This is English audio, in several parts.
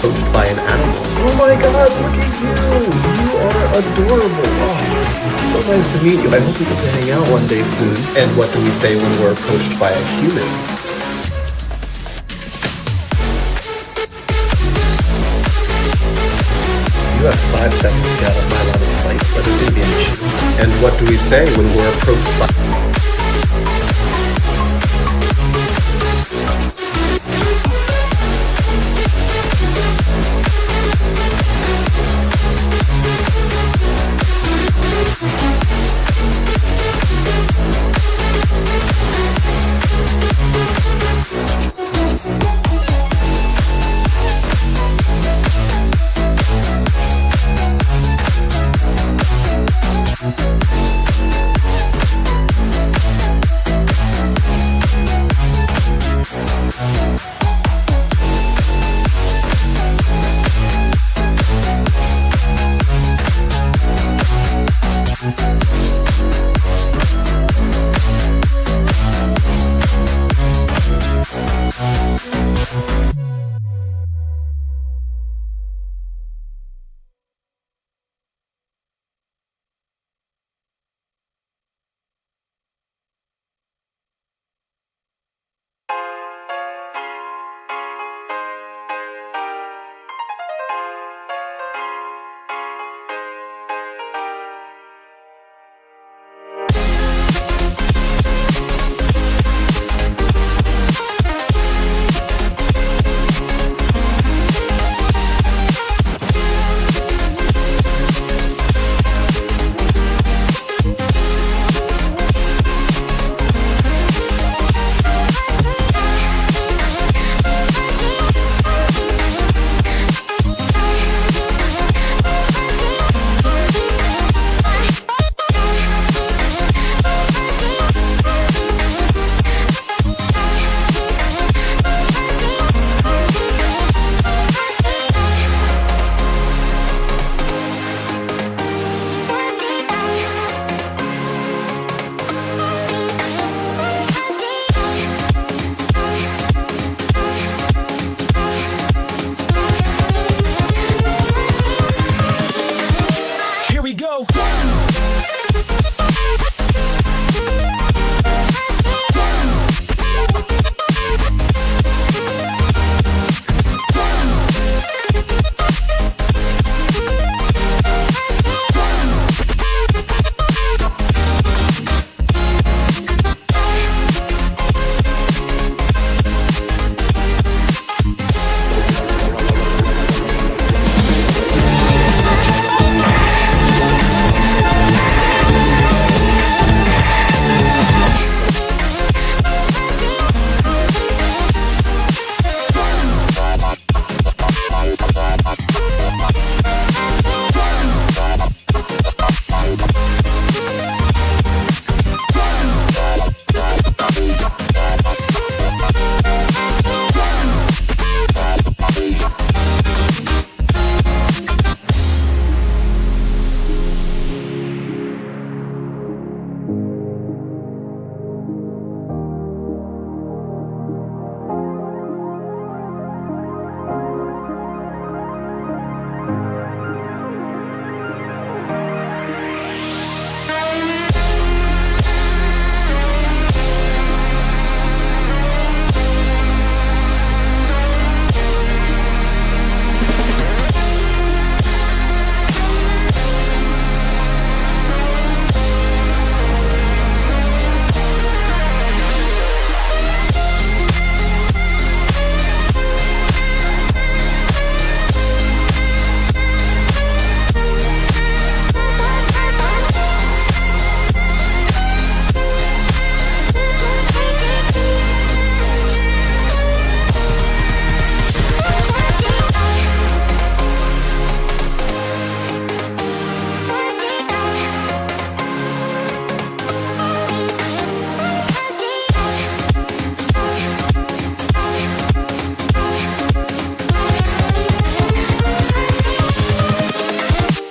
Coached by an animal. Oh my god, look at you! You are adorable! Oh, so nice to meet you. I hope we get to hang out one day soon. And what do we say when we're approached by a human? You have 5 seconds to get out of my line of sight, but it didn't be an issue. And what do we say when we're approached by...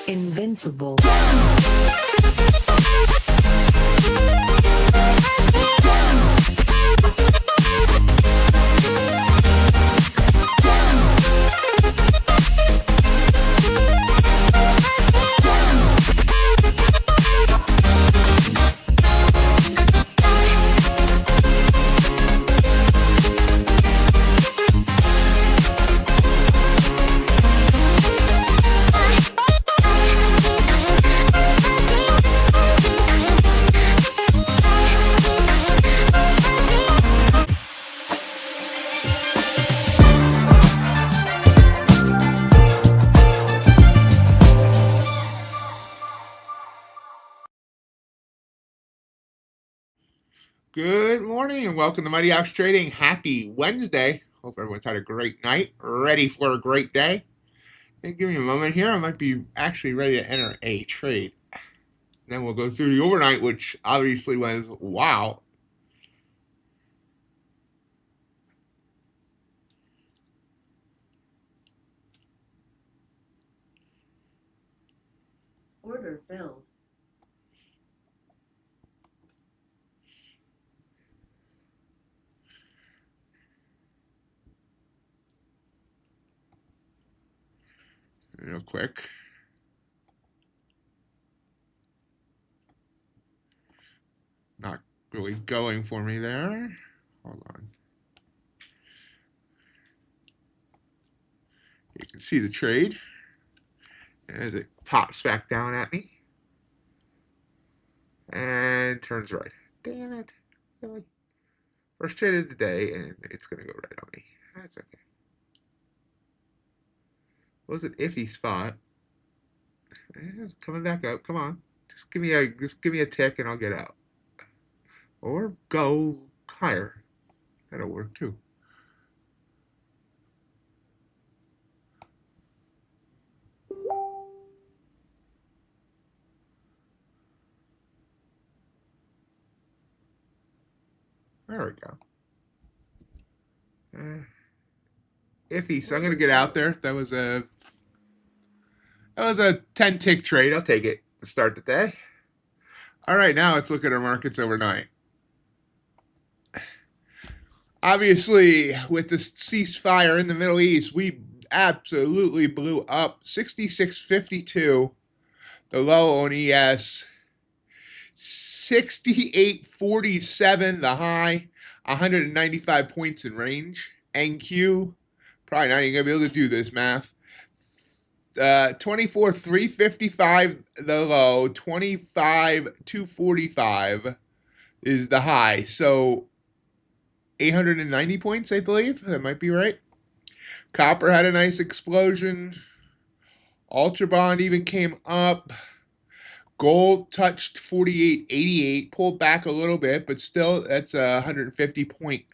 invincible. Good morning and welcome to MightyOxTrading. Happy Wednesday. Hope everyone's had a great night, ready for a great day. And give me a moment here. I might be actually ready to enter a trade. Then we'll go through the overnight, which obviously was wow. Order filled. Real quick. Not really going for me there. Hold on. You can see the trade as it pops back down at me and turns right. Damn it. Really? First trade of the day, and it's going to go right on me. That's okay. It was an iffy spot. And coming back up. Come on. Just give me a tick and I'll get out. Or go higher. That'll work too. There we go. Iffy, so I'm gonna get out there. That was a 10 tick trade. I'll take it to start the day. All right, now let's look at our markets overnight. Obviously, with the ceasefire in the Middle East, we absolutely blew up. 66.52, the low on ES. 68.47, the high. 195 points in range. NQ, probably not even gonna be able to do this math. 24.355, the low. 25.245 is the high. So 890 points, I believe. That might be right. Copper had a nice explosion. Ultra Bond even came up. Gold touched 48.88, pulled back a little bit, but still that's a 150 point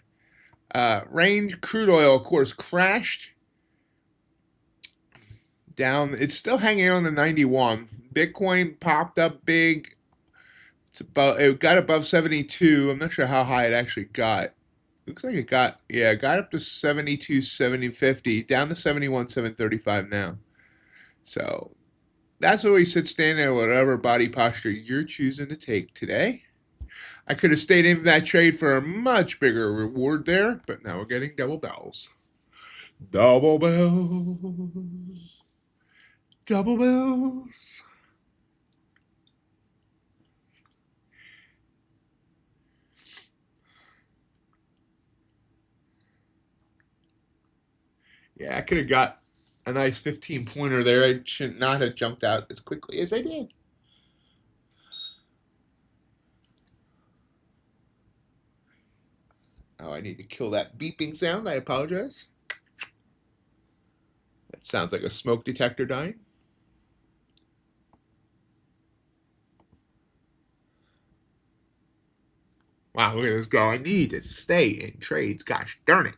range. Crude oil, of course, crashed down. It's still hanging on the 91. Bitcoin popped up big. It got above 72. I'm not sure how high it actually got. Looks like it got up to 72, 70.50, down to 71, 735 now. So that's where we sit standing at whatever body posture you're choosing to take today. I could have stayed in that trade for a much bigger reward there, but now we're getting double bells. Double bells. Double bells. Yeah, I could have got a nice 15-pointer there. I should not have jumped out as quickly as I did. Oh, I need to kill that beeping sound. I apologize. That sounds like a smoke detector dying. Wow, look at this go. I need to stay in trades. Gosh darn it.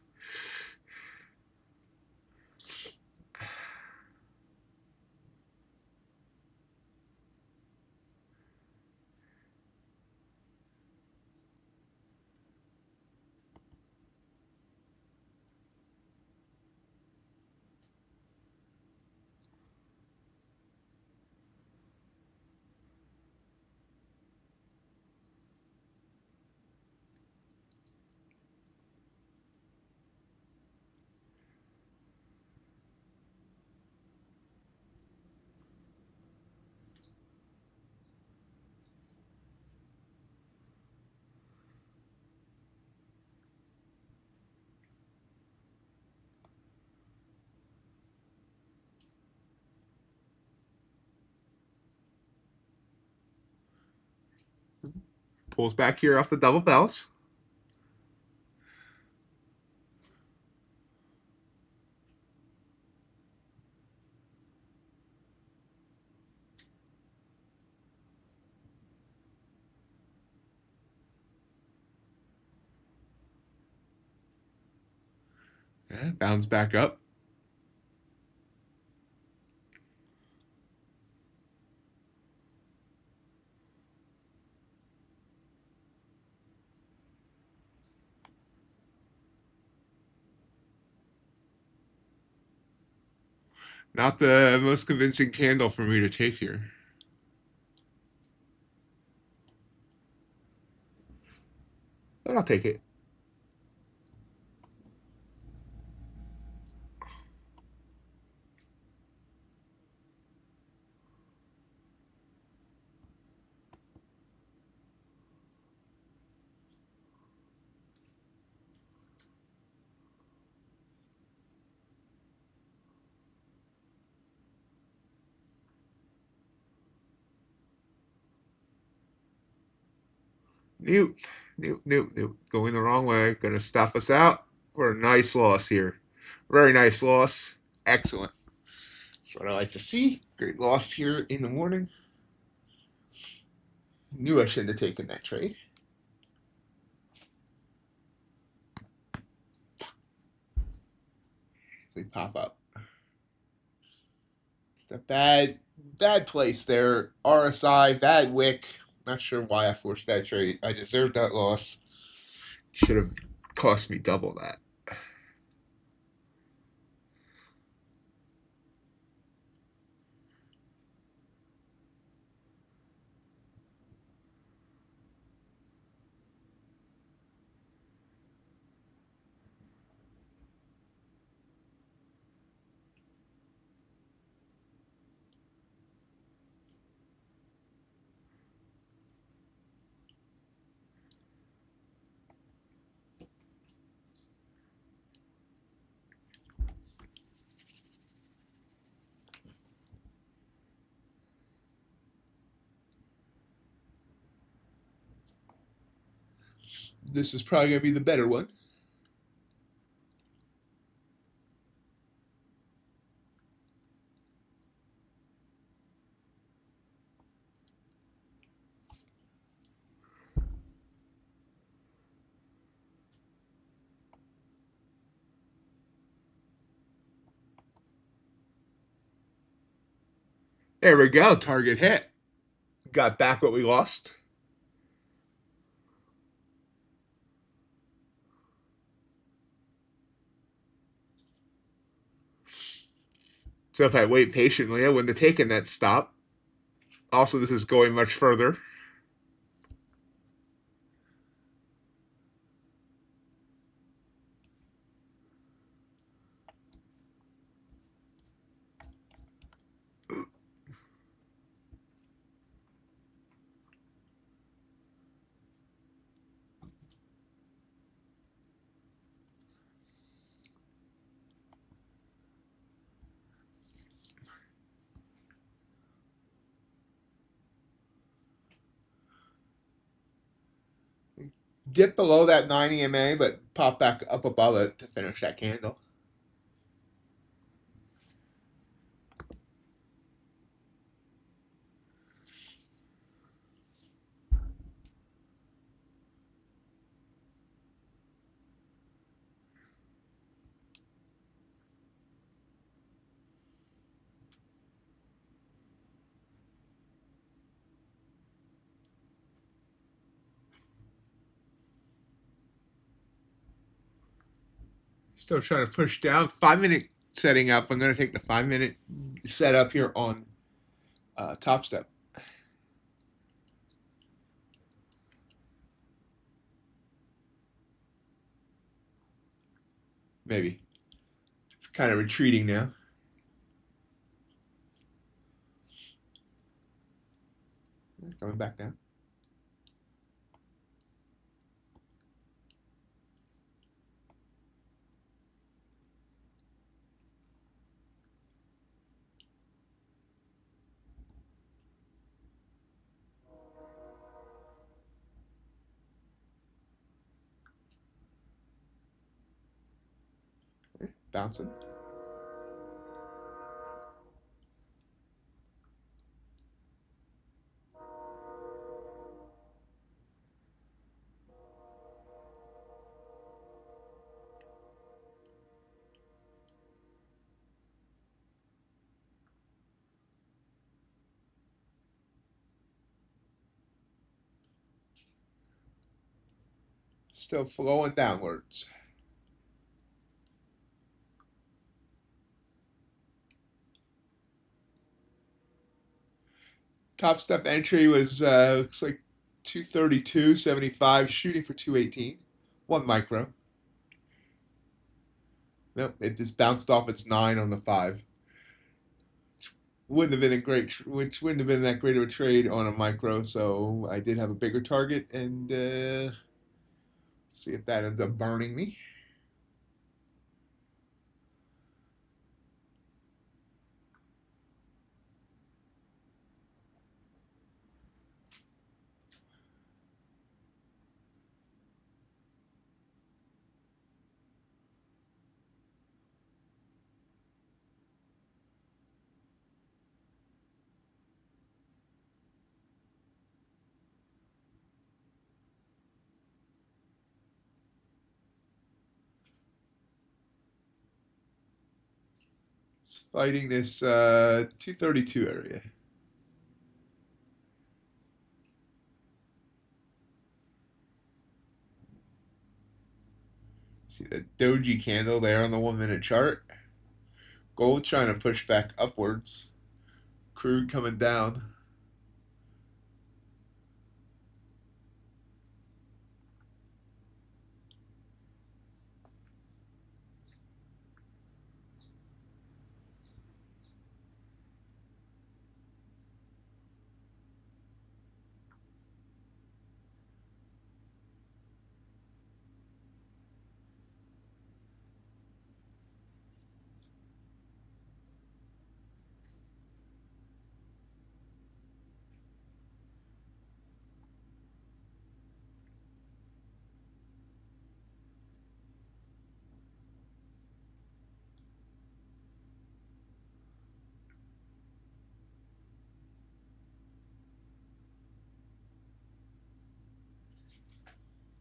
Pulls back here off the double bells. Yeah, bounce back up. Not the most convincing candle for me to take here. But I'll take it. Nope. Going the wrong way. Gonna stuff us out for a nice loss here. Very nice loss. Excellent. That's what I like to see. Great loss here in the morning. Knew I shouldn't have taken that trade. They pop up. It's a bad place there. RSI, bad wick. Not sure why I forced that trade. I deserved that loss. Should have cost me double that. This is probably going to be the better one. There we go. Target hit. Got back what we lost. So if I wait patiently, I wouldn't have taken that stop. Also, this is going much further. Dip below that 9 EMA, but pop back up above it to finish that candle. Still trying to push down. 5-minute setting up. I'm going to take the 5-minute setup here on top step. Maybe. It's kind of retreating now. Coming back down. Bouncing. Still flowing downwards. Top step entry was looks like 232.75, shooting for 218. 1 micro. Nope, it just bounced off its 9 on the 5. Wouldn't have been a which wouldn't have been that great of a trade on a micro. So I did have a bigger target, and see if that ends up burning me. It's fighting this 232 area. See the doji candle there on the 1-minute chart. Gold trying to push back upwards. Crude coming down.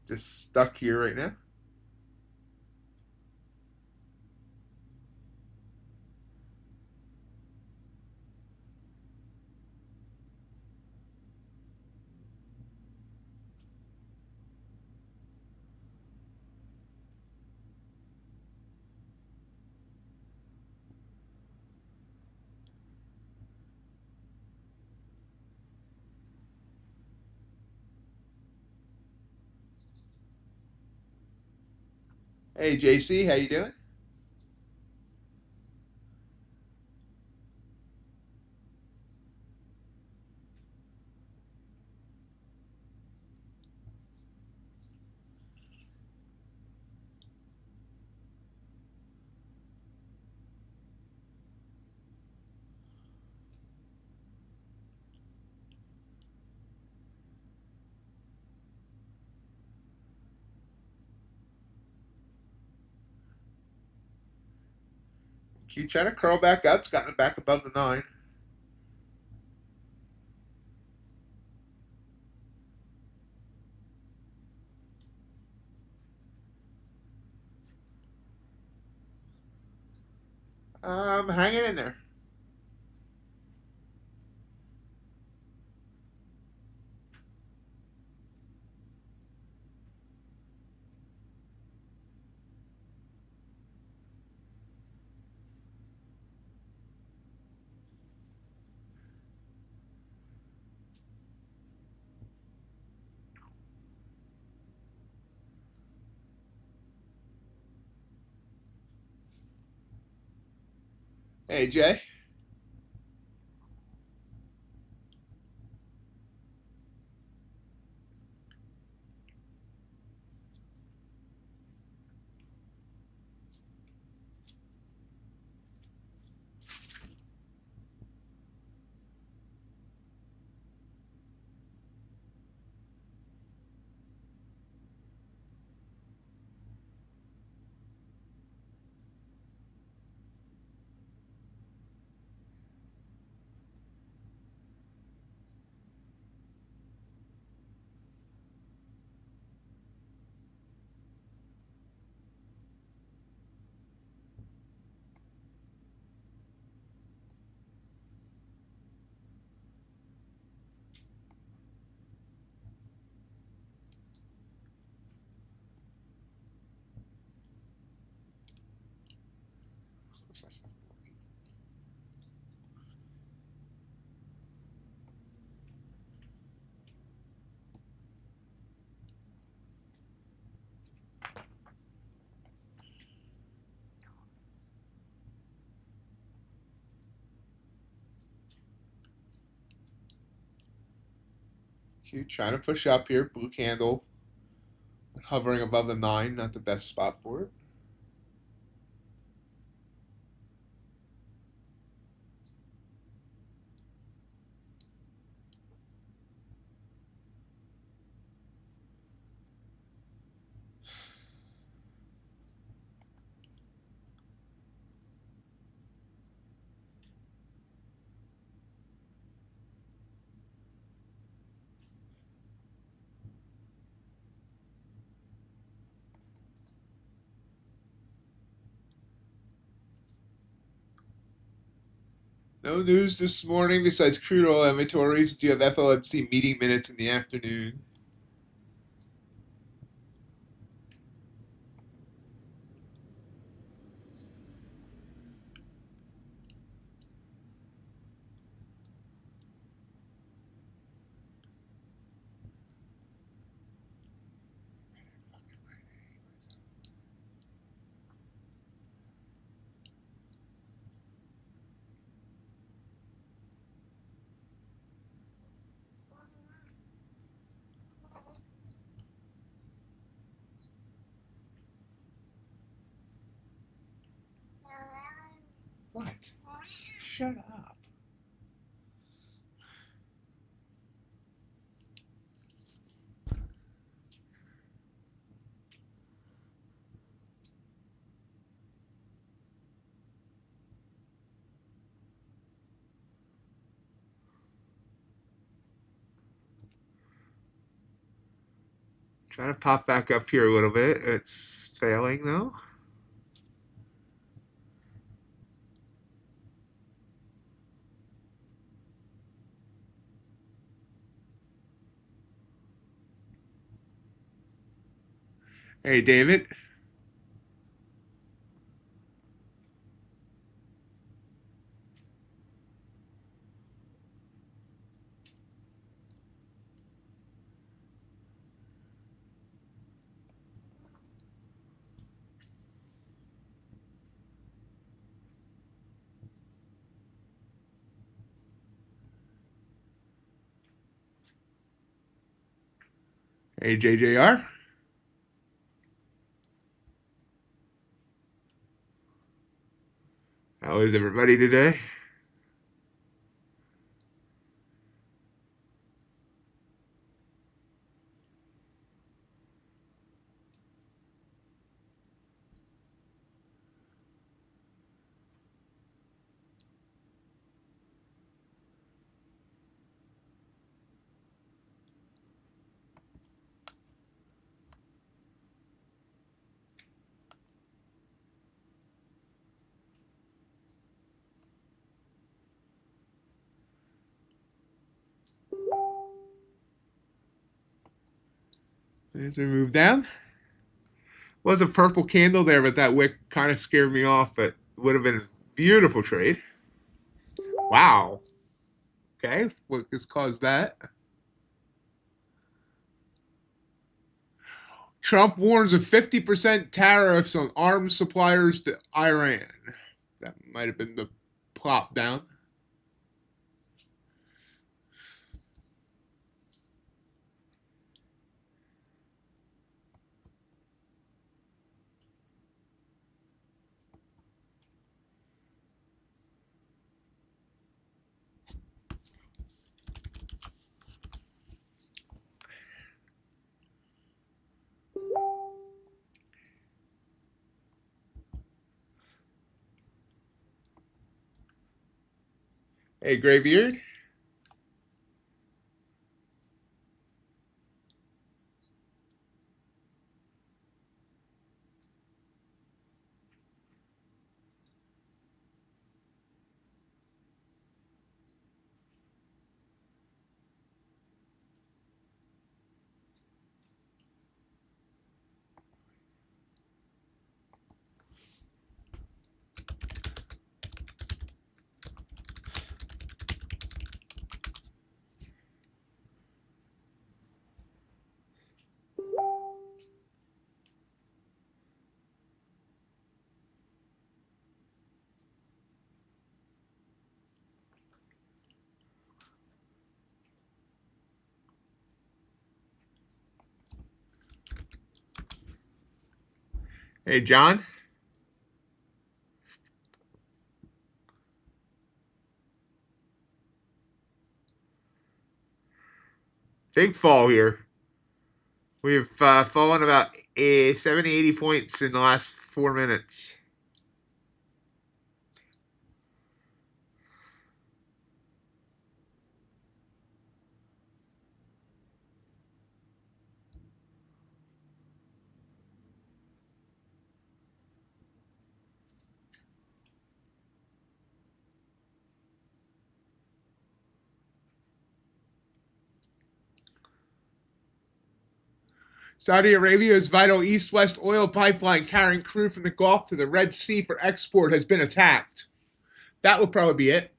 Just stuck here right now. Hey JC, how you doing? Q trying to curl back up. It's gotten it back above the 9. Hanging in there. Hey Jay. course I said 40. Cute, trying to push up here. Blue candle hovering above the 9, not the best spot for it. No news this morning besides crude oil inventories. Do you have FOMC meeting minutes in the afternoon? What? Shut up. Trying to pop back up here a little bit. It's failing though. Hey, David. Hey, JJR. How is everybody today? As we move down. Was a purple candle there, but that wick kind of scared me off. It would have been a beautiful trade. Wow. Okay, what has caused that? Trump warns of 50% tariffs on arms suppliers to Iran. That might have been the plop down. Hey, Graybeard. Hey, John. Big fall here. We've fallen about 70, 80 points in the last 4 minutes. Saudi Arabia's vital east-west oil pipeline carrying crude from the Gulf to the Red Sea for export has been attacked. That would probably be it.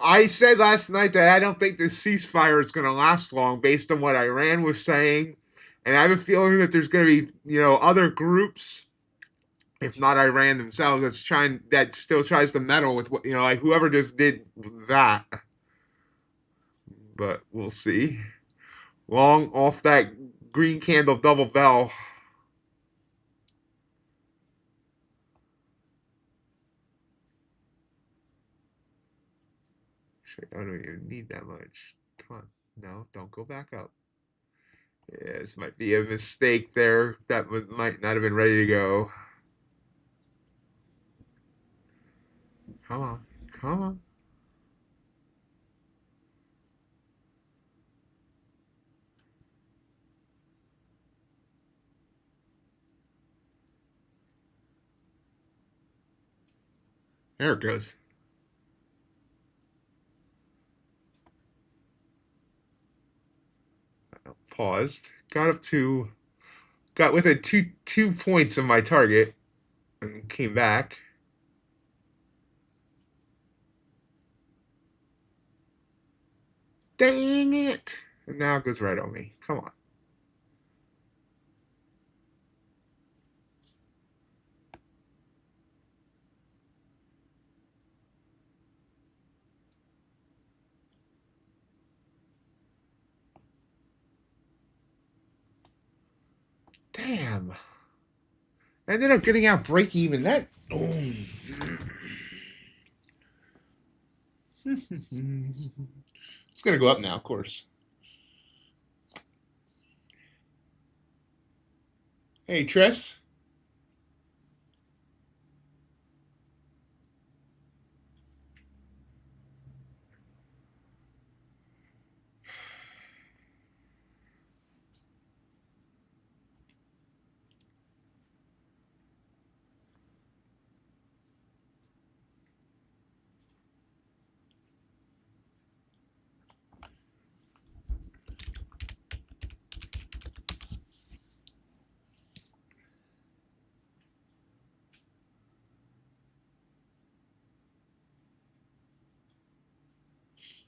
I said last night that I don't think this ceasefire is going to last long based on what Iran was saying. And I have a feeling that there's going to be, other groups, if not Iran themselves, that still tries to meddle with what, like whoever just did that. But we'll see. Long off that green candle double bell. I don't even need that much. Come on. No, don't go back up. Yeah, this might be a mistake there. That might not have been ready to go. Come on. Come on. There it goes. Paused. Got within two points of my target and came back. Dang it. And now it goes right on me. Come on. Damn. I ended up getting out break even. That. Oh. It's going to go up now, of course. Hey, Tris.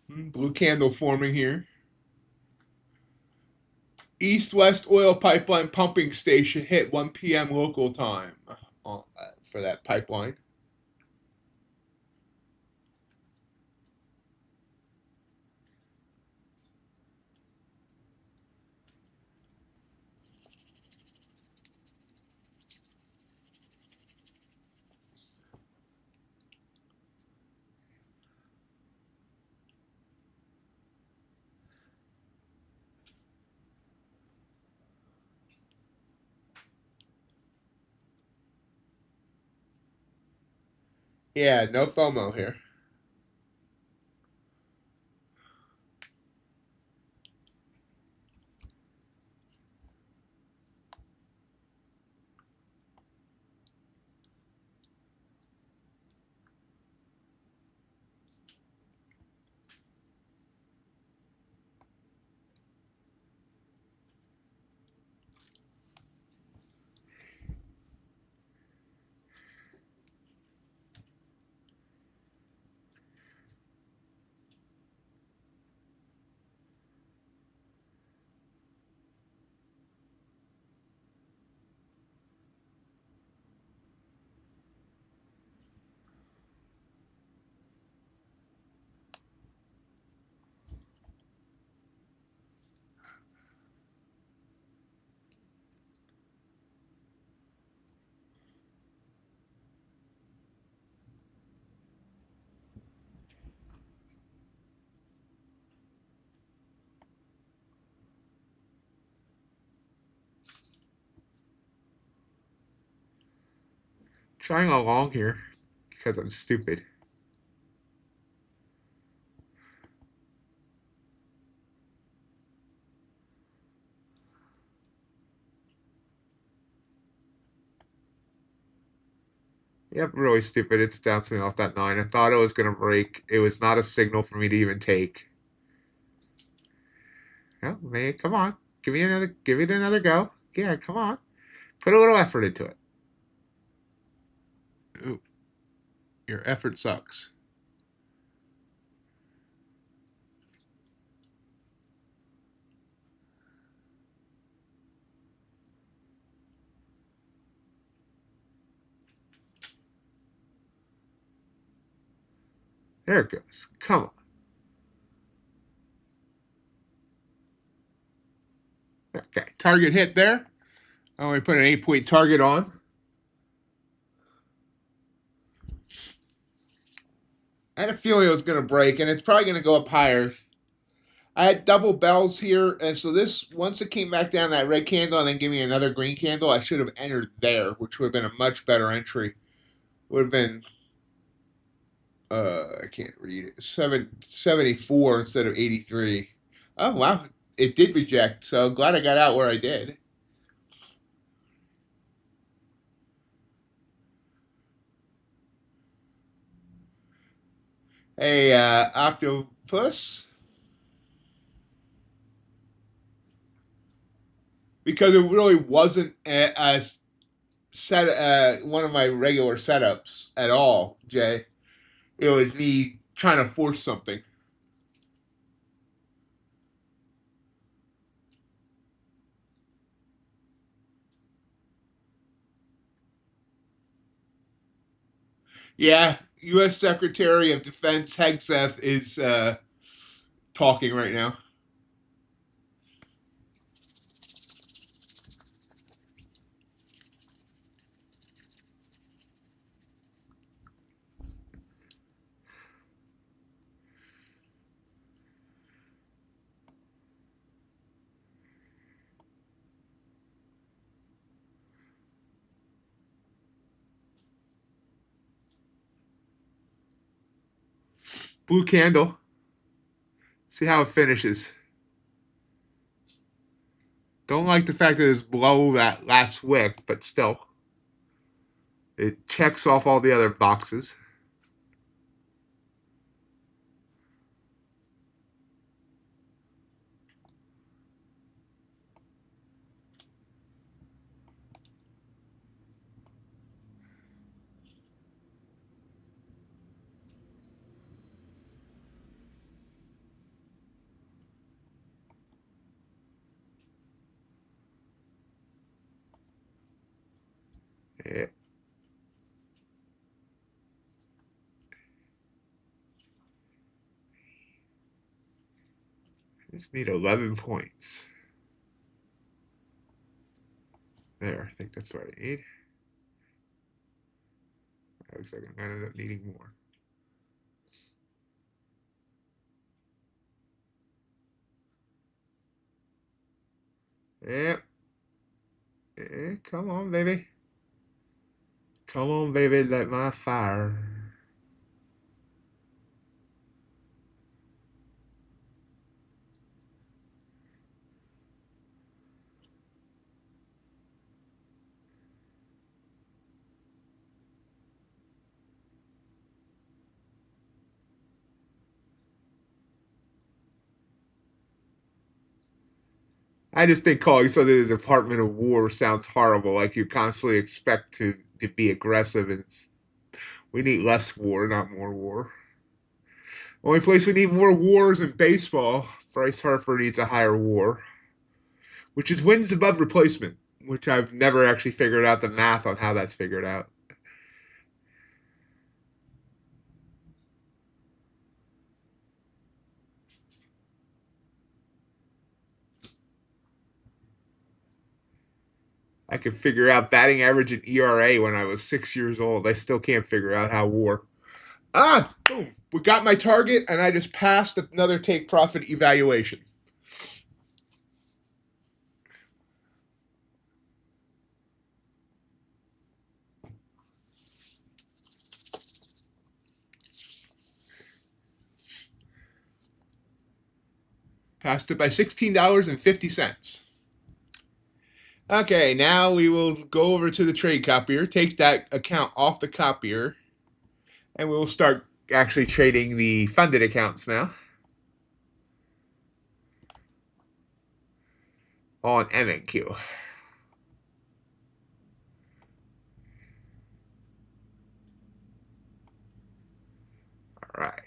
Blue candle forming here. East-west oil pipeline pumping station hit 1 p.m. local time for that pipeline. Yeah, no FOMO here. Trying along here because I'm stupid. Yep, really stupid. It's bouncing off that 9. I thought it was going to break. It was not a signal for me to even take. Oh, man, come on. Give it another go. Yeah, come on. Put a little effort into it. Ooh, your effort sucks. There it goes. Come on. Okay, target hit there. I only put an 8-point target on. I had a feeling it was going to break, and it's probably going to go up higher. I had double bells here, and so this, once it came back down that red candle and then give me another green candle, I should have entered there, which would have been a much better entry. Would have been, I can't read it, 74 instead of 83. Oh, wow. It did reject, so glad I got out where I did. Hey, Octopus. Because it really wasn't a one of my regular setups at all, Jay. It was me trying to force something. Yeah, U.S. Secretary of Defense Hegseth is talking right now. Blue candle. See how it finishes. Don't like the fact that it's below that last wick, but still. It checks off all the other boxes. Yeah. Just need 11 points. There, I think that's what I need. Looks like I'm going to end up needing more. Yep. Come on, baby. Come on, baby, light my fire. I just think calling something the Department of War sounds horrible. Like you constantly expect to be aggressive, and we need less war, not more war. Only place we need more war is in baseball. Bryce Harper needs a higher war, which is wins above replacement, which I've never actually figured out the math on how that's figured out. I could figure out batting average and ERA when I was 6 years old. I still can't figure out how war. Boom. We got my target, and I just passed another take profit evaluation. Passed it by $16.50. Okay, now we will go over to the trade copier, take that account off the copier, and we will start actually trading the funded accounts now on MNQ. All right.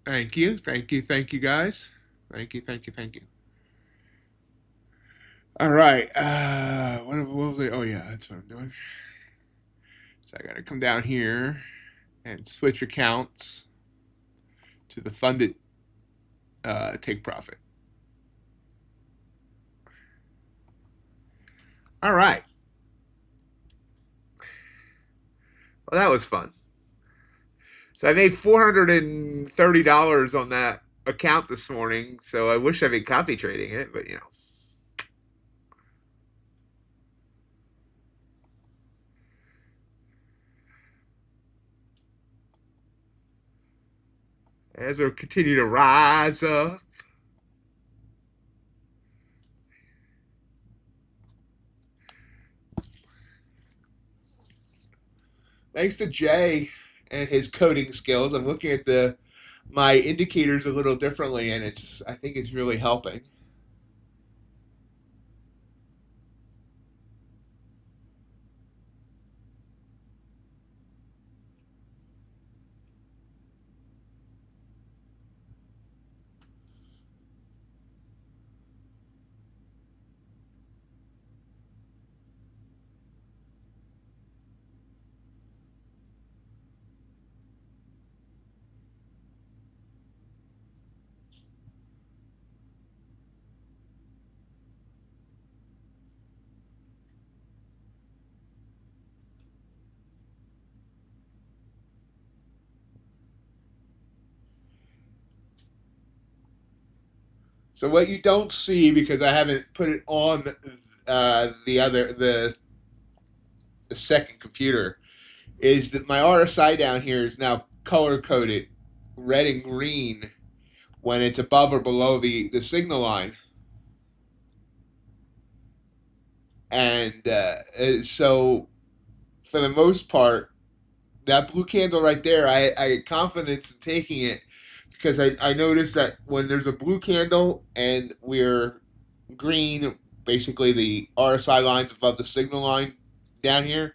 Thank you, guys. Thank you. All right. What was it? Oh yeah, that's what I'm doing. So I gotta come down here and switch accounts to the funded take profit. All right. Well, that was fun. So I made $430 on that account this morning. So I wish I'd been copy trading it, but you know. As we continue to rise up. Thanks to Jay and his coding skills, I'm looking at my indicators a little differently, and I think it's really helping. So what you don't see, because I haven't put it on the second computer, is that my RSI down here is now color coded red and green when it's above or below the signal line. And so for the most part, that blue candle right there, I had confidence in taking it because I noticed that when there's a blue candle and we're green, basically the RSI line's above the signal line down here,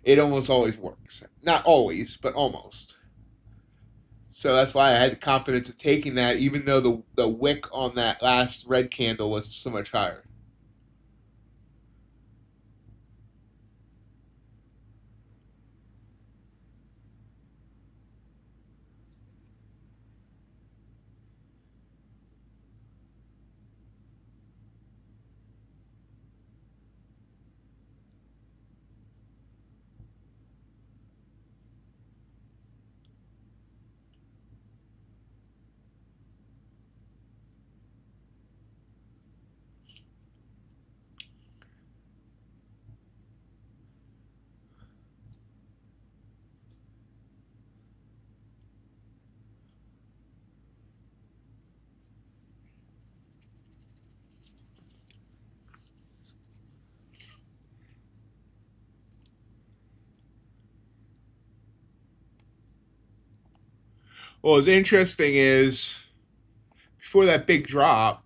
it almost always works. Not always, but almost. So that's why I had confidence in taking that, even though the wick on that last red candle was so much higher. What was interesting is before that big drop,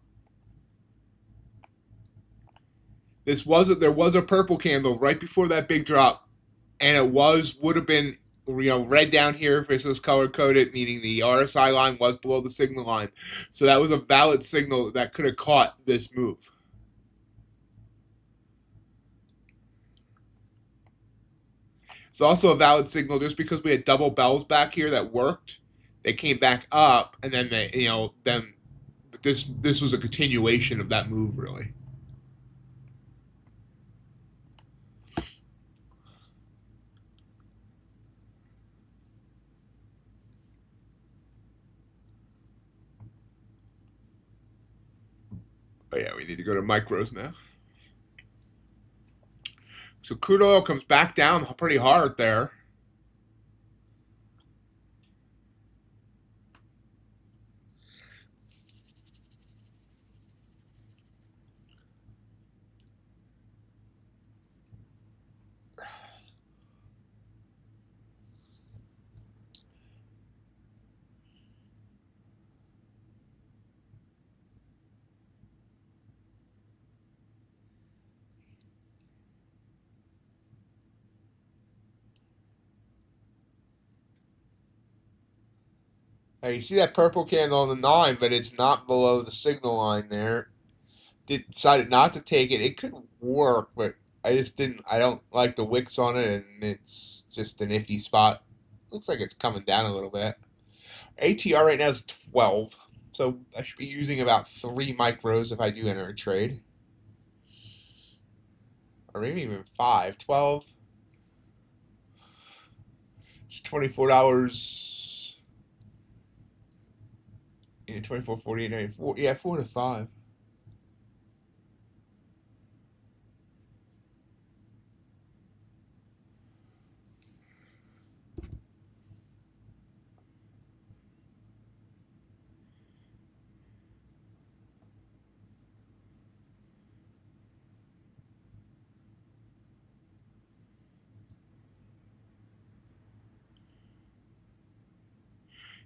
there was a purple candle right before that big drop, and it would have been red down here if it was color coded, meaning the RSI line was below the signal line. So that was a valid signal that could have caught this move. It's also a valid signal just because we had double bells back here that worked. They came back up, and then this was a continuation of that move, really. Oh yeah, we need to go to micros now. So crude oil comes back down pretty hard there. Now you see that purple candle on the 9, but it's not below the signal line there. Decided not to take it. It could work, but I just didn't. I don't like the wicks on it, and it's just an iffy spot. Looks like it's coming down a little bit. ATR right now is 12, so I should be using about 3 micros if I do enter a trade, or maybe even 5. 12. It's $24. Yeah, 24.48. Yeah, 4 to 5.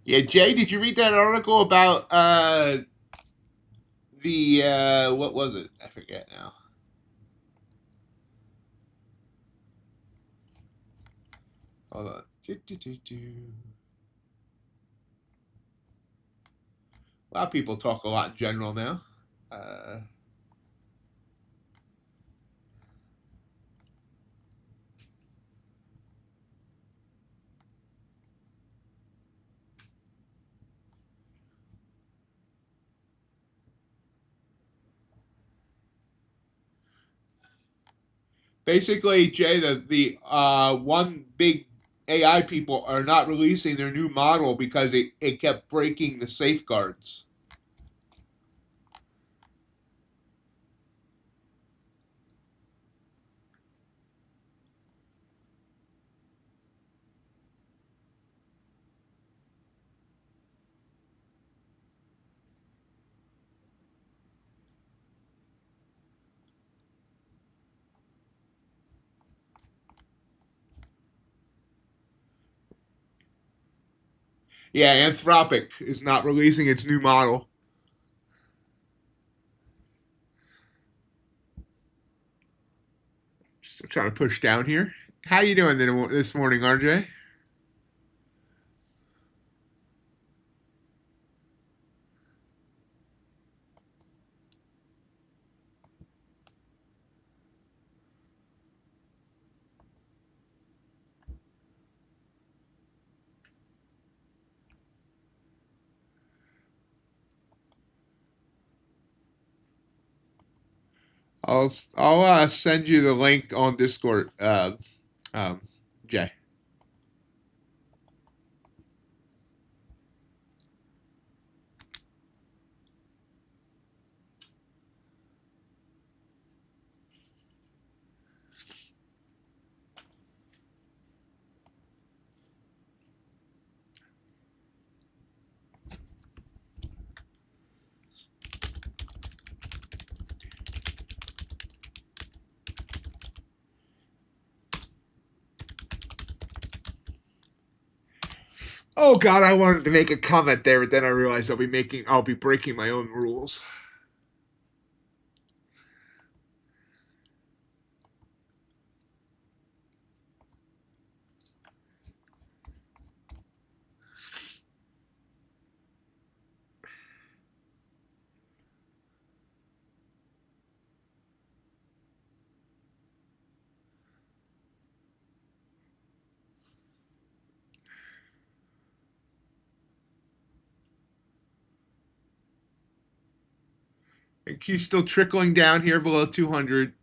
Yeah, Jay, did you read that article about the what was it? I forget now. Hold on. A lot of people talk a lot in general now. Uh, Basically, Jay, the one big AI people are not releasing their new model because it kept breaking the safeguards. Yeah, Anthropic is not releasing its new model. Still trying to push down here. How you doing this morning, RJ? I'll send you the link on Discord, um, Jay. Oh God, I wanted to make a comment there, but then I realized I'll be breaking my own rules. And Q's still trickling down here below 200.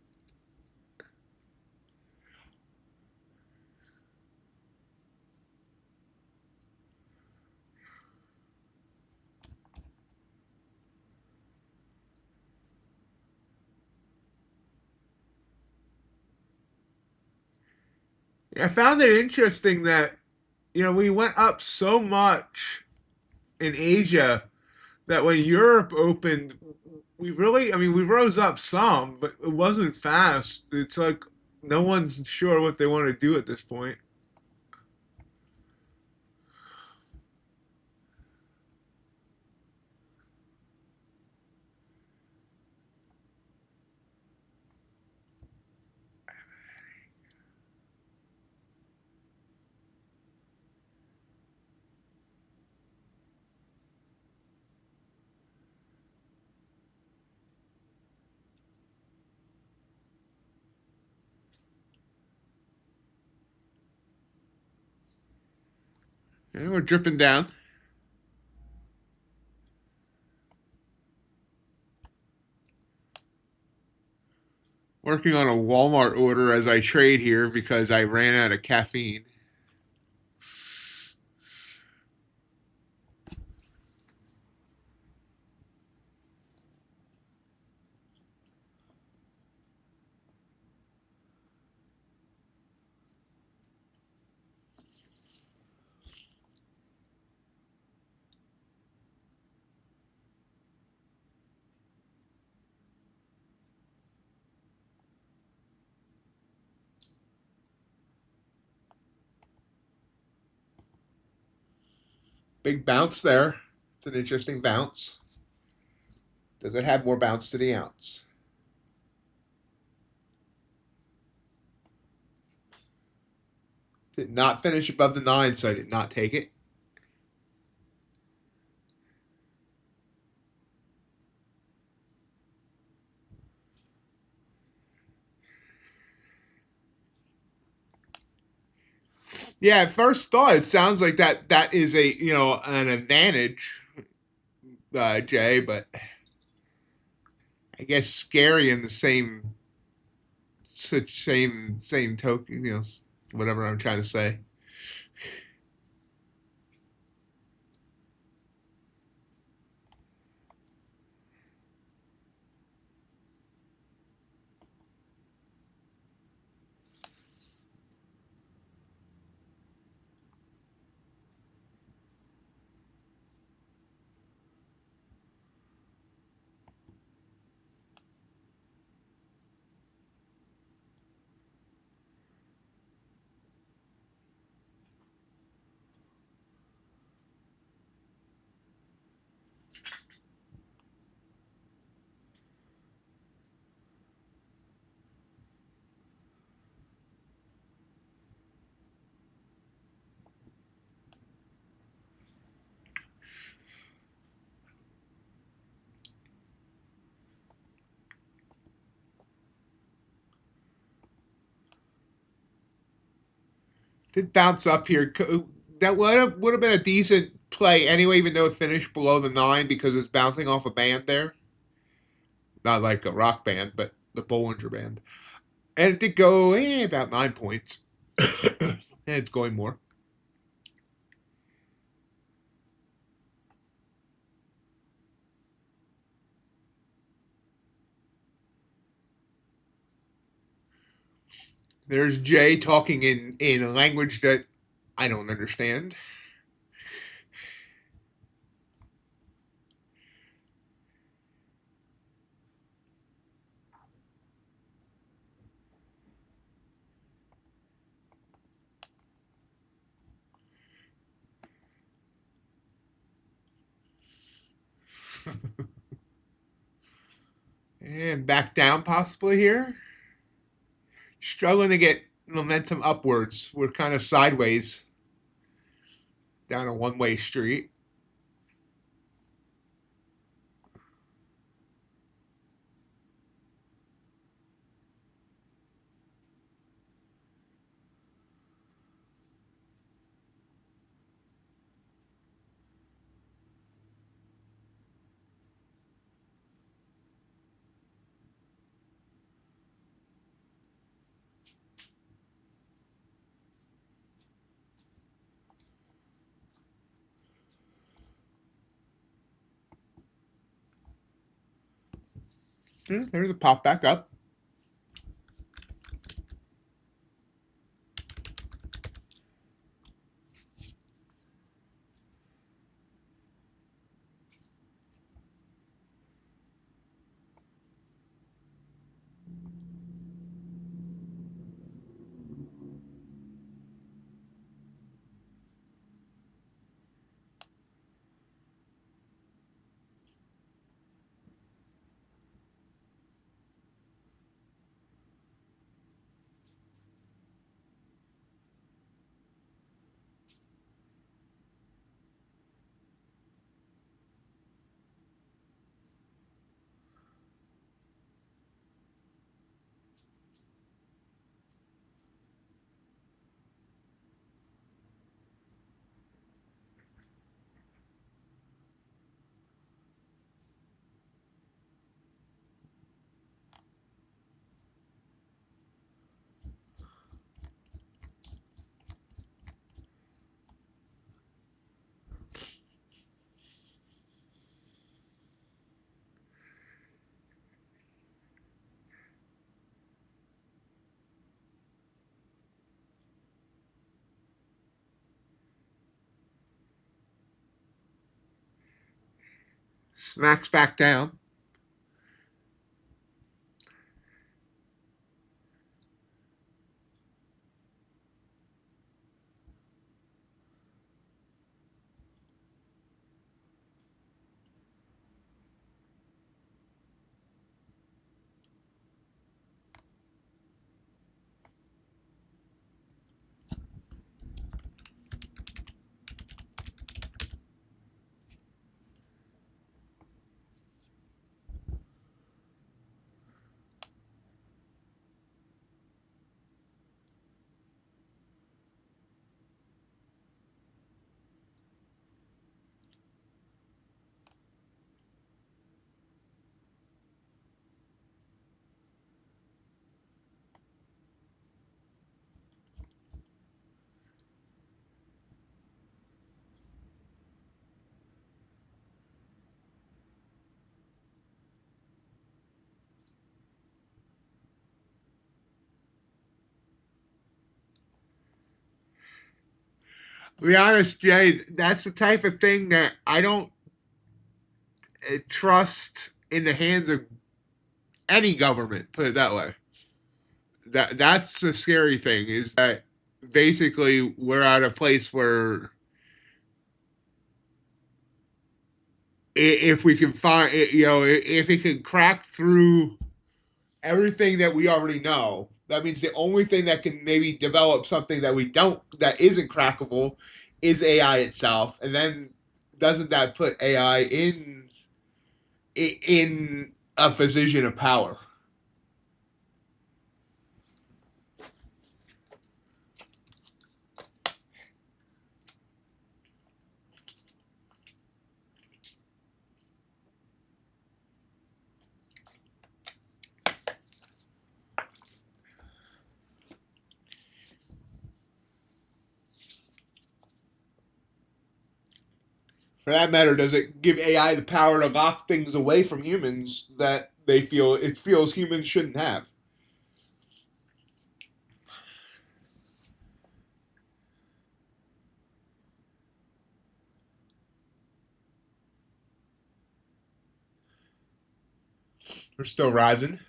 I found it interesting that, we went up so much in Asia that when Europe opened, we rose up some, but it wasn't fast. It's like no one's sure what they want to do at this point. And we're dripping down. Working on a Walmart order as I trade here because I ran out of caffeine. Big bounce there. It's an interesting bounce. Does it have more bounce to the ounce? Did not finish above the 9, so I did not take it. Yeah, at first thought, it sounds like that is an advantage, Jay, but I guess scary in the same token, whatever I'm trying to say. Did bounce up here. That would have been a decent play anyway, even though it finished below the 9 because it's bouncing off a band there. Not like a rock band, but the Bollinger Band. And it did go about 9 points. And it's going more. There's Jay talking in a language that I don't understand. And back down possibly here. Struggling to get momentum upwards. We're kind of sideways down a one-way street. There's a pop back up. Smacks back down. To be honest, Jay, that's the type of thing that I don't trust in the hands of any government. Put it that way. That's the scary thing, is that basically we're at a place where if we can find, if it can crack through everything that we already know, that means the only thing that can maybe develop something that we don't, that isn't crackable, is AI itself. And then doesn't that put AI in a position of power? For that matter, does it give AI the power to lock things away from humans that it feels humans shouldn't have? We're still rising.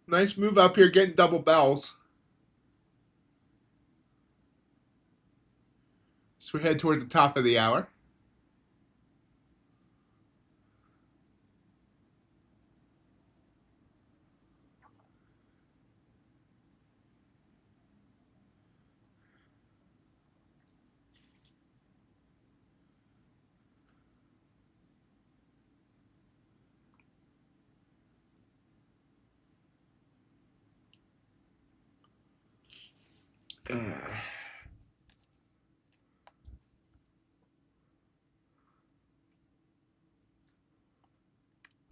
Nice move up here, getting double bells. So we head toward the top of the hour.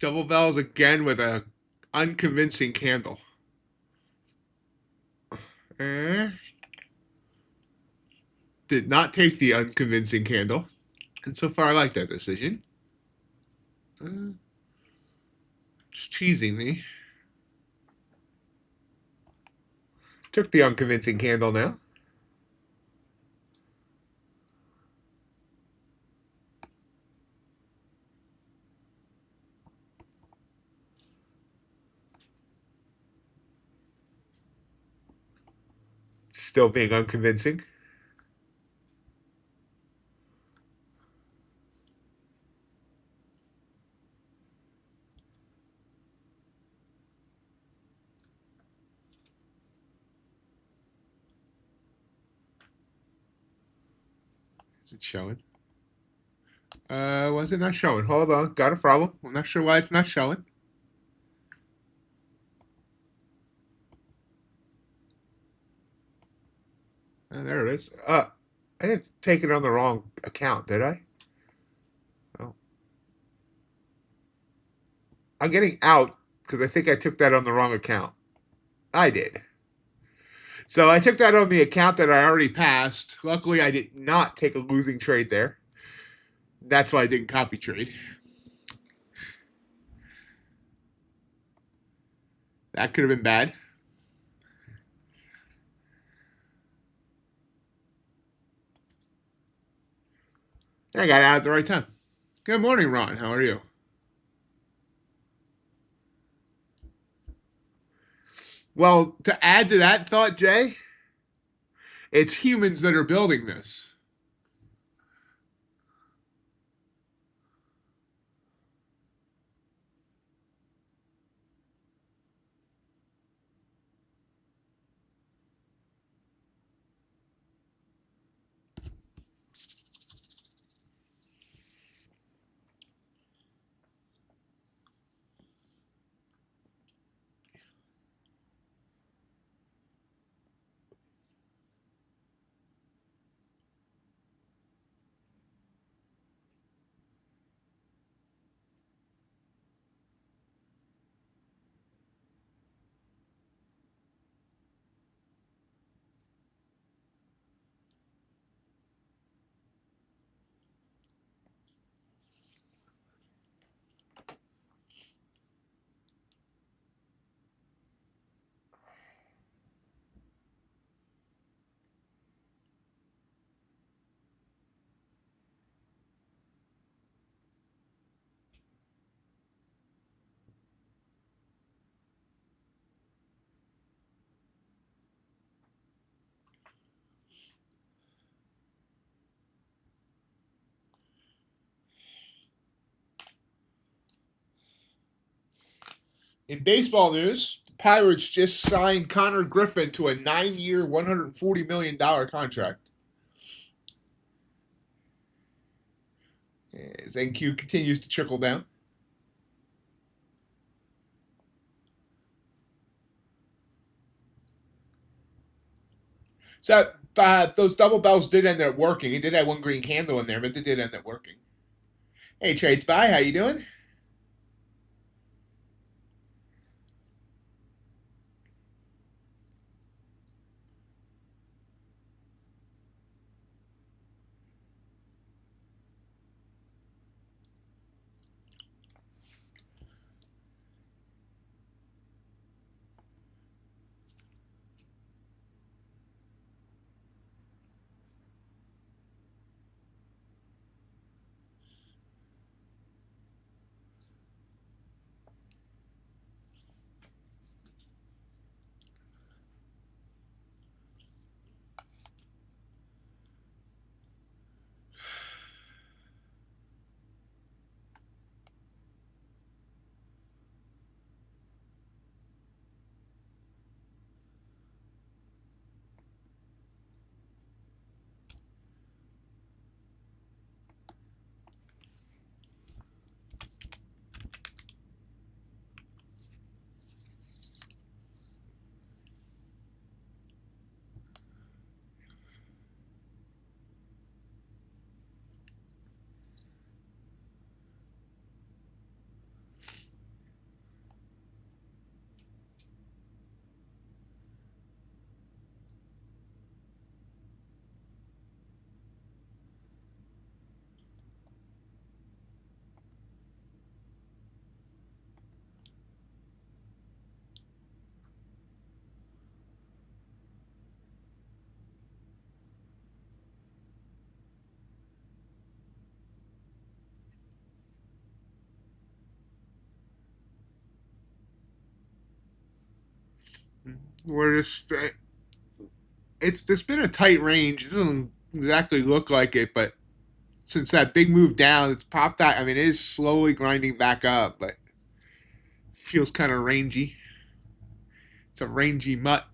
Double bells again with a unconvincing candle. Did not take the unconvincing candle. And so far I like that decision. It's teasing me. Took the unconvincing candle now. Still being unconvincing. Is it showing? Was it not showing? Hold on, got a problem. I'm not sure why it's not showing. There it is. I didn't take it on the wrong account, did I? Oh. I'm getting out because I think I took that on the wrong account. I did. So I took that on the account that I already passed. Luckily, I did not take a losing trade there. That's why I didn't copy trade. That could have been bad. I got out at the right time. Good morning, Ron. How are you? Well, to add to that thought, Jay, it's humans that are building this. In baseball news, the Pirates just signed Connor Griffin to a 9-year, $140 million contract. As NQ continues to trickle down. So those double bells did end up working. It did have one green candle in there, but they did end up working. Hey, Trade Spy, how you doing? We're just it's been a tight range. It doesn't exactly look like it, but since that big move down, it's popped out. I mean, it is slowly grinding back up, but feels kind of rangy. It's a rangy mutt.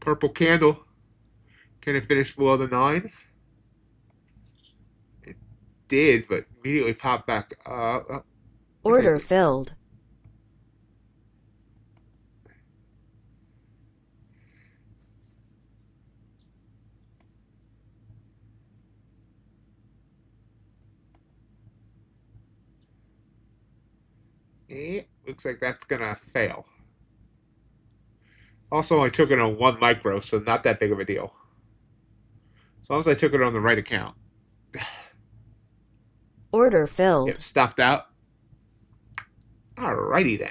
Purple candle. Can it finish below the 9? It did, but immediately popped back up. Order filled. Looks like that's gonna fail. Also, I took it on 1 micro, so not that big of a deal. As long as I took it on the right account. Order filled. Yep, stuffed out. Alrighty then.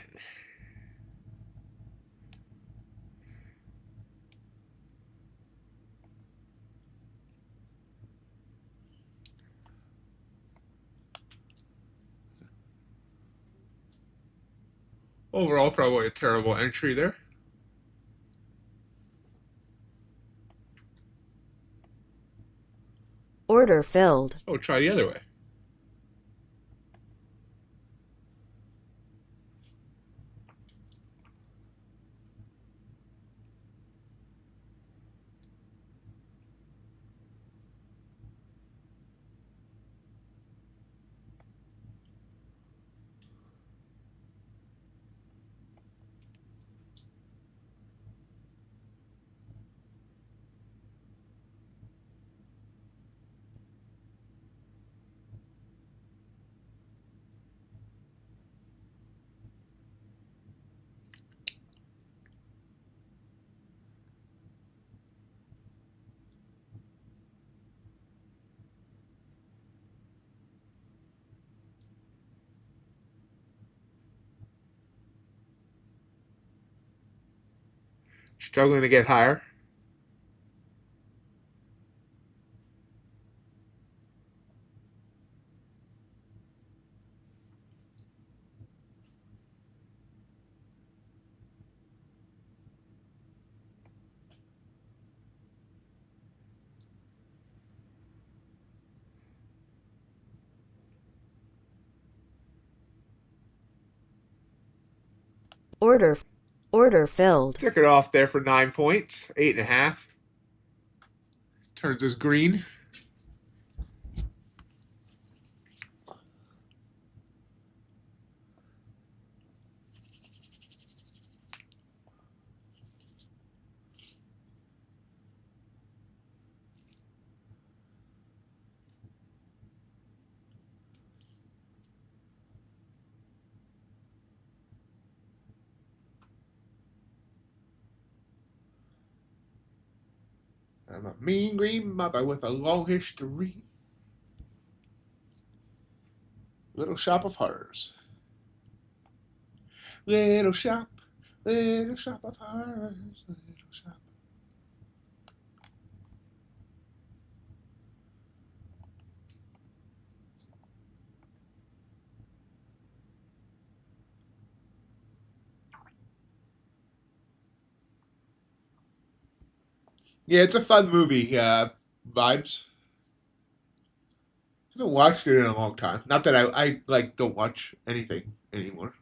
Overall, probably a terrible entry there. Order filled. So try the other way. Struggling to get higher. Order filled. Took it off there for 9 points. 8.5. Turns us green. I'm a mean green mother with a long history. Little shop of horrors. Little shop of horrors. Little shop. Yeah, it's a fun movie. Vibes. I haven't watched it in a long time. Not that I like don't watch anything anymore.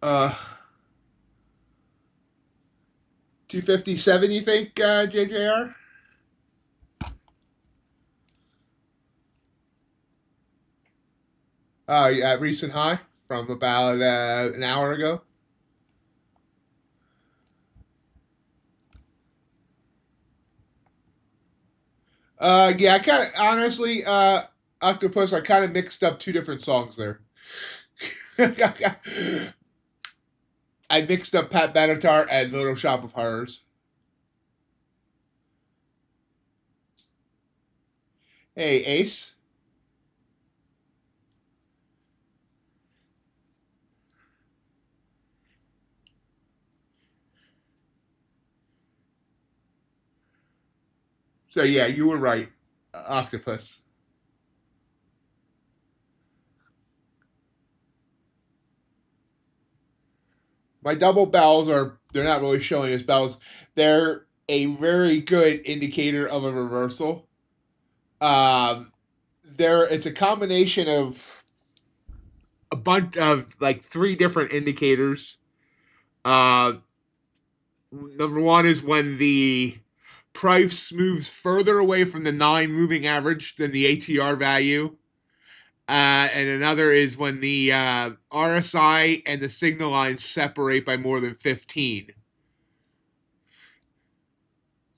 257, you think, JJR? Yeah, recent high from about an hour ago. Yeah, I kind of honestly, Octopus, I kind of mixed up 2 different songs there. I mixed up Pat Benatar and Little Shop of Horrors. Hey, Ace. So yeah, you were right, Octopus. My double bells they're not really showing as bells. They're a very good indicator of a reversal. It's a combination of a bunch of like 3 different indicators. Number one is when the price moves further away from the 9 moving average than the ATR value. And another is when the RSI and the signal lines separate by more than 15.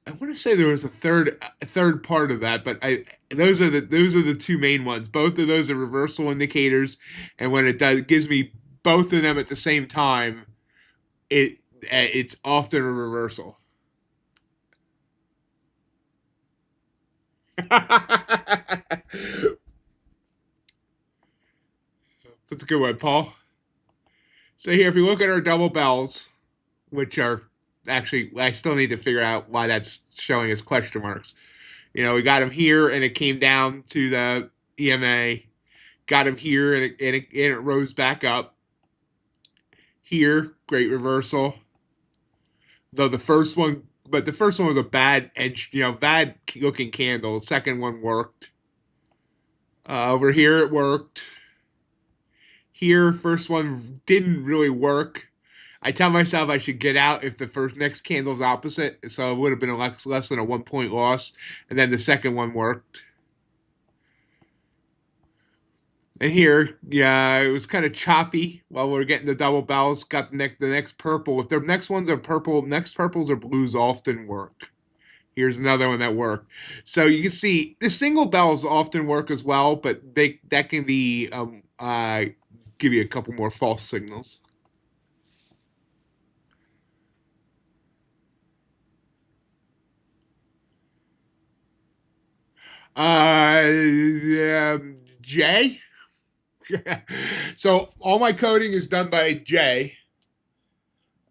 I want to say there was a third part of that, but those are the two main ones. Both of those are reversal indicators, and when it gives me both of them at the same time, it's often a reversal. That's a good one, Paul. So here, if you look at our double bells, which are actually, I still need to figure out why that's showing as question marks. You know, we got them here, and it came down to the EMA. Got him here, and it rose back up. Here, great reversal. Though the first one was a bad bad looking candle. The second one worked. Over here, it worked. Here, first one didn't really work. I tell myself I should get out if the next candle's opposite, so it would have been less than a 1 point loss, and then the second one worked. And here, yeah, it was kind of choppy while we are getting the double bells. Got the next purple. If the next ones are purple, next purples or blues often work. Here's another one that worked. So you can see the single bells often work as well, but that can be give you a couple more false signals. J. So all my coding is done by Jay,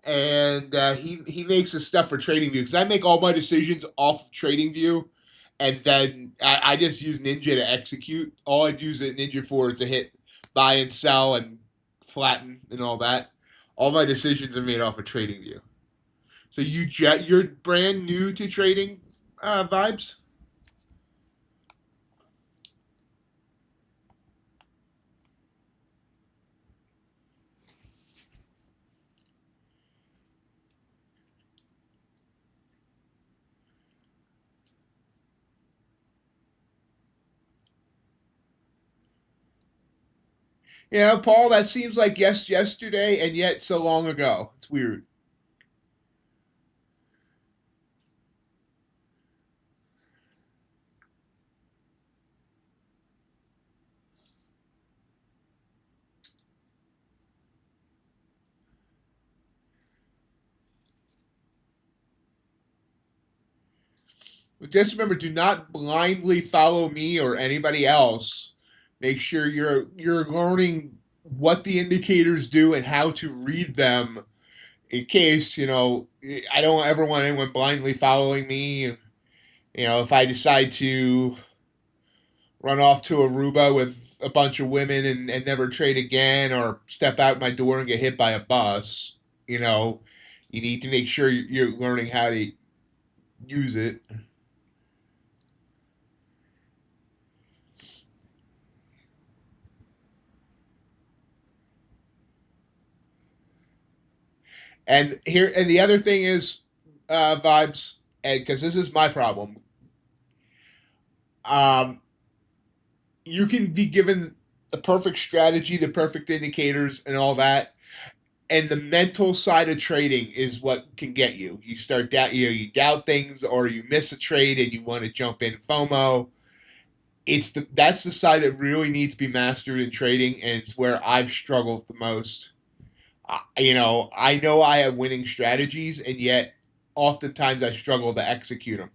and he makes the stuff for TradingView because I make all my decisions off of TradingView, and then I just use Ninja to execute. All I use Ninja for is to hit buy and sell and flatten and all that. All my decisions are made off of TradingView. So you're brand new to trading vibes? Yeah, Paul, that seems like yesterday and yet so long ago. It's weird. But just remember, do not blindly follow me or anybody else. Make sure you're learning what the indicators do and how to read them in case, I don't ever want anyone blindly following me. If I decide to run off to Aruba with a bunch of women and never trade again, or step out my door and get hit by a bus, you need to make sure you're learning how to use it. And the other thing is, vibes, because this is my problem. You can be given the perfect strategy, the perfect indicators, and all that, and the mental side of trading is what can get you. You start you doubt things, or you miss a trade and you want to jump in FOMO. That's the side that really needs to be mastered in trading, and it's where I've struggled the most. I know I have winning strategies, and yet oftentimes I struggle to execute them.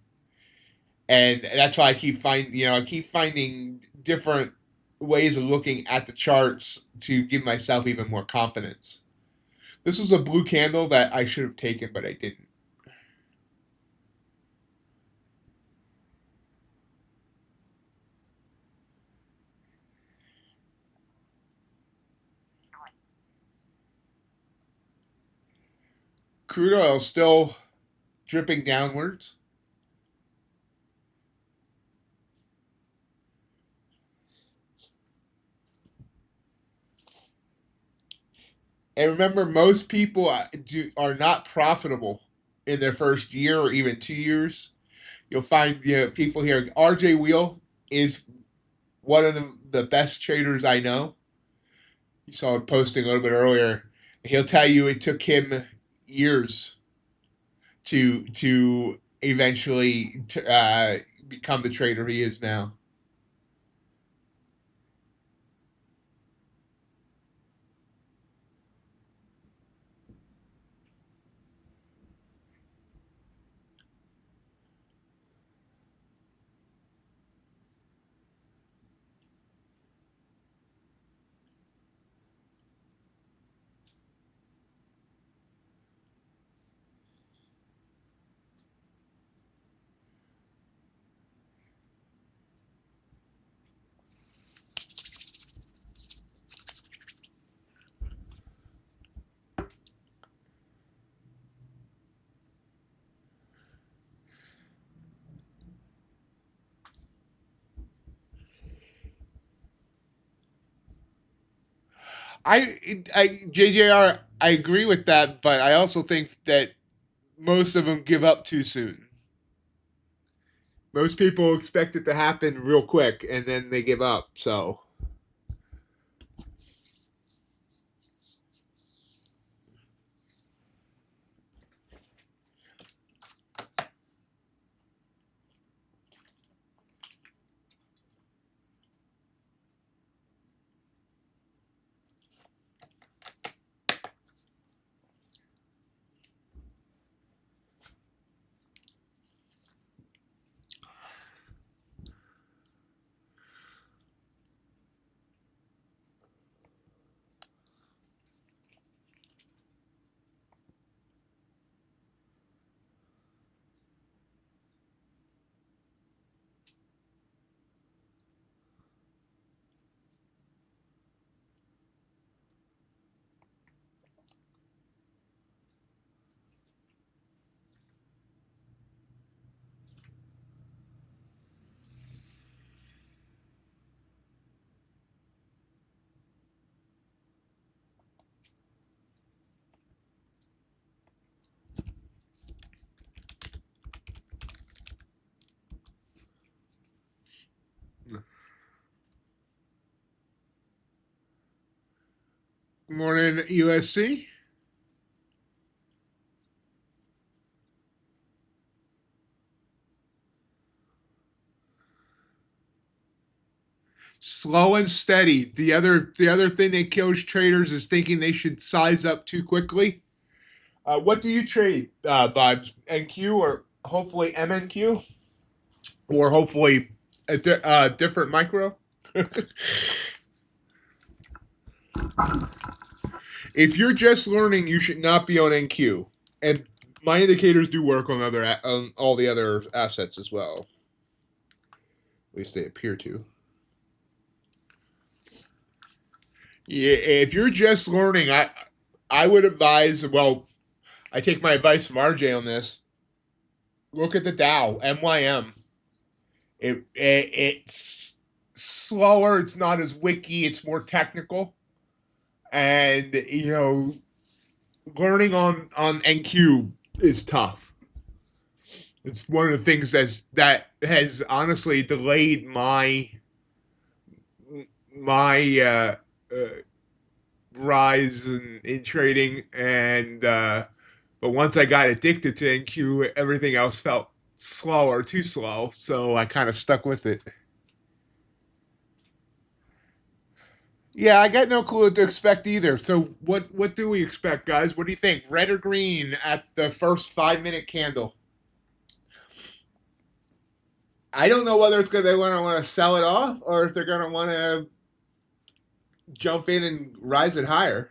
And that's why I keep finding different ways of looking at the charts to give myself even more confidence. This was a blue candle that I should have taken, but I didn't. Crude oil still dripping downwards. And remember, most people are not profitable in their first year or even 2 years. You'll find people here. RJ Wheel is one of the best traders I know. You saw him posting a little bit earlier. He'll tell you it took him years to eventually become the trader he is now. JJR, I agree with that, but I also think that most of them give up too soon. Most people expect it to happen real quick, and then they give up. So. Good morning, USC. Slow and steady. The other thing that kills traders is thinking they should size up too quickly. What do you trade, Vibes? NQ or hopefully MNQ? Or hopefully a different micro? If you're just learning, you should not be on NQ. And my indicators do work on all the other assets as well. At least they appear to. Yeah, if you're just learning, I would advise. Well, I take my advice from RJ on this. Look at the Dow MYM. It's slower. It's not as wiki. It's more technical, and learning on NQ is tough. It's one of the things that has honestly delayed my rise in trading, and but once I got addicted to NQ, everything else felt slower, too slow, so I kind of stuck with it. Yeah, I got no clue what to expect either. So what do we expect, guys? What do you think? Red or green at the first 5-minute candle? I don't know whether they want to sell it off or if they're gonna want to jump in and rise it higher.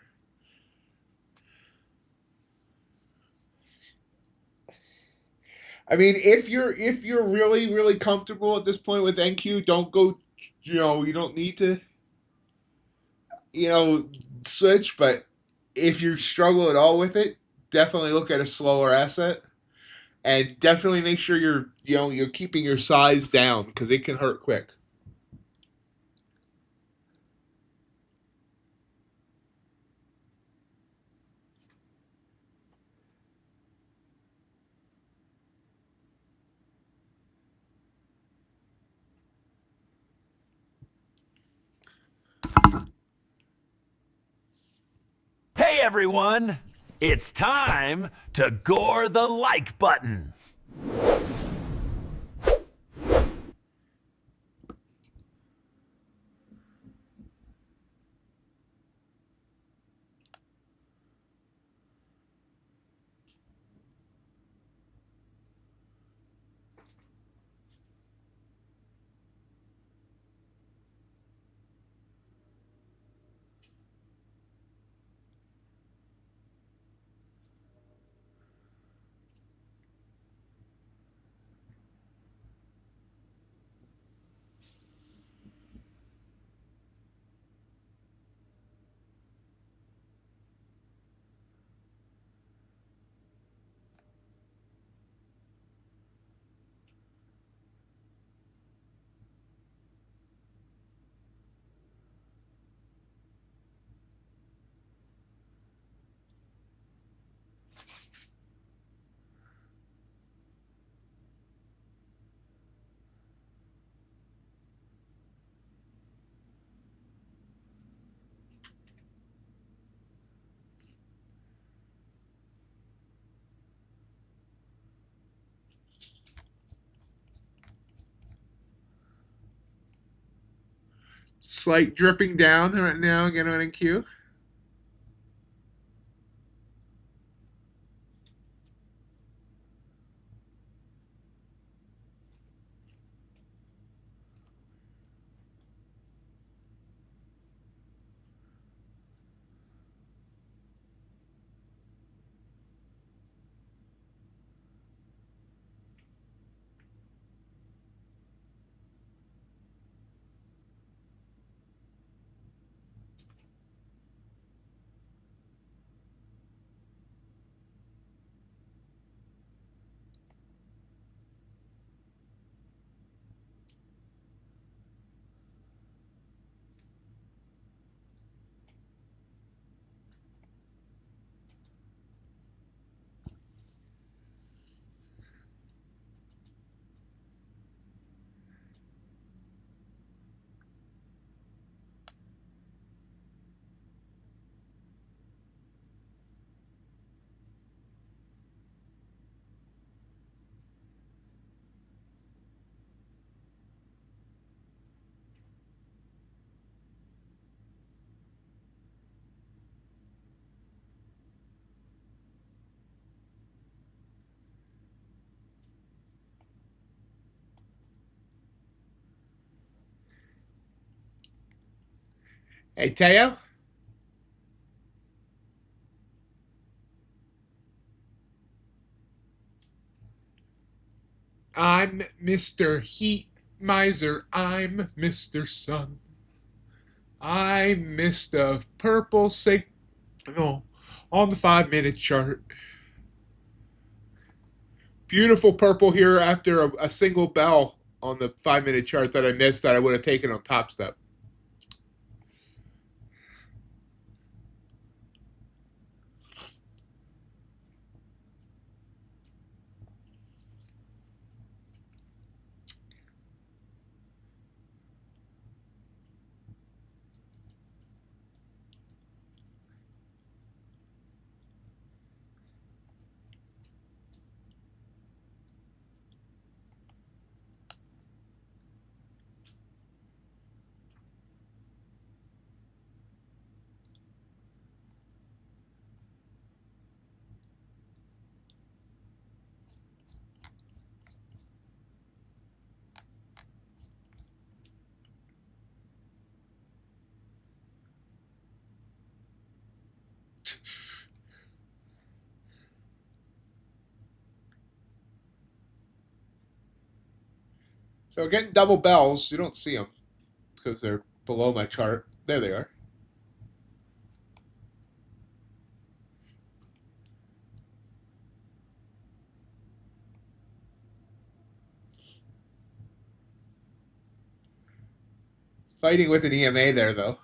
I mean, if you're really really comfortable at this point with NQ, don't go. You don't need to. Switch. But if you struggle at all with it, definitely look at a slower asset, and definitely make sure you're keeping your size down because it can hurt quick. everyone! It's time to gore the like button. Slight dripping down right now, again on in queue. Hey, Teo? I'm Mr. Heat Miser. I'm Mr. Sun. I missed a purple signal on the 5-minute chart. Beautiful purple here after a single bell on the 5-minute chart that I missed that I would have taken on topstep. So getting double bells, you don't see them because they're below my chart. There they are. Fighting with an EMA there, though.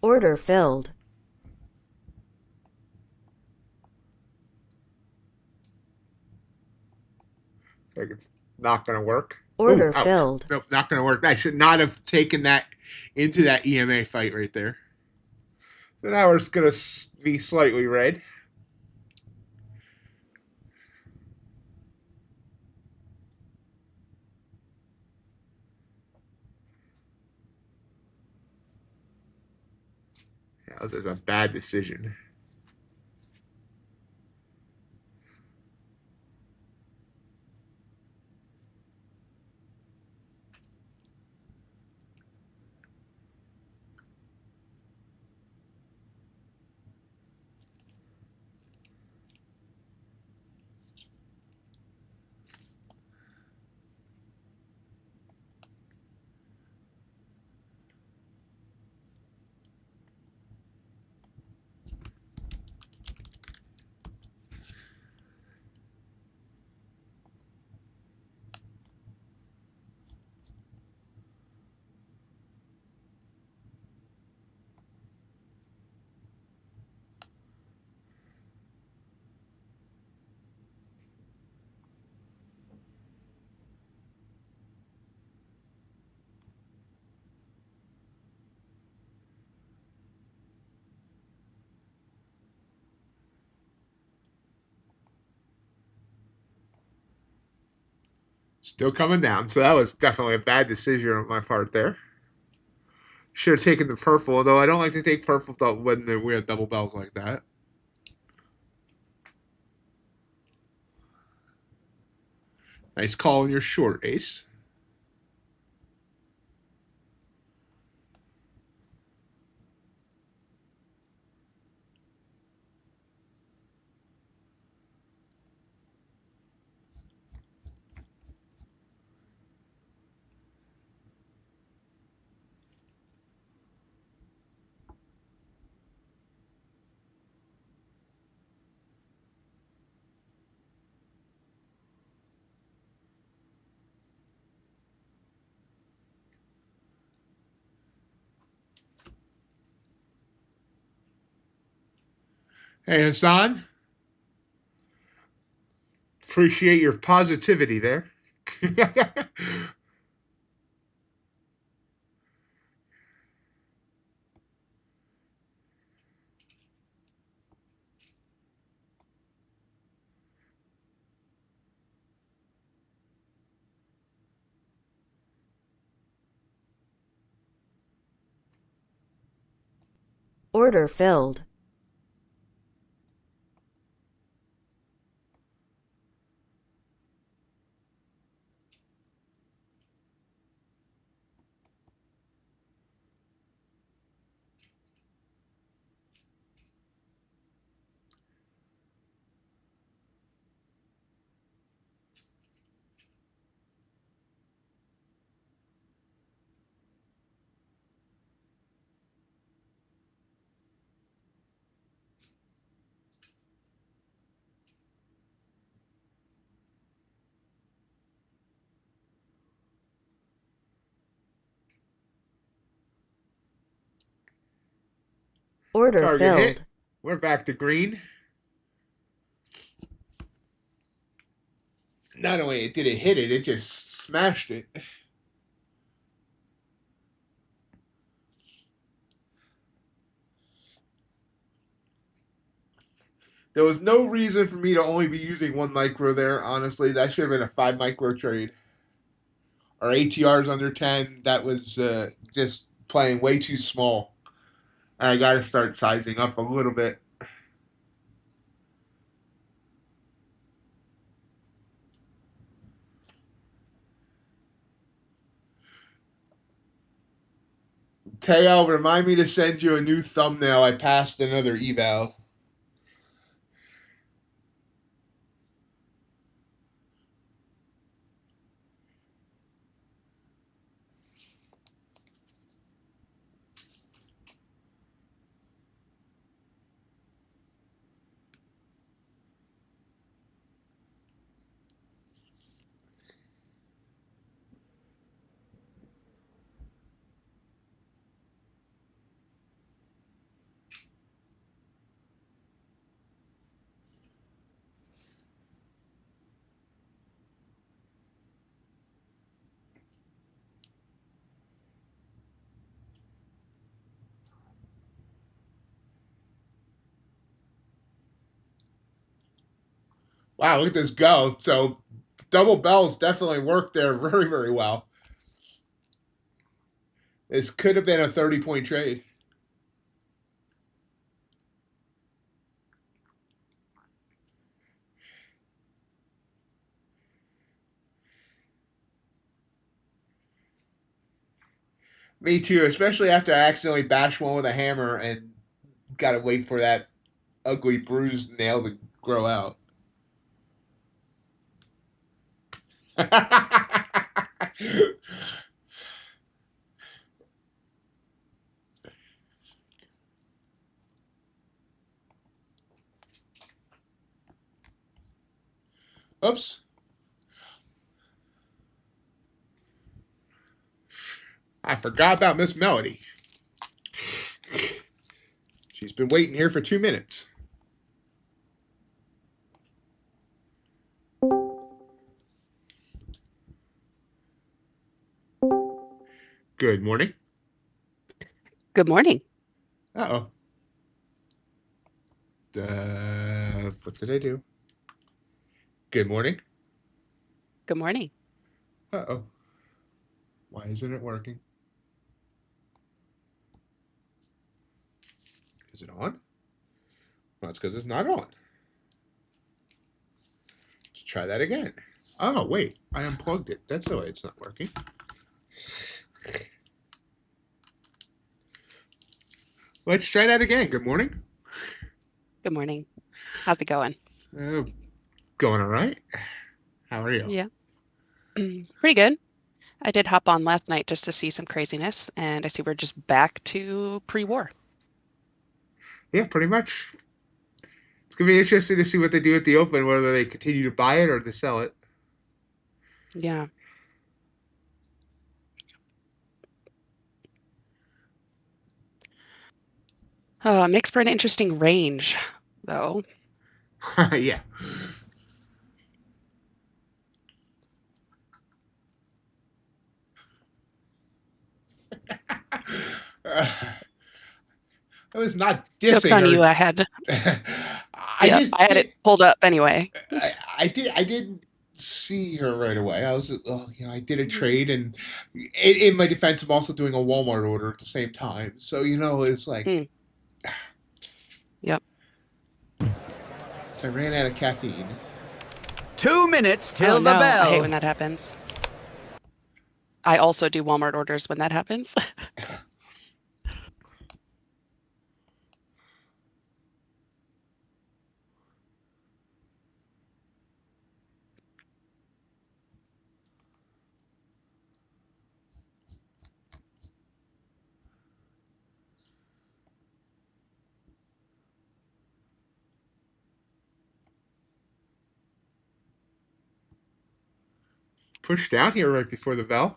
Order filled. like it's not going to work. Order Ooh, ouch. filled. Nope, not going to work. I should not have taken that into that EMA fight right there. So now we're just going to be slightly red. Yeah, that was a bad decision. Still coming down. So that was definitely a bad decision on my part there. Should have taken the purple, though I don't like to take purple when we have double bells like that. Nice call on your short, ace. Hey, Hassan. Appreciate your positivity there. Order filled. Order Target filled. hit. We're back to green. Not only did it hit it, it just smashed it. There was no reason for me to only be using 1 micro there, honestly. That should have been a 5 micro trade. Our ATR's under 10. That was just playing way too small. And I got to start sizing up a little bit. Teo, remind me to send you a new thumbnail. I passed another eval. Wow, look at this go. So double bells definitely worked there very, very well. This could have been a 30-point trade. Me too, especially after I accidentally bashed one with a hammer and got to wait for that ugly bruised nail to grow out. Oops. I forgot about Miss Melody. She's been waiting here for 2 minutes. Good morning. Good morning. Uh-oh. What did I do? Good morning. Good morning. Uh-oh. Why isn't it working? Is it on? Well, it's because it's not on. Let's try that again. Oh, wait. I unplugged it. That's the way it's not working. Let's try that again. Good morning. Good morning. How's it going? Going all right. How are you? Yeah. Pretty good. I did hop on last night just to see some craziness, and I see we're just back to pre-war. Yeah, pretty much. It's going to be interesting to see what they do at the open, whether they continue to buy it or to sell it. Yeah. Makes for an interesting range, though. Yeah. I was not dissing Joke's on her. you. I had it pulled up anyway. I didn't see her right away. I did a trade, and in my defense, I'm also doing a Walmart order at the same time. So it's like, Yep. So I ran out of caffeine. 2 minutes till Oh, the no. bell. I hate when that happens. I also do Walmart orders when that happens. Pushed down here right before the bell.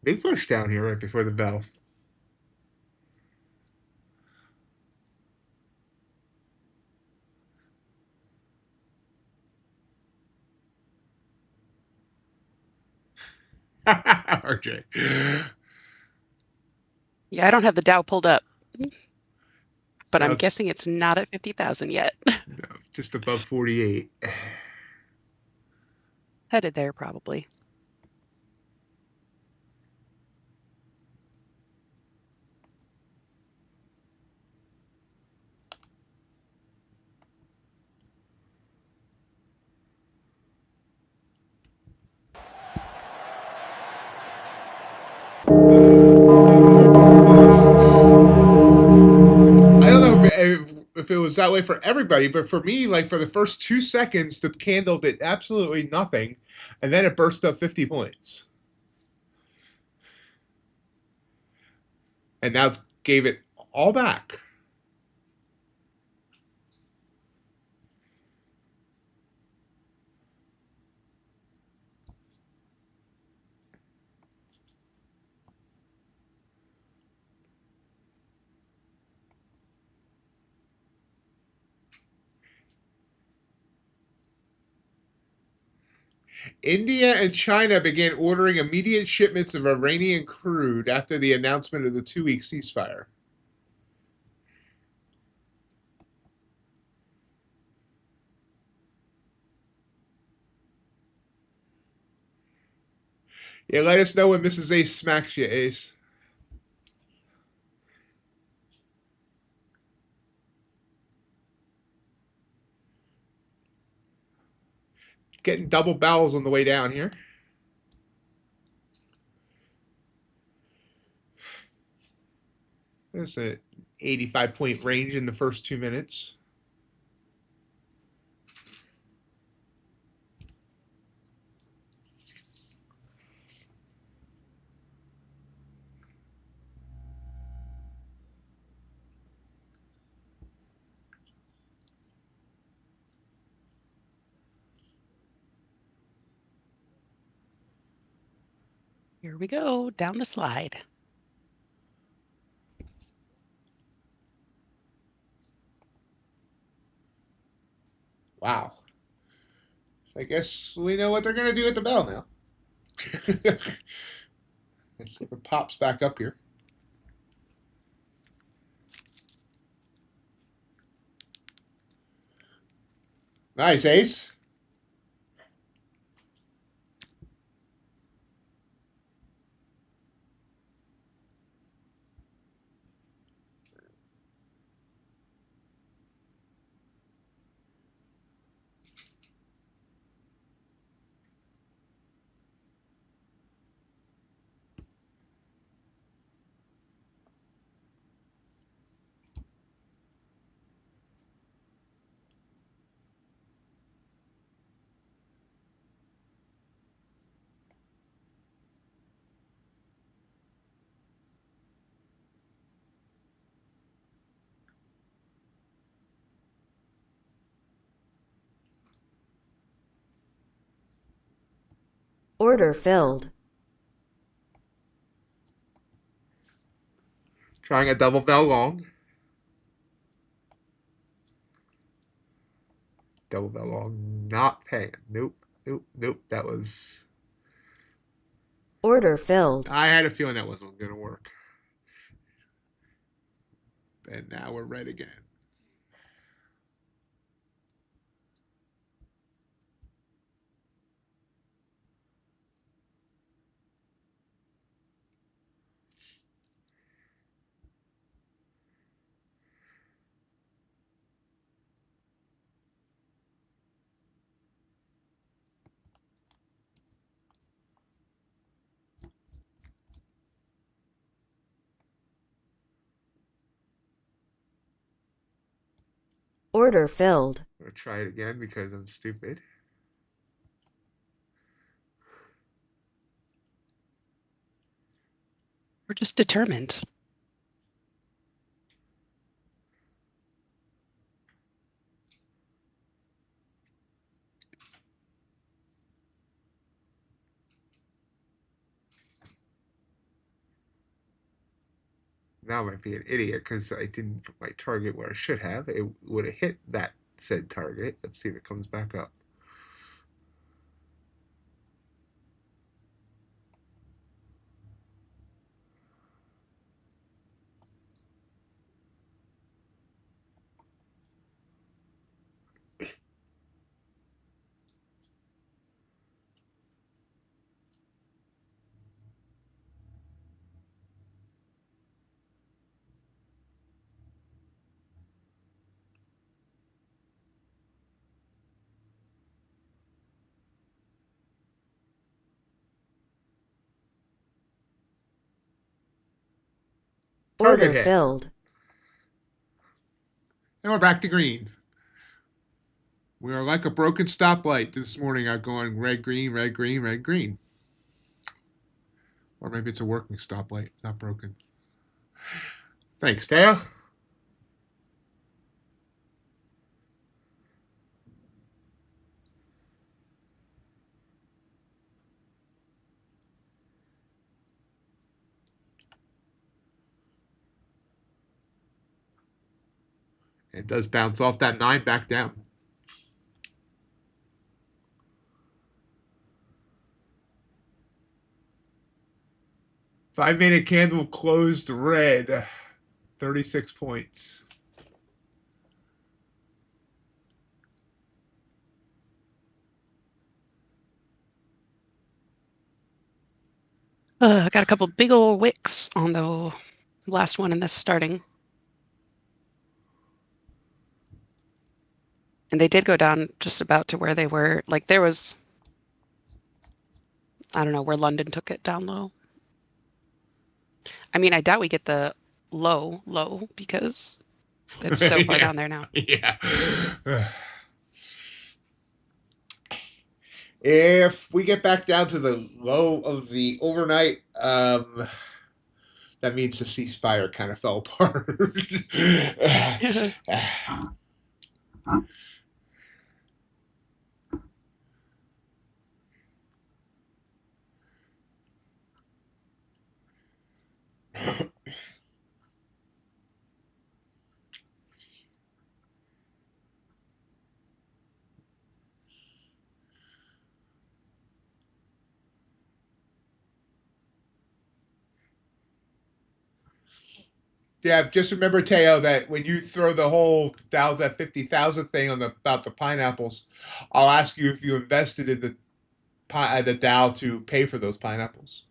Big push down here right before the bell. RJ. Yeah, I don't have the Dow pulled up, but I'm Dow's- guessing it's not at 50,000 yet. No, just above 48. Headed there, probably. I don't know if it was that way for everybody, but for me, like for the first 2 seconds, the candle did absolutely nothing, and then it burst up 50 points. And now it gave it all back. India and China began ordering immediate shipments of Iranian crude after the announcement of the 2-week ceasefire. Yeah, let us know when Mrs. Ace smacks you, Ace. Getting double barrels on the way down here. There's an 85-point range in the first 2 minutes. Here we go, down the slide. Wow. I guess we know what they're going to do at the bell now. Let's see if it pops back up here. Nice, Ace. Order filled. Trying a double bell long. Double bell long, not paying. Nope, nope, nope. That was... Order filled. I had a feeling that wasn't going to work. And now we're red again. Order filled. I'm going to try it again because I'm stupid. We're just determined. Now I might be an idiot because I didn't put my target where I should have. It would have hit that said target. Let's see if it comes back up. Target Order hit. filled. And we're back to green. We are like a broken stoplight this morning, out going red, green, red, green, red, green. Or maybe it's a working stoplight, not broken. Thanks, Teo. It does bounce off that 9 back down. Five-minute candle closed red. 36 points. I got a couple big old wicks on the last one in this starting. And they did go down just about to where they were. Like there was, I don't know, where London took it down low. I mean, I doubt we get the low because it's so far down there now. Yeah. If we get back down to the low of the overnight, that means the ceasefire kind of fell apart. Yeah, just remember, Teo, that when you throw the whole 50,000 thing on about the pineapples, I'll ask you if you invested in the Dow to pay for those pineapples.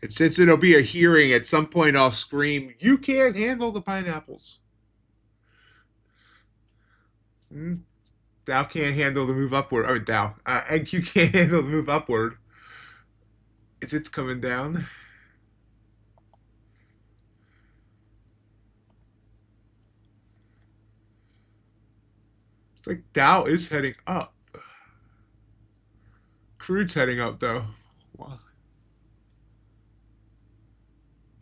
And since it'll be a hearing, at some point I'll scream, "You can't handle the pineapples." Dow can't handle the move upward. Oh, Dow. NQ can't handle the move upward. It's coming down. It's like Dow is heading up. Crude's heading up, though. Wow.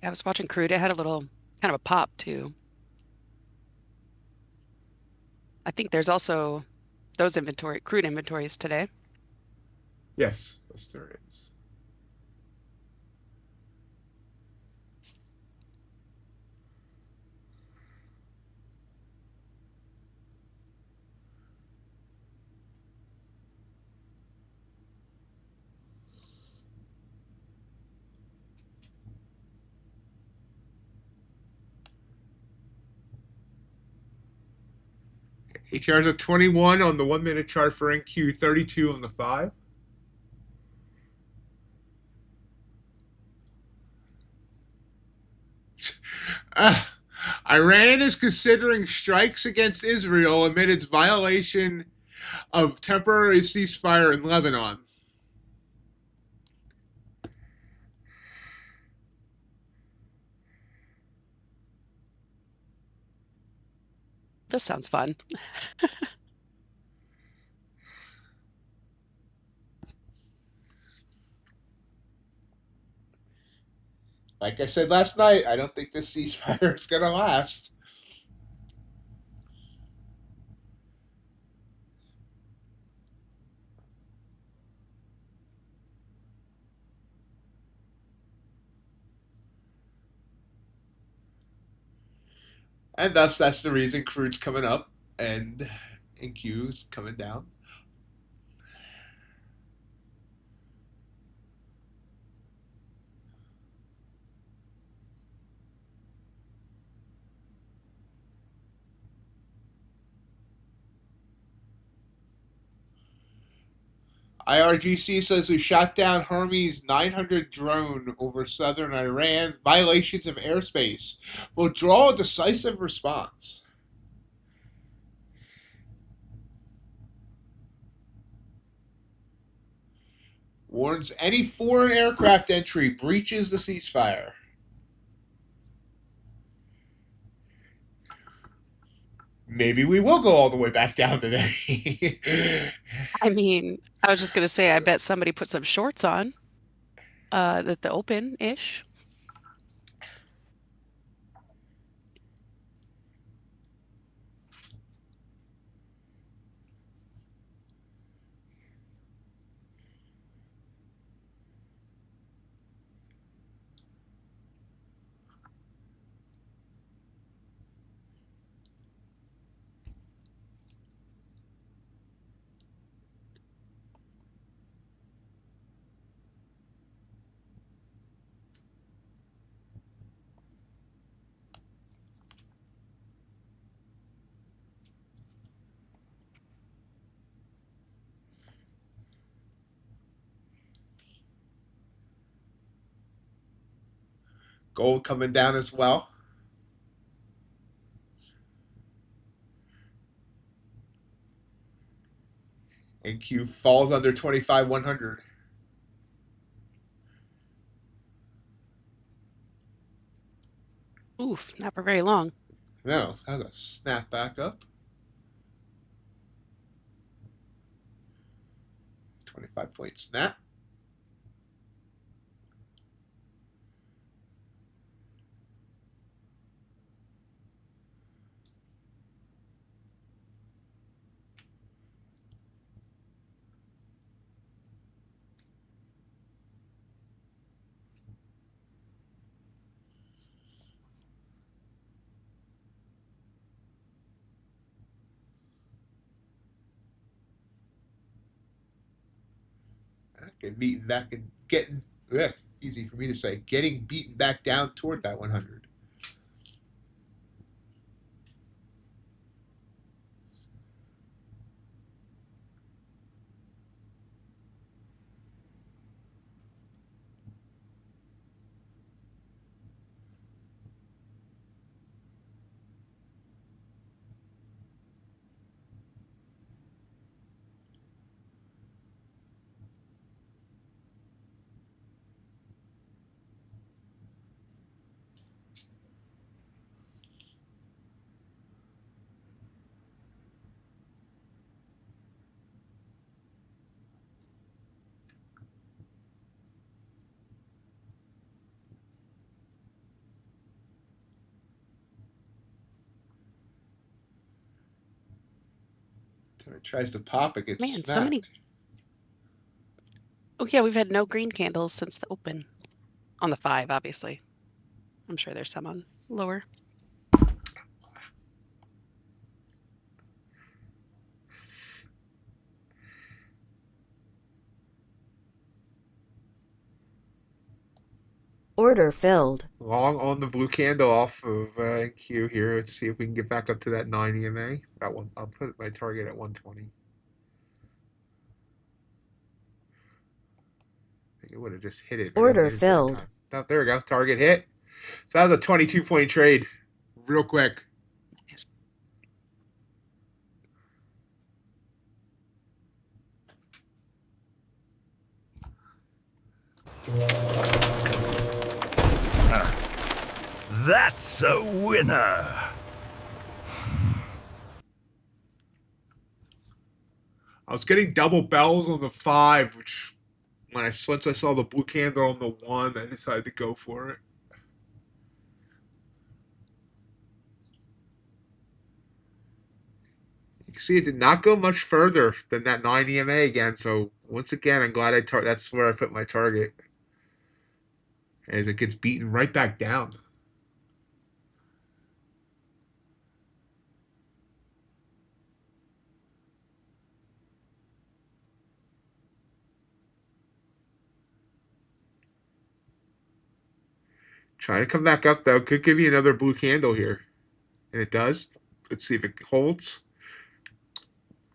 I was watching crude. It had a little kind of a pop too. I think there's also those crude inventories today. Yes, there is. ATR's at 21 on the 1 minute chart for NQ, 32 on the 5. Iran is considering strikes against Israel amid its violation of temporary ceasefire in Lebanon. This sounds fun. Like I said last night, I don't think this ceasefire is going to last. And thus, that's the reason crude's coming up and NQ's coming down. IRGC says we shot down Hermes 900 drone over southern Iran. Violations of airspace. Will draw a decisive response. Warns any foreign aircraft entry breaches the ceasefire. Maybe we will go all the way back down today. I mean, I was just gonna say, I bet somebody put some shorts on at the open-ish. Gold coming down as well. NQ falls under 25,100. Oof, not for very long. No, that was a snap back up. 25-point snap. Beaten back and getting easy for me to say, getting beaten back down toward that 100. When it tries to pop, it gets Man, smacked. so many. Oh yeah, we've had no green candles since the open. On the 5, obviously. I'm sure there's some on lower. Order filled. Long on the blue candle off of NQ here. Let's see if we can get back up to that 9 EMA. That one, I'll put my target at 120. I think it would have just hit it. Order filled. Oh, there we go. Target hit. So that was a 22-point trade. Real quick. Nice. That's a winner. I was getting double bells on the 5, which once I saw the blue candle on the 1, I decided to go for it. You can see it did not go much further than that 9 EMA again. So once again, I'm glad that's where I put my target. As it gets beaten right back down. Trying to come back up, though. Could give you another blue candle here. And it does. Let's see if it holds.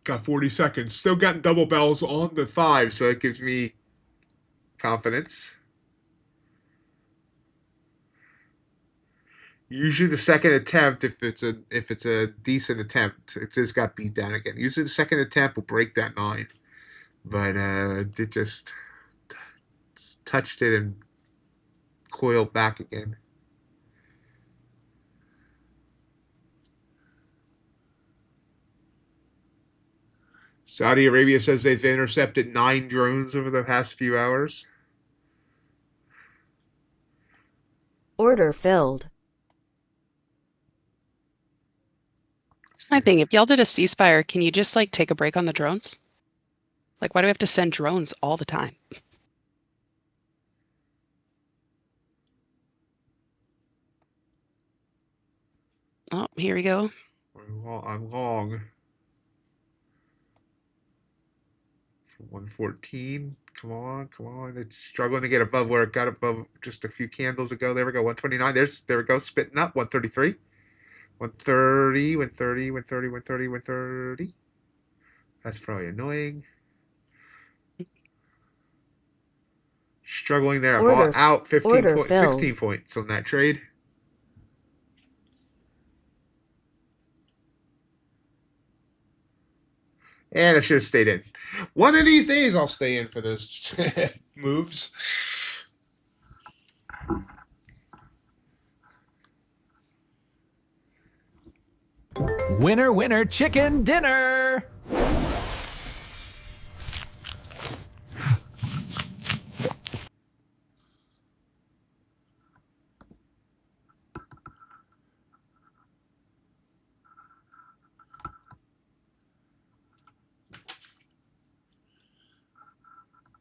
Got 40 seconds. Still got double bells on the 5, so it gives me confidence. Usually the second attempt, if it's a decent attempt, it just got beat down again. Usually the second attempt will break that 9, but it just touched it and coiled back again. Saudi Arabia says they've intercepted 9 drones over the past few hours. Order filled. That's my thing. If y'all did a ceasefire, can you just like take a break on the drones? Like, why do we have to send drones all the time? Oh, here we go. I'm long. For 114. Come on, come on. It's struggling to get above where it got above just a few candles ago. There we go. 129. There we go. Spitting up. 133. 130, 130, 130, 130, 130. That's probably annoying. Struggling there. I'm all out 16 points on that trade. And I should have stayed in. One of these days I'll stay in for those moves. Winner, winner, chicken dinner!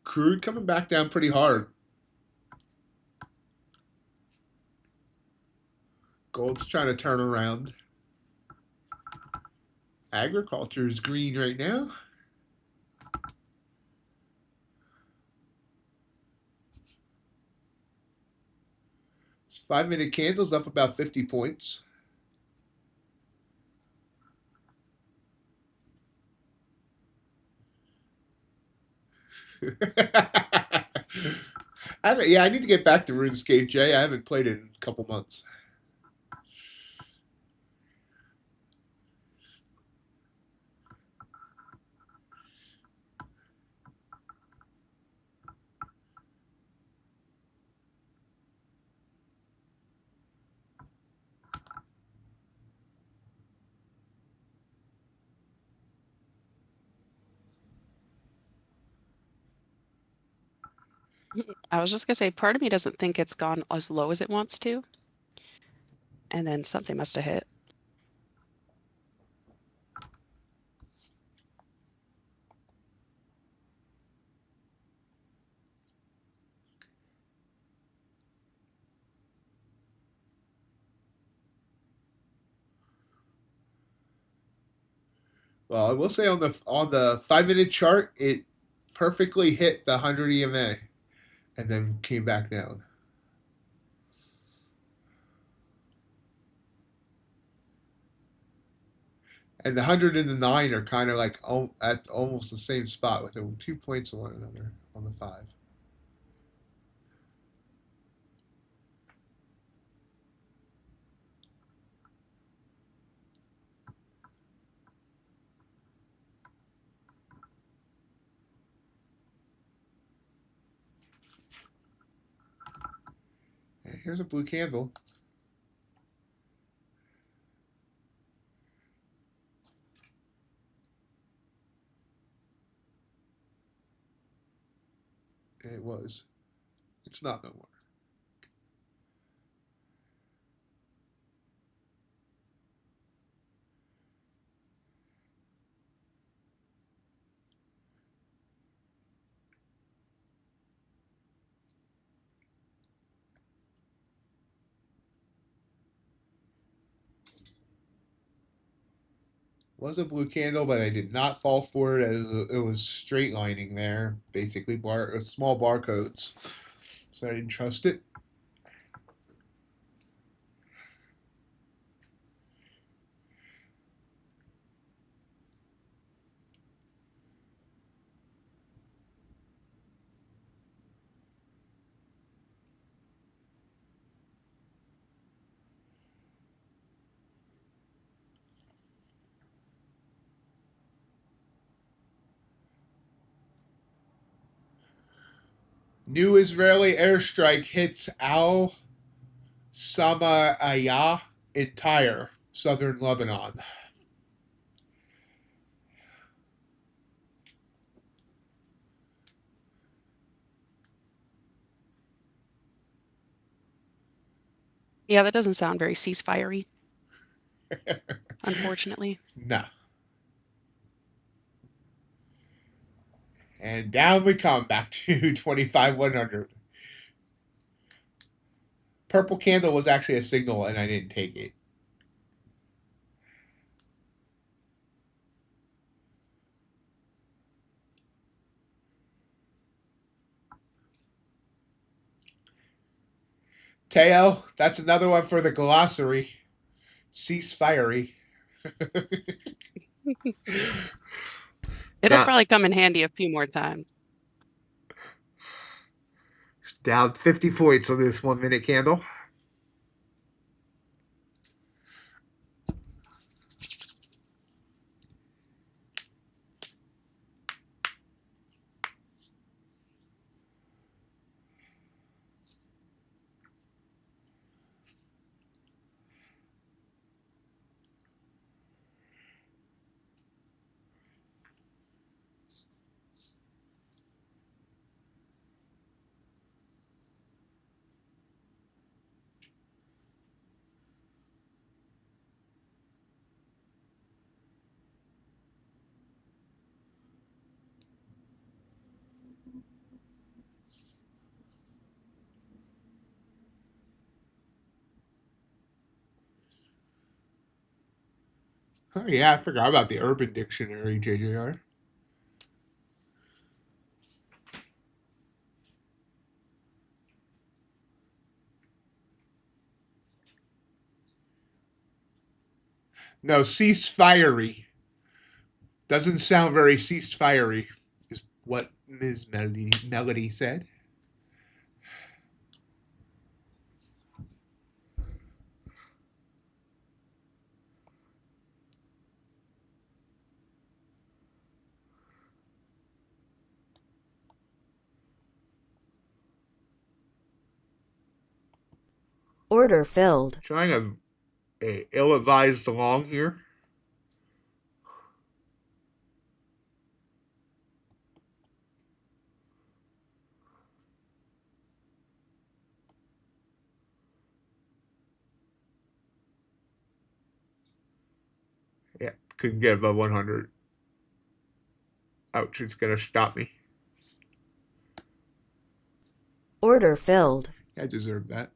Crude coming back down pretty hard. Gold's trying to turn around. Agriculture is green right now. It's 5-minute candles up about 50 points. I need to get back to RuneScape, Jay. I haven't played it in a couple months. I was just gonna say, part of me doesn't think it's gone as low as it wants to. And then something must have hit. Well, I will say on the 5-minute chart, it perfectly hit the 100 EMA and then came back down. And the 100 and the 9 are kind of like at almost the same spot within 2 points of one another on the 5. And here's a blue candle. It was. It's not no more. Was a blue candle, but I did not fall for it as it was straight lining there, basically small barcodes. So I didn't trust it. New Israeli airstrike hits Al Samayah in Tyre, southern Lebanon. Yeah, that doesn't sound very ceasefire-y, unfortunately. No. And down we come back to 25,100. Purple candle was actually a signal and I didn't take it. Teo, that's another one for the glossary. Ceasefire. It'll probably come in handy a few more times. Down 50 points on this 1 minute candle. Oh yeah, I forgot about the Urban Dictionary, JJR. No, ceasefire. Doesn't sound very ceasefire, is what Ms. Melody said. Order filled. Trying a ill-advised long here. Yeah, couldn't get above 100. Ouch, it's going to stop me. Order filled. I deserve that.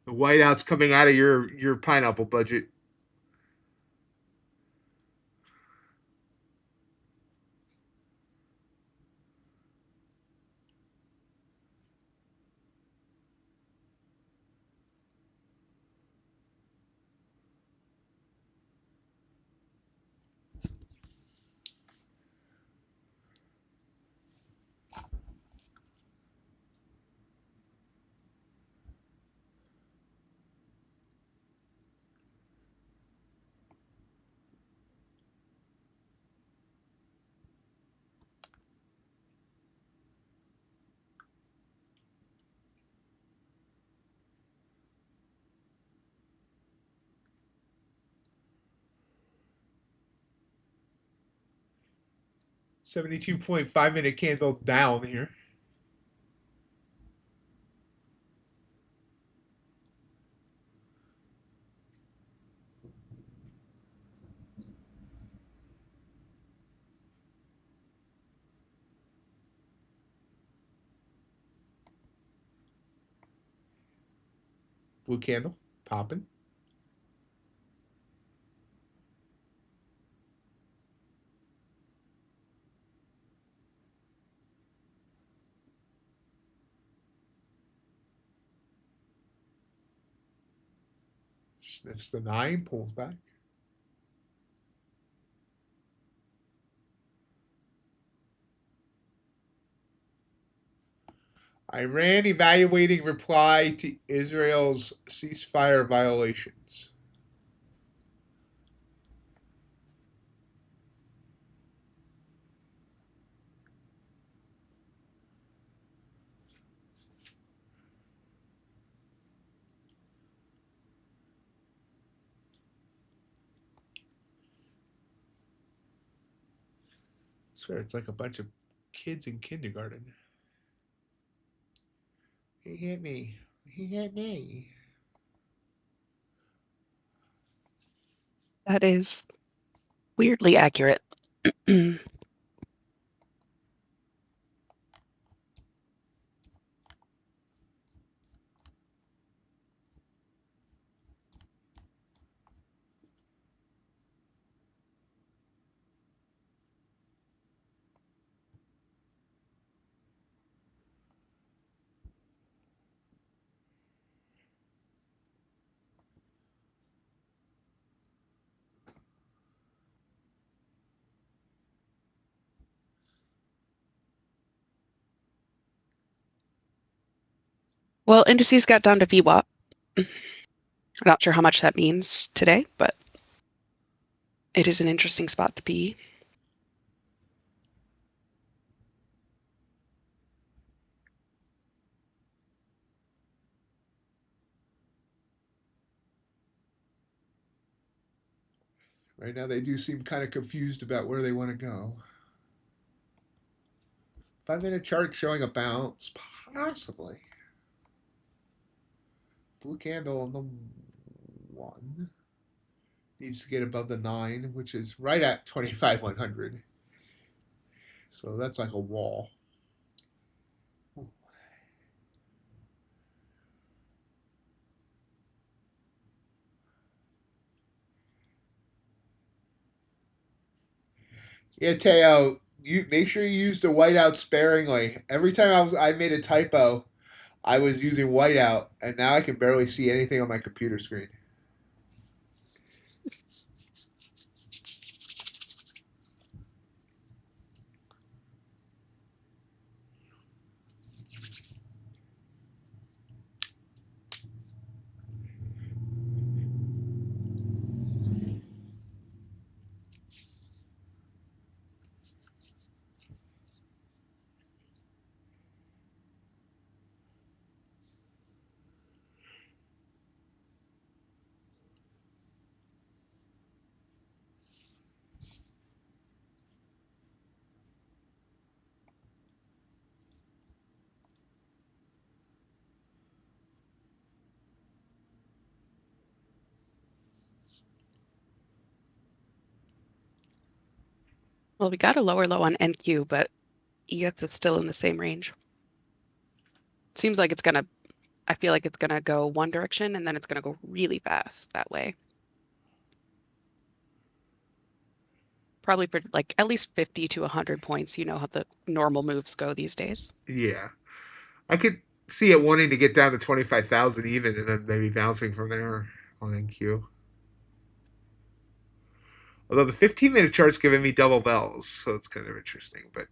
The whiteout's coming out of your pineapple budget. $72.5 minute candle down here. Blue candle popping. Sniffs the 9, pulls back. Iran evaluating reply to Israel's ceasefire violations. I swear it's like a bunch of kids in kindergarten. He hit me. He hit me. That is weirdly accurate. Well, indices got down to VWAP. I'm not sure how much that means today, but it is an interesting spot to be. Right now they do seem kind of confused about where they want to go. 5-minute chart showing a bounce, possibly. Blue candle on the 1. Needs to get above the 9, which is right at 25,100. So that's like a wall. Yeah, Teo, you make sure you use the whiteout sparingly. Every time I made a typo, I was using whiteout, and now I can barely see anything on my computer screen. Well, we got a lower low on NQ, but EF is still in the same range. Seems like it's gonna, I feel like it's gonna go one direction and then it's gonna go really fast that way. Probably for like at least 50 to 100 points. You know how the normal moves go these days. Yeah. I could see it wanting to get down to 25,000 even, and then maybe bouncing from there on NQ. Although the 15-minute chart's giving me double bells, so it's kind of interesting. But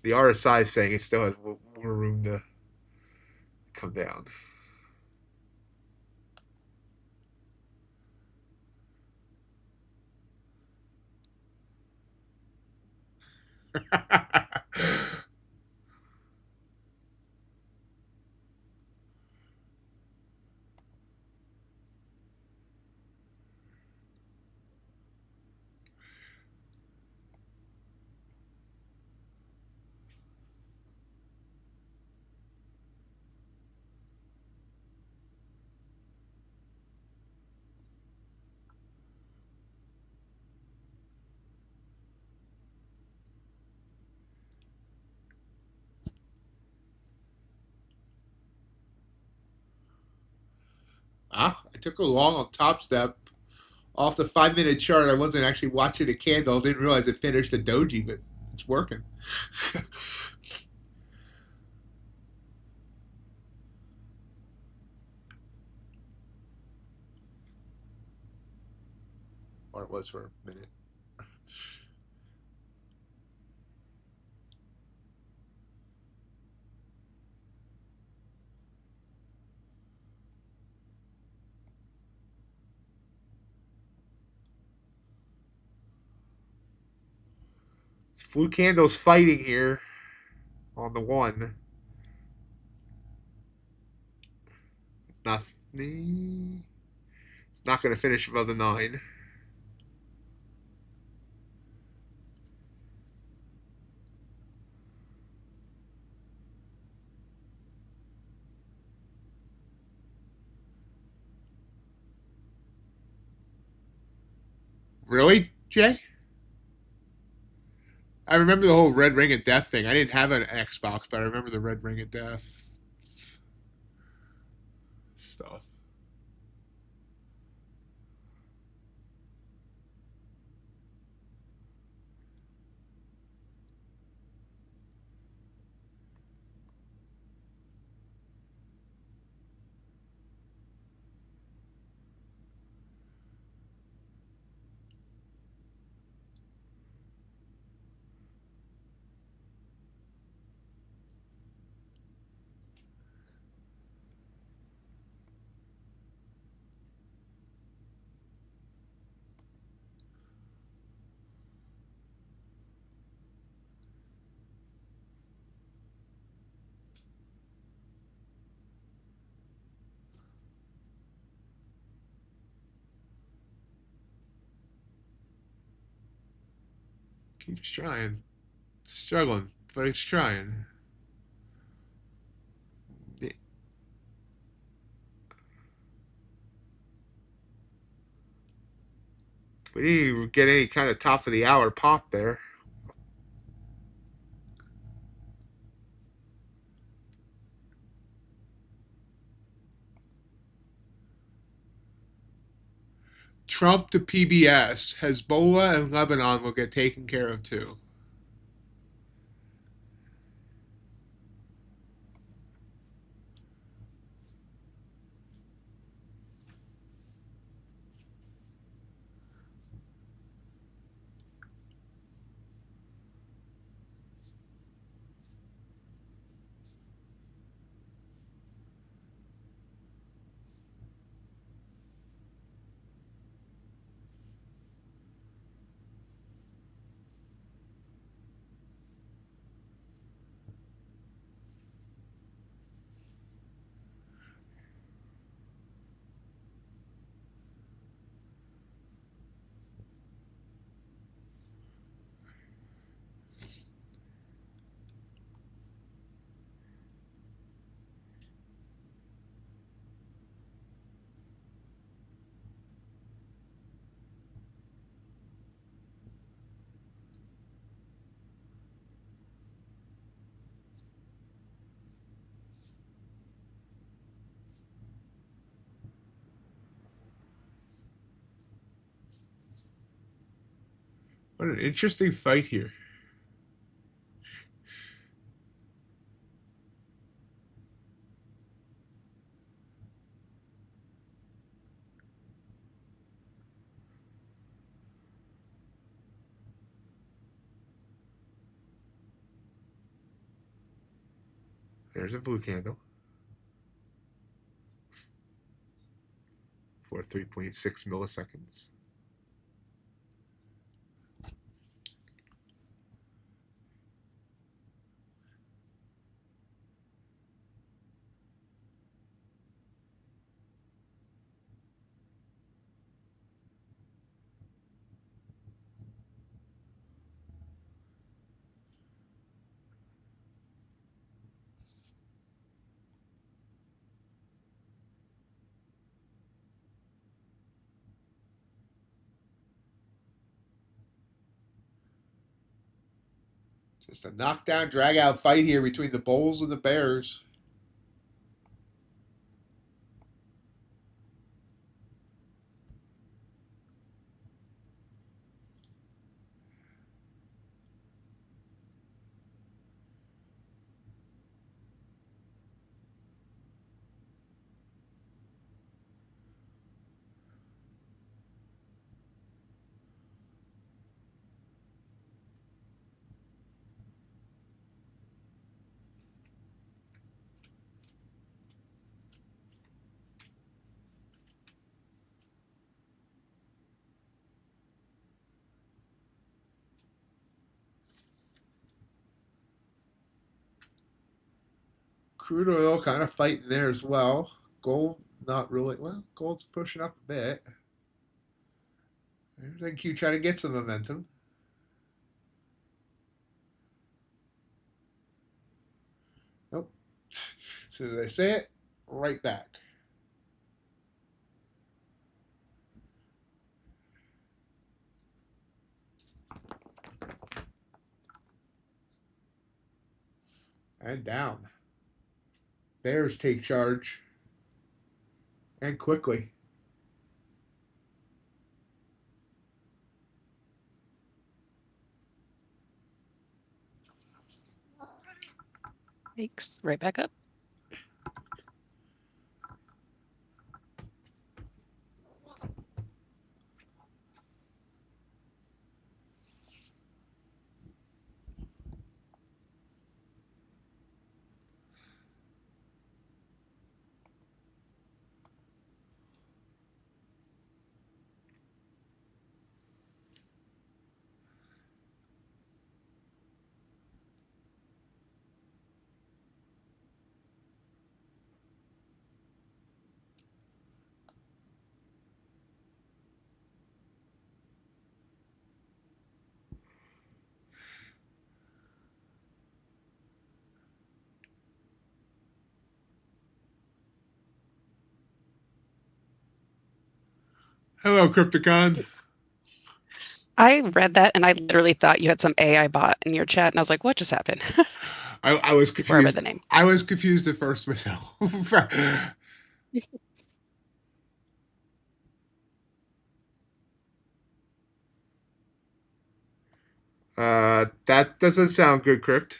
the RSI is saying it still has more room to come down. I took a long on top step off the 5-minute chart. I wasn't actually watching the candle. Didn't realize it finished a doji, but it's working. Or it was for a minute. Blue candle's fighting here on the 1. Nothing. It's not going to finish above the 9. Really, Jay? I remember the whole red ring of death thing. I didn't have an Xbox, but I remember the red ring of death stuff. Keeps trying. Struggling, but it's trying. We didn't even get any kind of top of the hour pop there. Trump to PBS. Hezbollah and Lebanon will get taken care of too. What an interesting fight here. There's a blue candle for 3.6 milliseconds. Just a knockdown, drag-out fight here between the Bulls and the Bears. Crude oil kind of fighting there as well. Gold, not really. Well, gold's pushing up a bit. There's NQ trying to get some momentum. Nope. As soon as I say it, right back. And down. Bears take charge. And quickly. Makes right back up. Hello, Crypticon. I read that and I literally thought you had some AI bot in your chat, and I was like, what just happened? I was Before I read confused. the name. I was confused at first myself. That doesn't sound good, Crypt.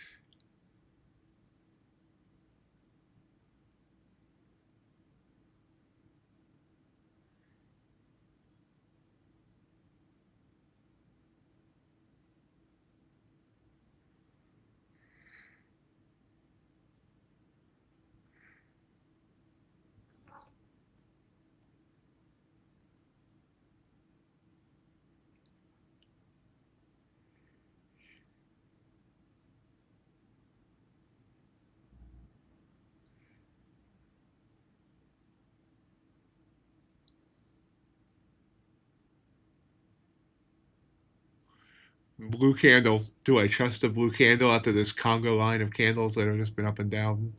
Blue candle. Do I trust the blue candle after this Congo line of candles that have just been up and down?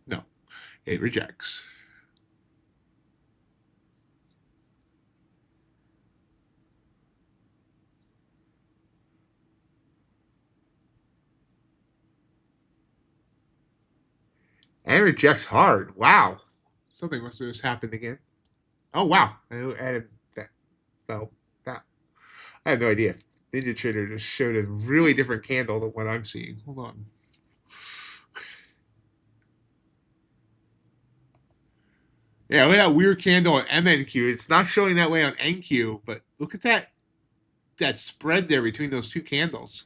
No, it rejects. And rejects hard. Wow. Something must have just happened again. Oh, wow. I have no idea. NinjaTrader just showed a really different candle than what I'm seeing. Hold on. Yeah, look at that weird candle on MNQ. It's not showing that way on NQ, but look at that spread there between those two candles.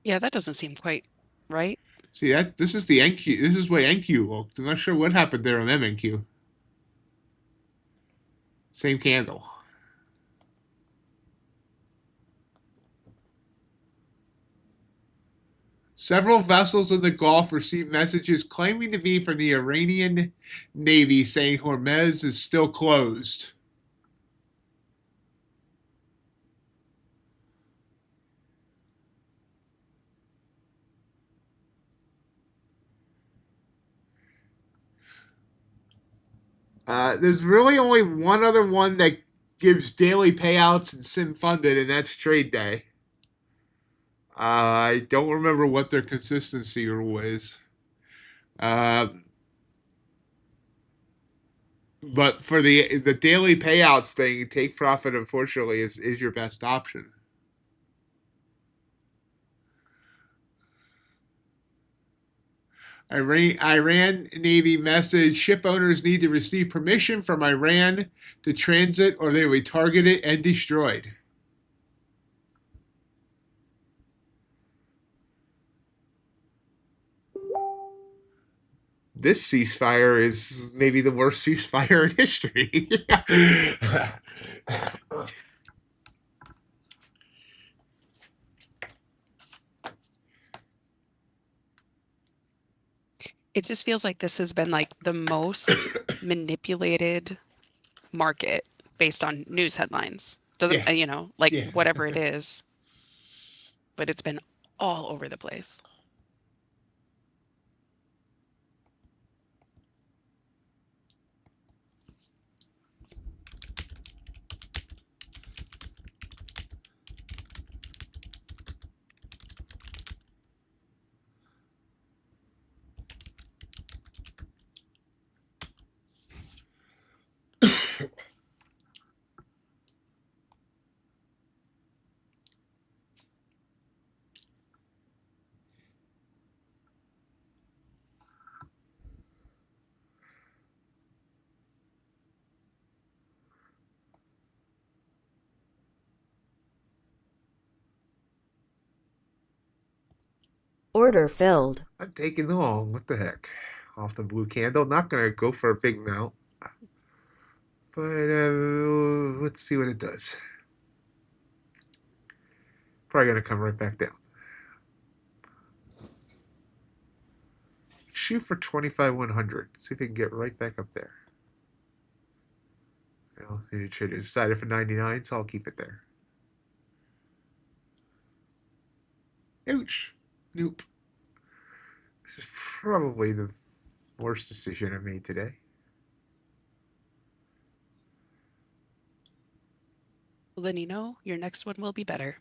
Yeah, that doesn't seem quite right. See that this is the NQ. This is the way NQ looked. I'm not sure what happened there on MNQ. Same candle. Several vessels in the Gulf received messages claiming to be from the Iranian Navy saying Hormuz is still closed. There's really only one other one that gives daily payouts and sim funded, and that's Trade Day. I don't remember what their consistency rule is. But for the daily payouts thing, take profit, unfortunately, is your best option. Iran Navy message: ship owners need to receive permission from Iran to transit, or they will be targeted and destroyed. This ceasefire is maybe the worst ceasefire in history. It just feels like this has been like the most manipulated market based on news headlines. Doesn't, Yeah. you know, like Yeah. whatever it is, but it's been all over the place. Order filled. I'm taking long. What the heck? Off the blue candle. Not going to go for a big mount. But let's see what it does. Probably going to come right back down. Shoot for 25,100. See if we can get right back up there. Well, NinjaTrader decided for 99, so I'll keep it there. Ouch. Nope. This is probably the worst decision I made today. Well, then you know your next one will be better.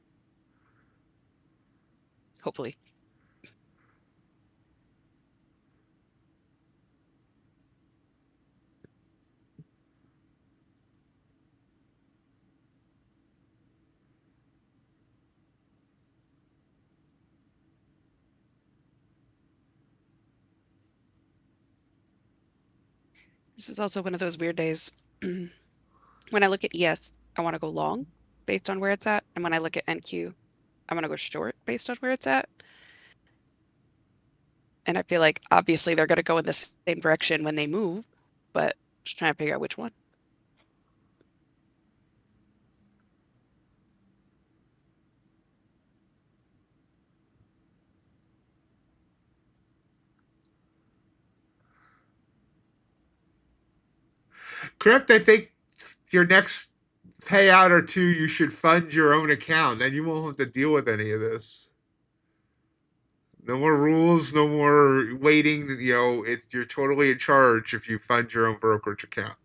Hopefully. This is also one of those weird days. When I look at ES, I want to go long based on where it's at. And when I look at NQ, I want to go short based on where it's at. And I feel like obviously they're going to go in the same direction when they move, but just trying to figure out which one. Crypt, I think your next payout or two, you should fund your own account. Then you won't have to deal with any of this. No more rules, no more waiting. You know, you're totally in charge if you fund your own brokerage account.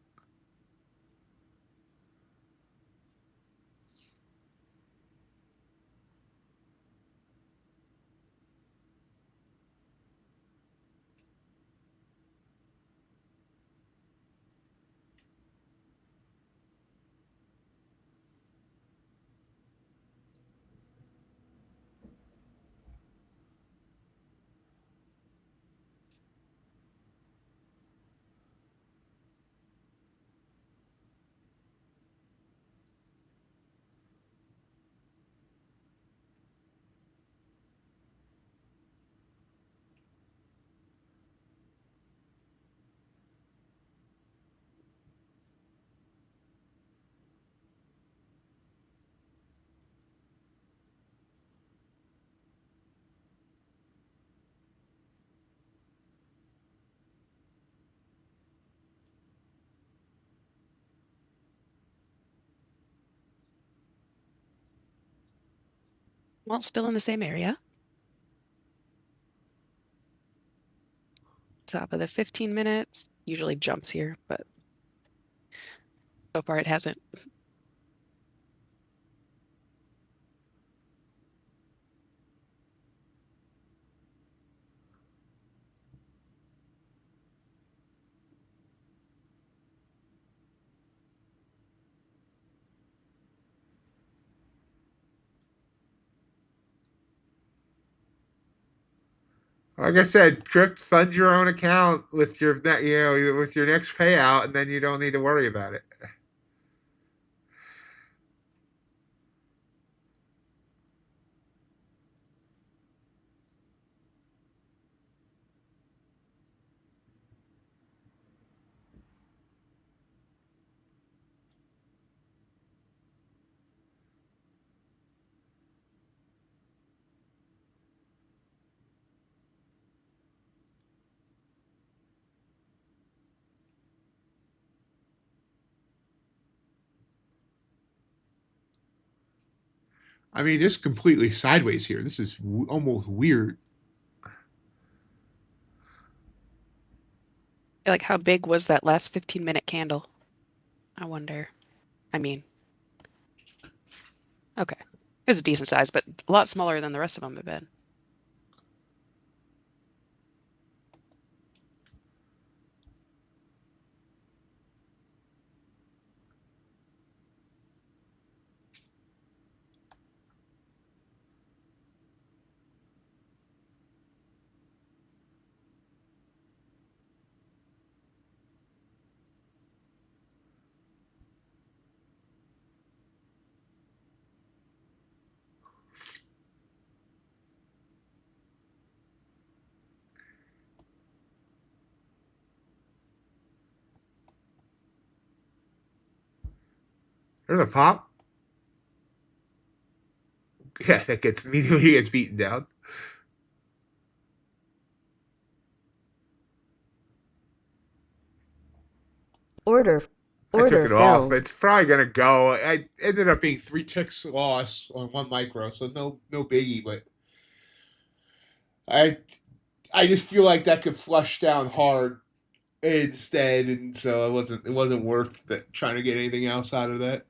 Well, still in the same area. Top of the 15 minutes. Usually jumps here, but so far it hasn't. Like I said, Crypt, fund your own account with your with your next payout, and then you don't need to worry about it. I mean, just completely sideways here. This is almost weird. Like, how big was that last 15-minute candle? I wonder. I mean, okay. It's a decent size, but a lot smaller than the rest of them have been. There's a pop. Yeah, that gets immediately gets beaten down. Order. I took Order it off. filled. It's probably gonna go. I ended up being 3 ticks loss on 1 micro, so no biggie. But I just feel like that could flush down hard instead, and so it wasn't worth trying to get anything else out of that.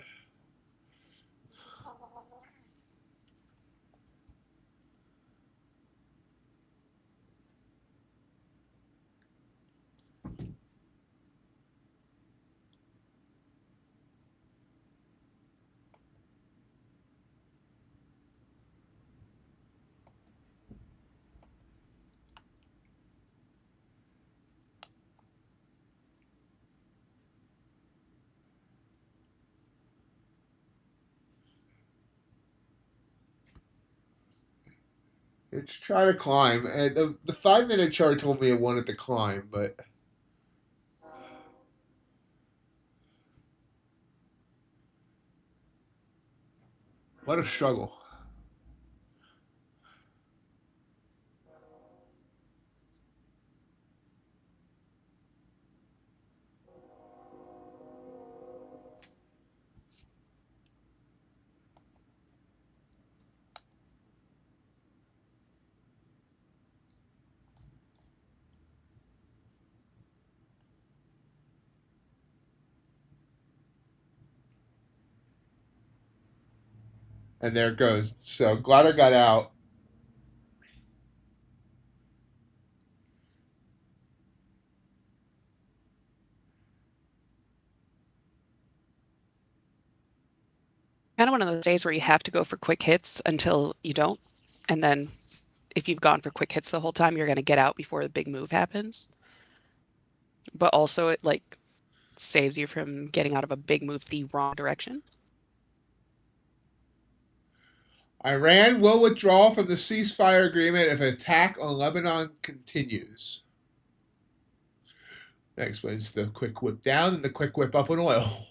It's trying to climb, and the 5-minute chart told me it wanted to climb, but what a struggle. And there it goes. So glad I got out. Kind of one of those days where you have to go for quick hits until you don't. And then if you've gone for quick hits the whole time, you're going to get out before the big move happens. But also it like saves you from getting out of a big move the wrong direction. Iran will withdraw from the ceasefire agreement if attack on Lebanon continues. Next one's the quick whip down and the quick whip up on oil.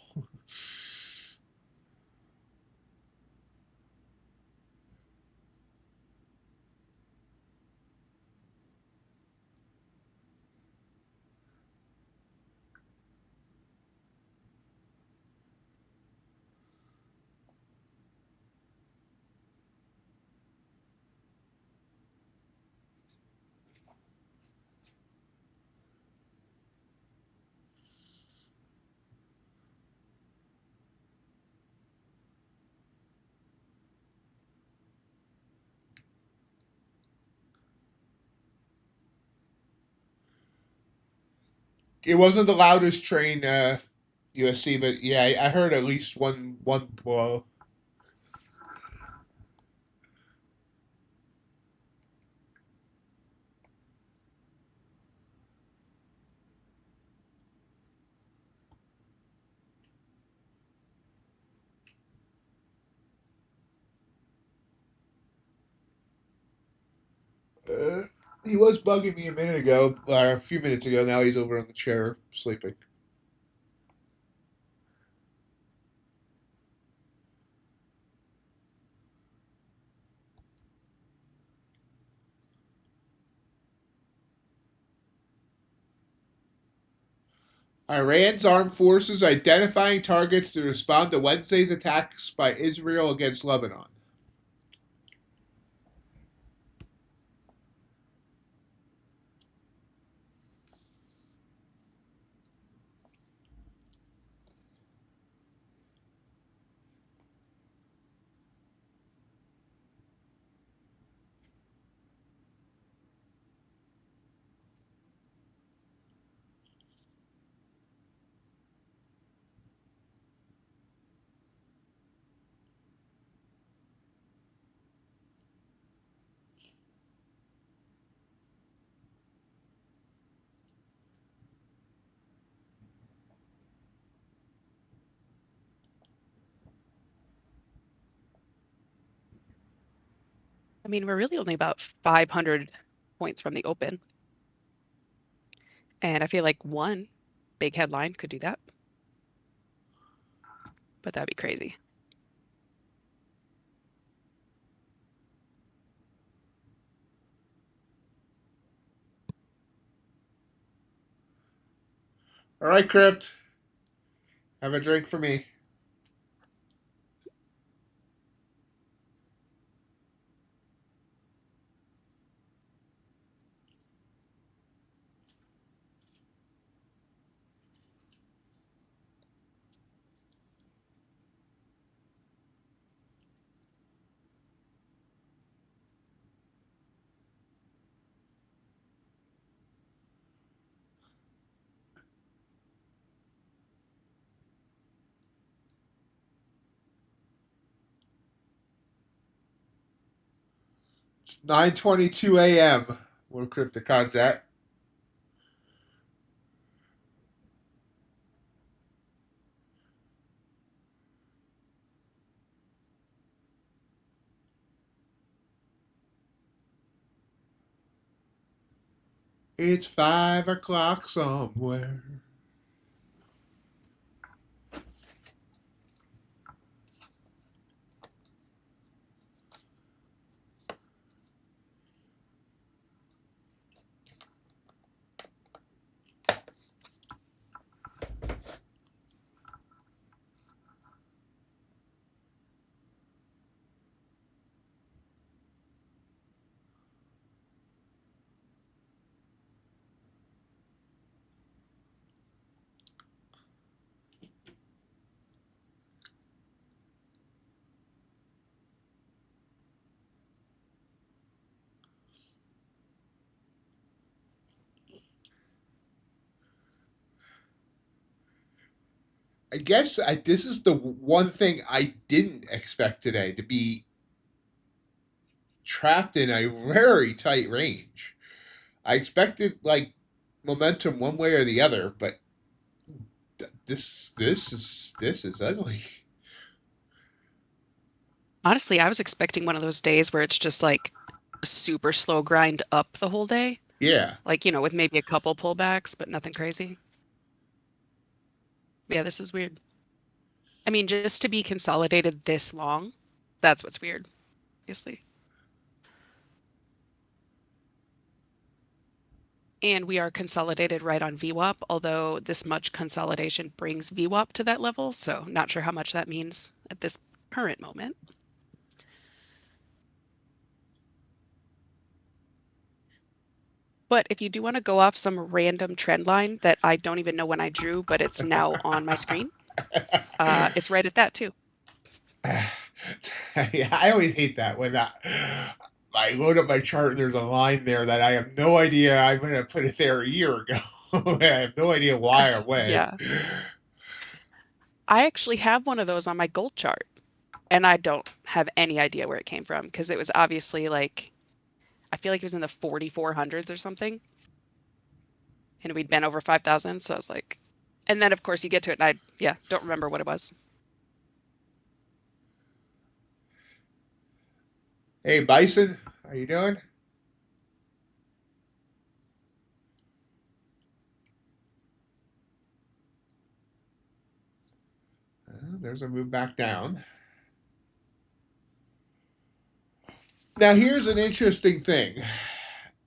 It wasn't the loudest train, USC, but yeah, I heard at least one blow. He was bugging me a minute ago, or a few minutes ago. Now he's over on the chair sleeping. Iran's armed forces identifying targets to respond to Wednesday's attacks by Israel against Lebanon. mean, we're really only about 500 points from the open. And I feel like one big headline could do that. But that'd be crazy. All right, Crypt. Have a drink for me. It's 9:22 a.m. Where CryptoCon's at. It's 5 o'clock somewhere. I guess this is the one thing I didn't expect today, to be trapped in a very tight range. I expected like momentum one way or the other, but this is ugly. Honestly, I was expecting one of those days where it's just like a super slow grind up the whole day. Yeah. Like, with maybe a couple pullbacks, but nothing crazy. Yeah, this is weird. I mean, just to be consolidated this long, that's what's weird, obviously. And we are consolidated right on VWAP, although this much consolidation brings VWAP to that level, so not sure how much that means at this current moment. But if you do want to go off some random trend line that I don't even know when I drew, but it's now on my screen, it's right at that too. Yeah, I always hate that when I load up my chart and there's a line there that I have no idea I'm going to put it there a year ago. I have no idea why or when. Yeah. I actually have one of those on my gold chart, and I don't have any idea where it came from because it was obviously like, I feel like it was in the 4,400s or something. And we'd been over 5,000. So I was like, and then of course you get to it and I, don't remember what it was. Hey, Bison, how you doing? There's a move back down. Now, here's an interesting thing.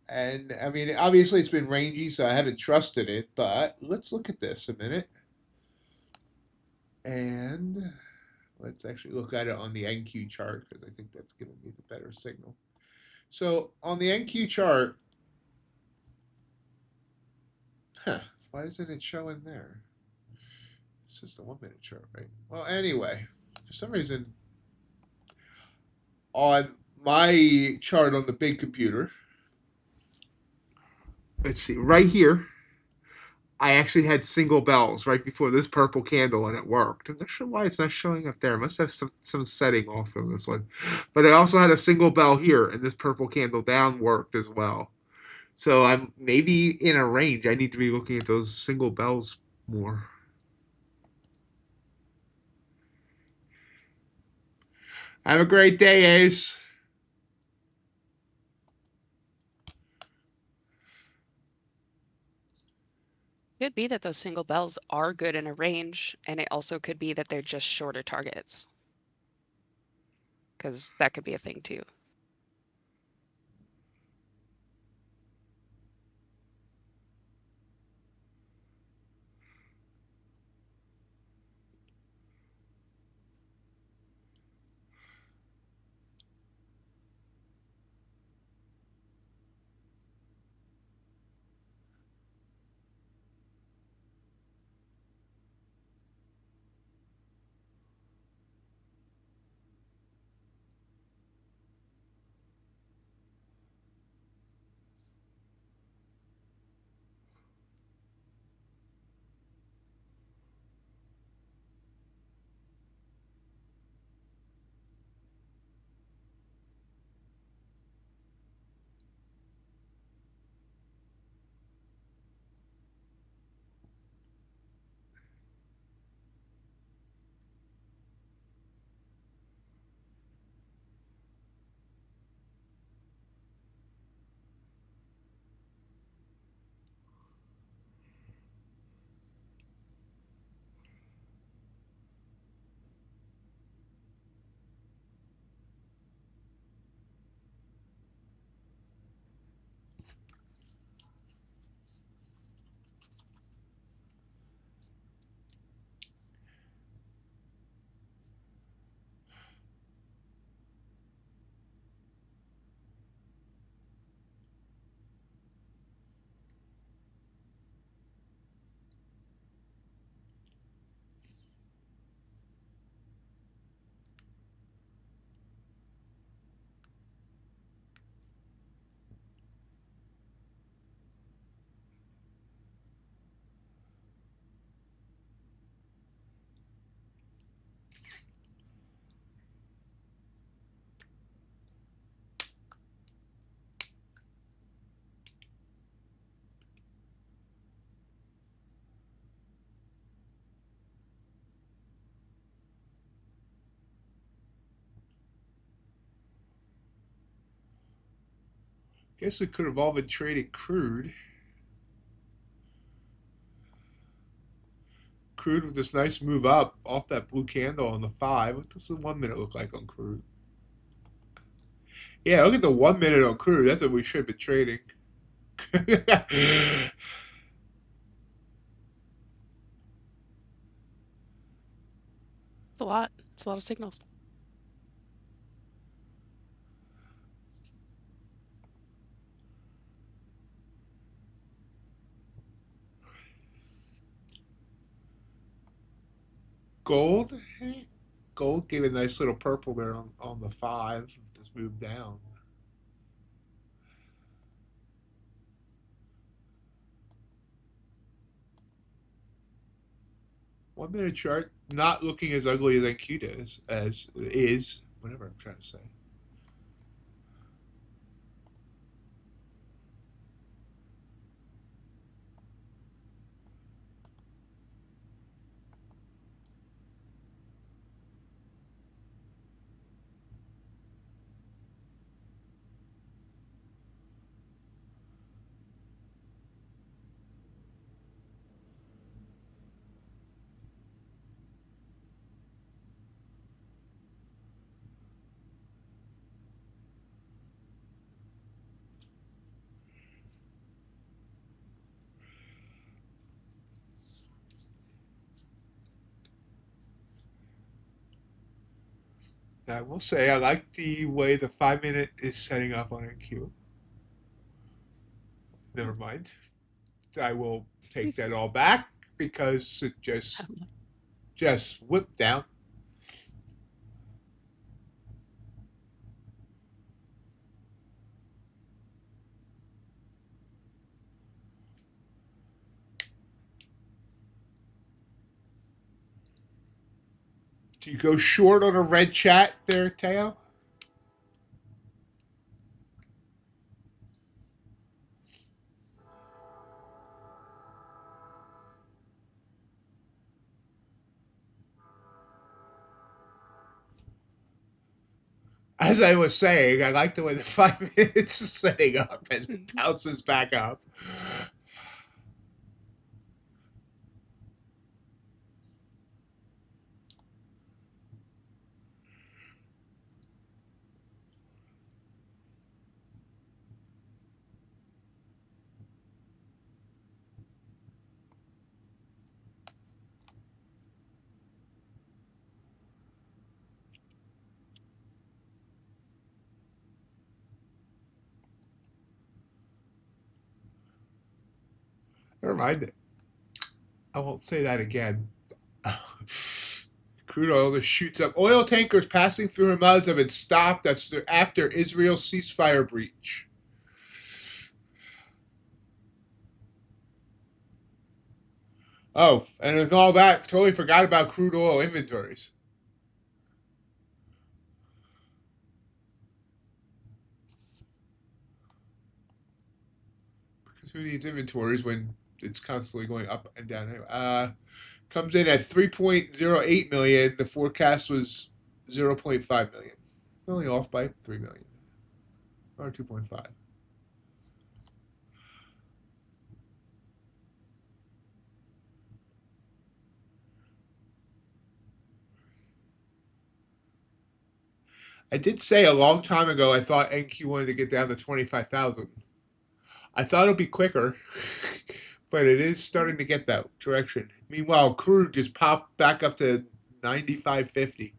And, I mean, obviously it's been rangy, so I haven't trusted it, but let's look at this a minute. And let's actually look at it on the NQ chart, because I think that's giving me the better signal. So, on the NQ chart, why isn't it showing there? This is the 1 minute chart, right? Well, anyway, for some reason, on my chart on the big computer, let's see, right here, I actually had single bells right before this purple candle, and it worked. I'm not sure why it's not showing up there. I must have some setting off on this one. But I also had a single bell here, and this purple candle down worked as well. So I'm maybe in a range. I need to be looking at those single bells more. Have a great day, Ace. Could be that those single bells are good in a range, and it also could be that they're just shorter targets. Because that could be a thing too. Guess we could have all been trading crude. Crude with this nice move up off that blue candle on the 5. What does the 1 minute look like on crude? Yeah, look at the 1 minute on crude. That's what we should have been trading. It's a lot. It's a lot of signals. Gold? Gold gave a nice little purple there on the 5. Just moved down. One minute chart, not looking as ugly as NQ does, as is, whatever I'm trying to say. Now, I will say I like the way the 5 minute is setting up on NQ. Never mind. I will take that all back because it just whipped down. Do you go short on a red chat there, Teo? As I was saying, I like the way the 5 minutes is setting up as it bounces back up. Never mind. I won't say that again. Crude oil just shoots up. Oil tankers passing through Hormuz have been stopped after Israel's ceasefire breach. Oh, and with all that, totally forgot about crude oil inventories. Because who needs inventories when it's constantly going up and down anyway? Comes in at 3.08 million. The forecast was 0.5 million. Only off by 3 million. Or 2.5. I did say a long time ago I thought NQ wanted to get down to 25,000. I thought it'd be quicker, but it is starting to get that direction. Meanwhile, crude just popped back up to 95.50.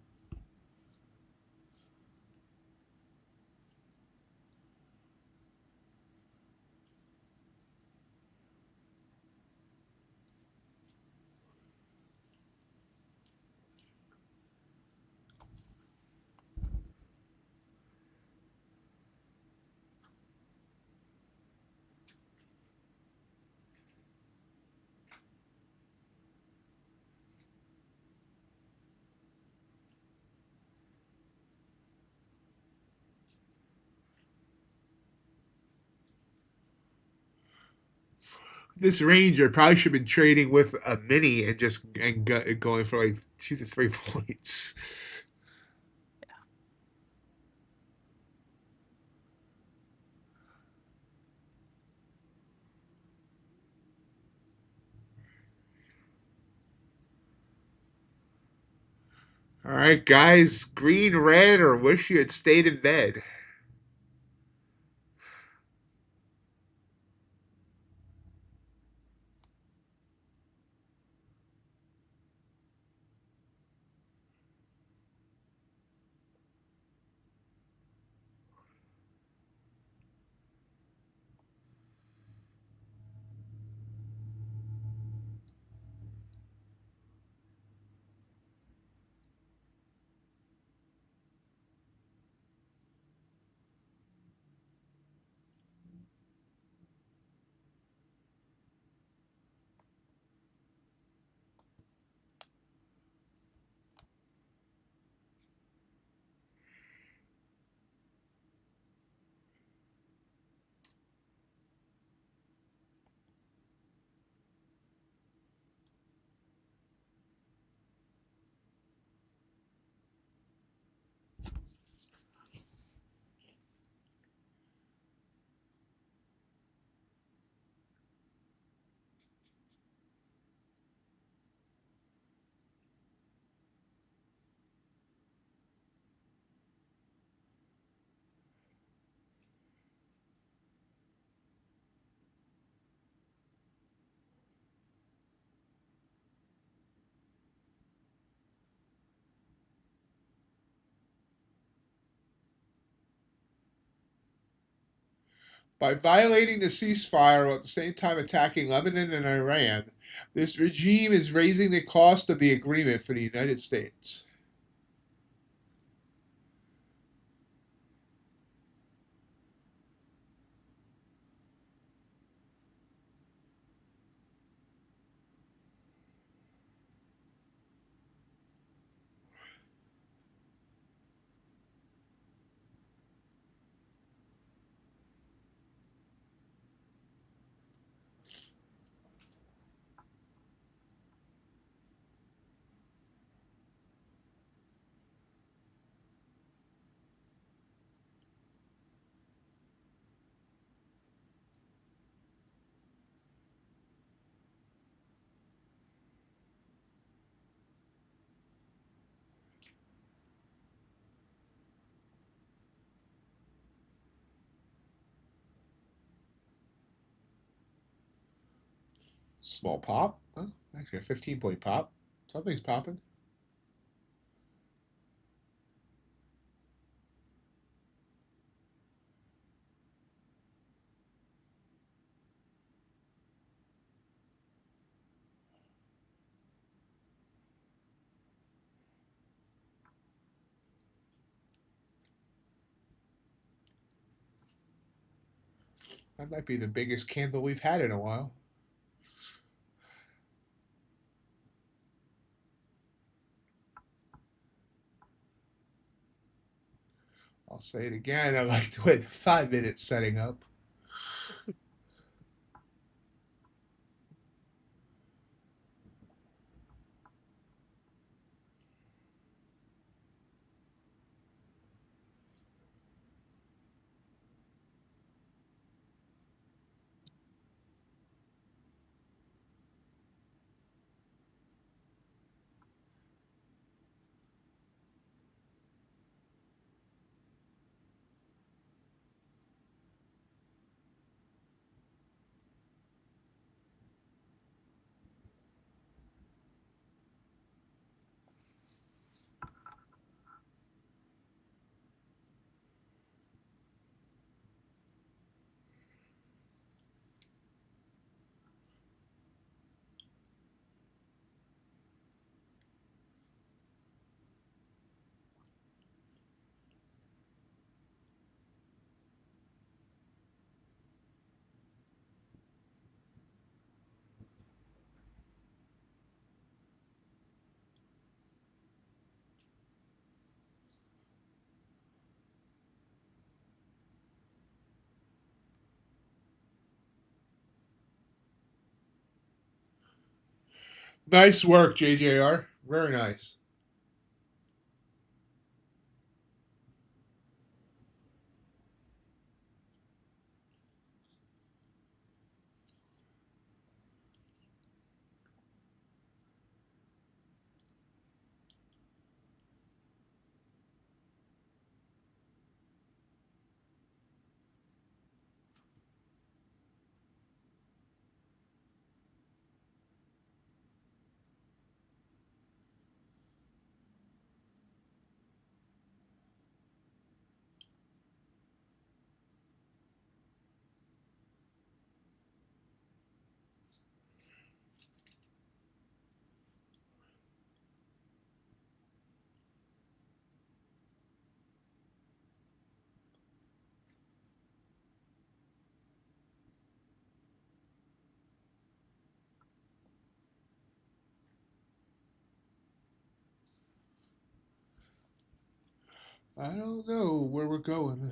This range, I probably should have been trading with a mini and just going for like 2 to 3 points. All right, guys, green, red, or wish you had stayed in bed. By violating the ceasefire while at the same time attacking Lebanon and Iran, this regime is raising the cost of the agreement for the United States. Small pop? Huh? Actually, a 15-point pop. Something's popping. That might be the biggest candle we've had in a while. I'll say it again. I like to wait 5 minutes setting up. Nice work, JJR. Very nice. I don't know where we're going.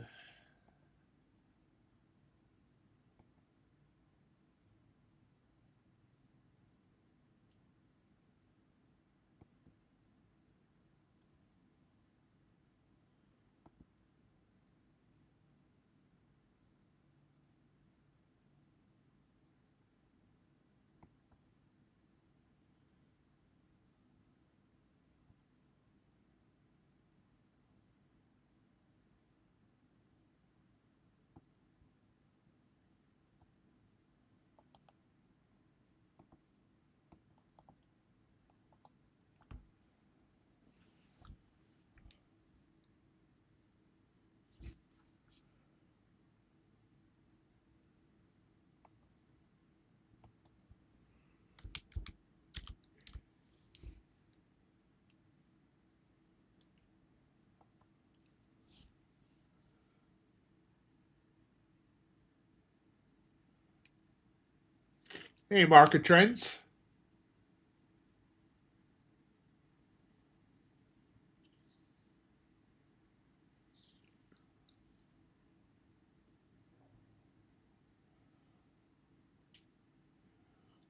Hey, market trends.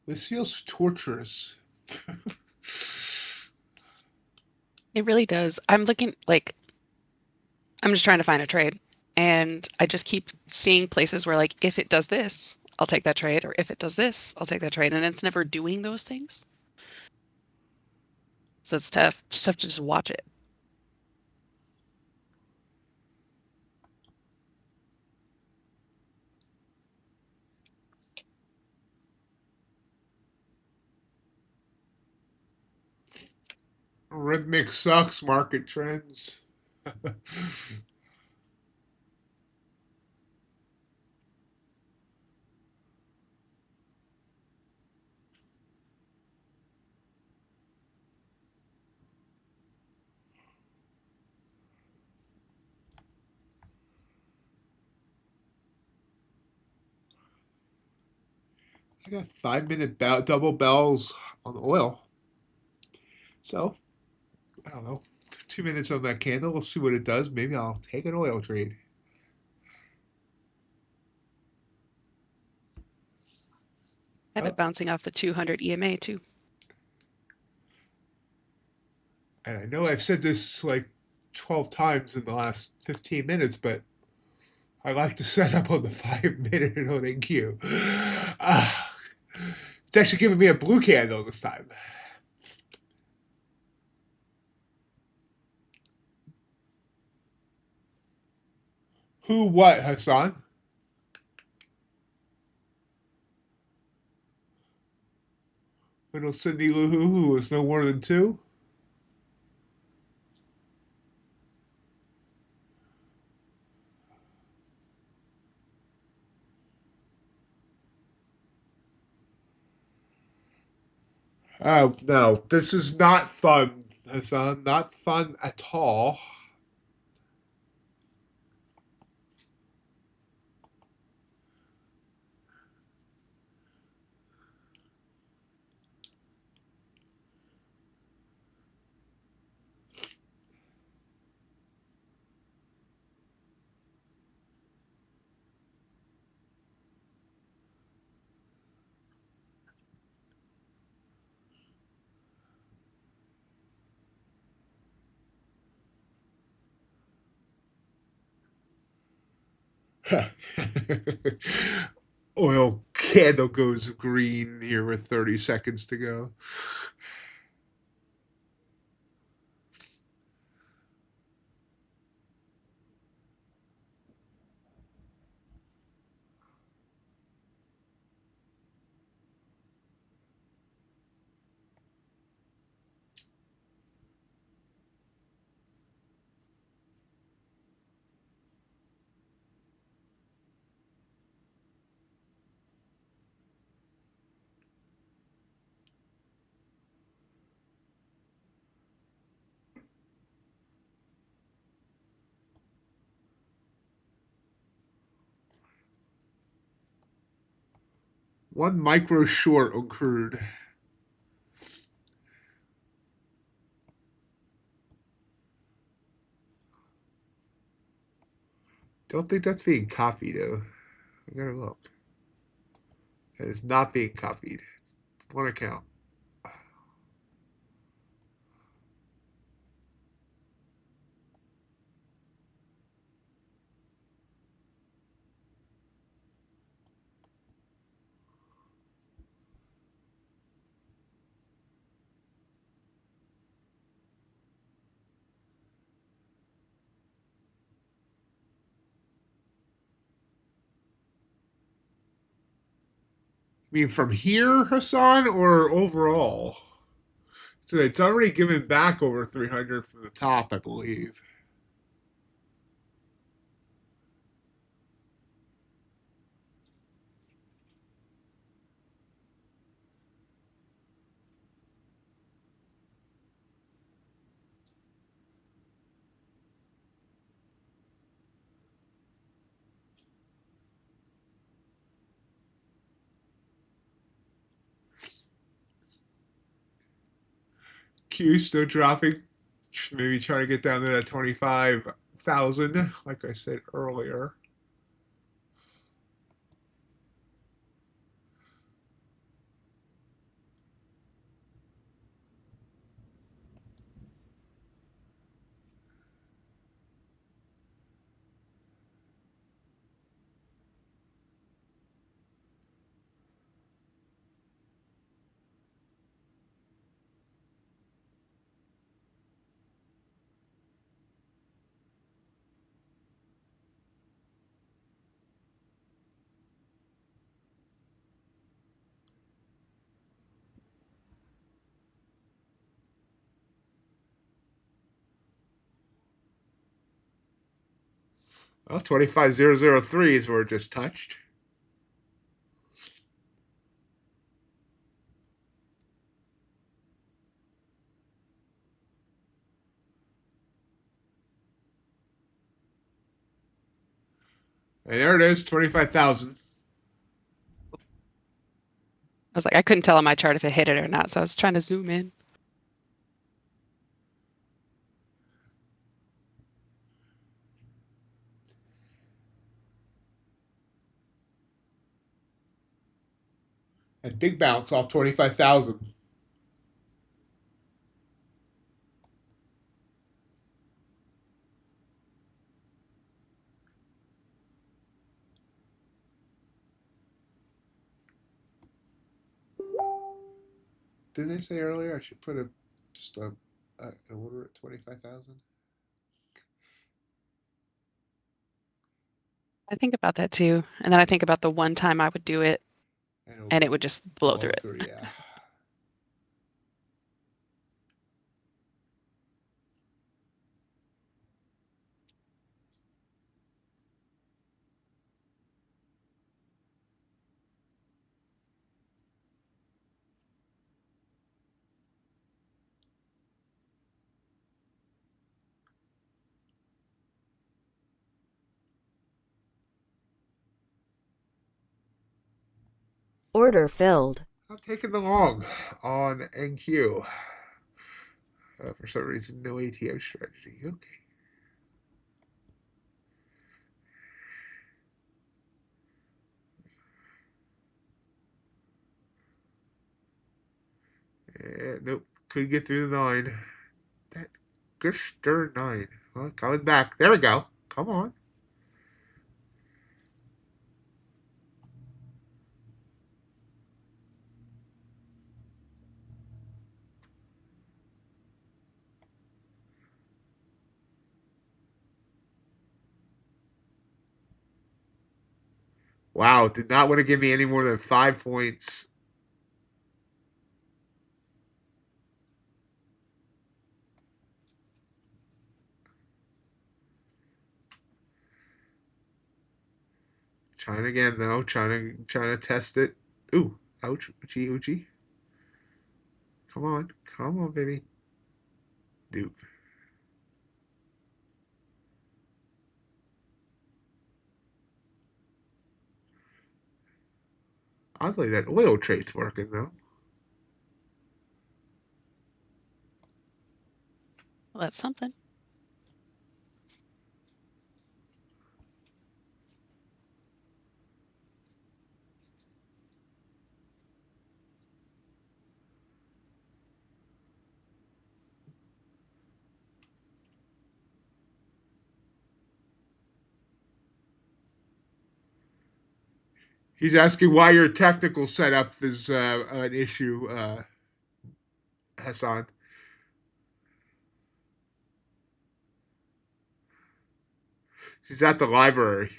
This feels torturous. It really does. I'm looking like I'm just trying to find a trade, and I just keep seeing places where like if it does this, I'll take that trade, or if it does this, I'll take that trade, and it's never doing those things. So it's tough. Just have to just watch it. Rhythmic sucks, market trends. I got 5-minute double bells on oil. So, I don't know. 2 minutes on that candle. We'll see what it does. Maybe I'll take an oil trade. Have it bouncing off the 200 EMA too. And I know I've said this like 12 times in the last 15 minutes, but I like to set up on the 5-minute and on NQ. It's actually giving me a blue candle this time. Who what, Hassan? Little Cindy Lou Who was no more than 2? Oh, no. This is not fun, Hassan. Not fun at all. Oil candle goes green here with 30 seconds to go. One micro short on crude. Don't think that's being copied, though. I gotta look. It is not being copied. It's one account. I mean, from here, Hassan, or overall? So it's already given back over 300 from the top, I believe. Q still dropping. Maybe trying to get down to that 25,000, like I said earlier. Well, 25,003 is where it just touched. And there it is, 25,000. was like, I couldn't tell on my chart if it hit it or not, so I was trying to zoom in. And big bounce off 25,000. Didn't I say earlier I should put an order at 25,000? I think about that too. And then I think about the one time I would do it and it would just blow through it. Yeah. Order filled. I'm taking the long on NQ. For some reason, no ATM strategy. Okay. Nope. Couldn't get through the 9. That good stern 9. Well, coming back. There we go. Come on. Wow, did not want to give me any more than 5 points. Trying again though, trying to test it. Ooh, ouch, ouchie, ouchie. Come on, baby. Dupe. Oddly, that oil trade's working though. Well, that's something. He's asking why your technical setup is an issue, Hassan. He's at the library.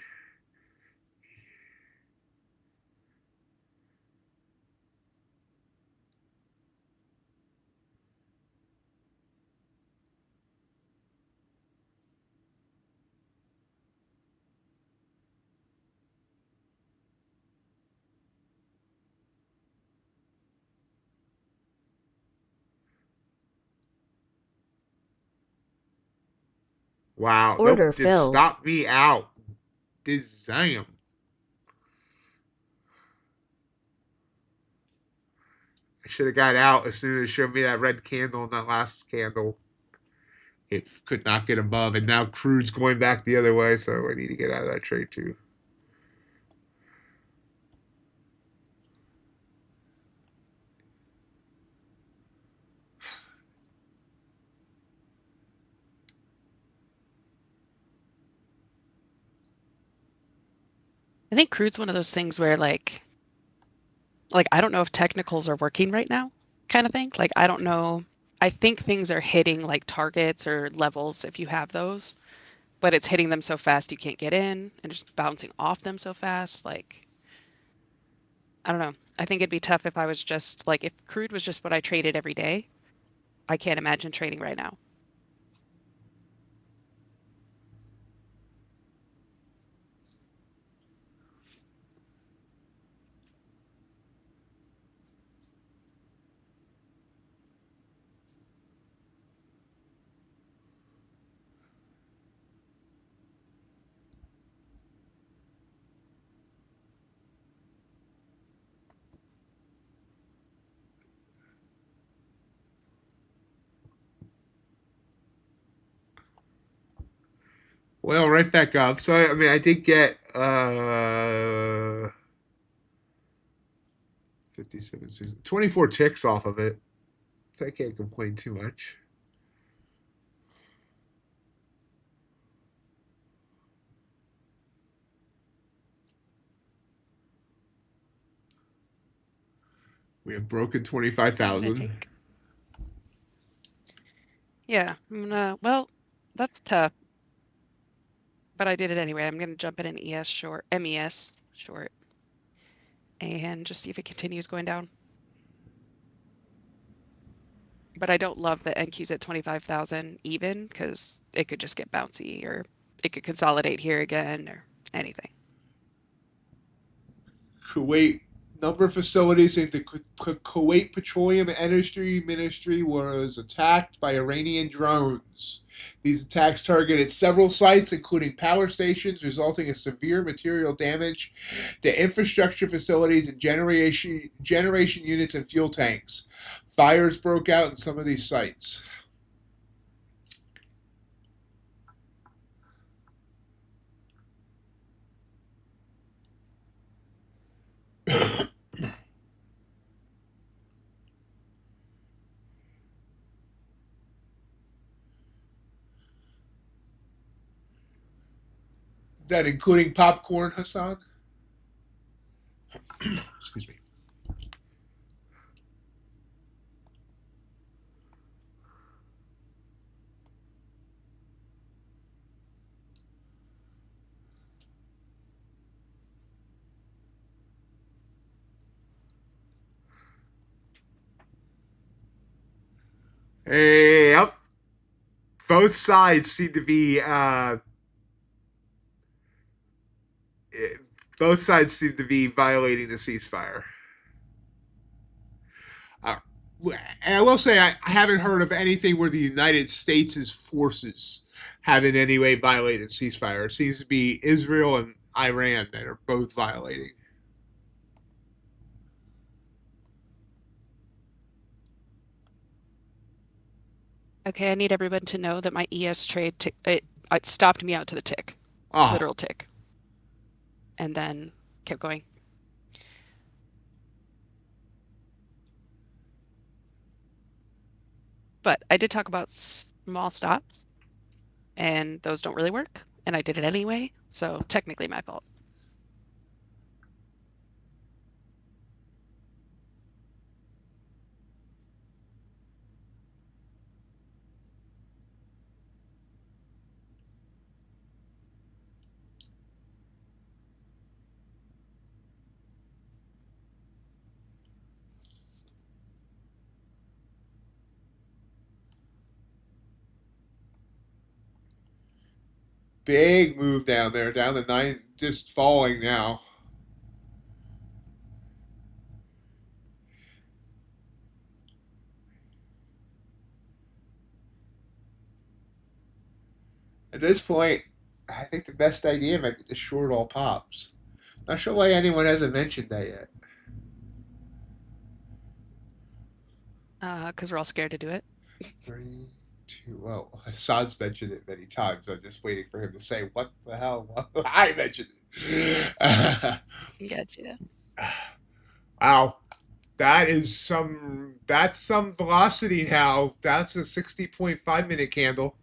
Wow. Order Nope, just filled. stop me out. Damn. I should have got out as soon as it showed me that red candle in that last candle. It could not get above, and now crude's going back the other way, so I need to get out of that trade too. I think crude's one of those things where like I don't know if technicals are working right now kind of thing. Like I don't know. I think things are hitting like targets or levels if you have those, but it's hitting them so fast you can't get in and just bouncing off them so fast. Like I don't know. I think it'd be tough if I was just like if crude was just what I traded every day. I can't imagine trading right now. Well, right back up. So I mean, I did get 57, 24 ticks off of it. So I can't complain too much. We have broken I'm 25,000. gonna take. Yeah, well, that's tough. But I did it anyway. I'm gonna jump in an ES short, MES short, and just see if it continues going down. But I don't love that NQ's at 25,000 even, because it could just get bouncy, or it could consolidate here again, or anything. Kuwait number of facilities in the Kuwait Petroleum Industry Ministry was attacked by Iranian drones. These attacks targeted several sites, including power stations, resulting in severe material damage to infrastructure facilities and generation units and fuel tanks. Fires broke out in some of these sites. Is that including popcorn, Hassan? Excuse me. Yep. Both sides seem to be violating the ceasefire. Uh, and I will say I haven't heard of anything where the United States' forces have in any way violated ceasefire. It seems to be Israel and Iran that are both violating. Okay, I need everyone to know that my ES trade it stopped me out to the tick, Oh, literal tick, and then kept going. But I did talk about small stops, and those don't really work, and I did it anyway, so technically my fault. big move down there, down to 9, just falling now. At this point, I think the best idea might be to short all pops. Not sure why anyone hasn't mentioned that yet. Because we're all scared to do it. 3, 2, well, Hassan's mentioned it many times. I'm just waiting for him to say, what the hell? I mentioned it. Gotcha. Wow. That's some velocity now. That's a 60.5 minute candle.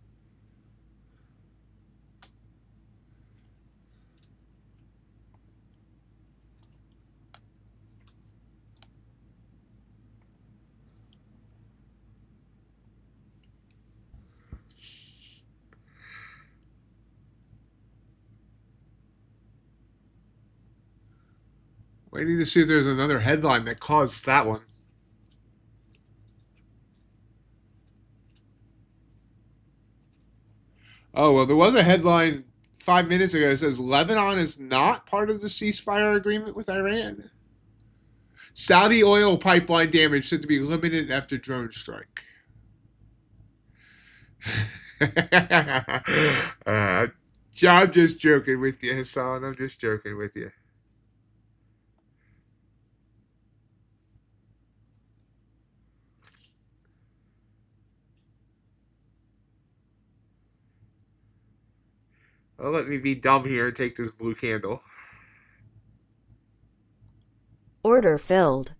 Waiting to see if there's another headline that caused that one. Oh, well, there was a headline 5 minutes ago that says Lebanon is not part of the ceasefire agreement with Iran. Saudi oil pipeline damage said to be limited after drone strike. uh, I'm just joking with you, Hassan. I'm just joking with you. let me be dumb here and take this blue candle. Order filled.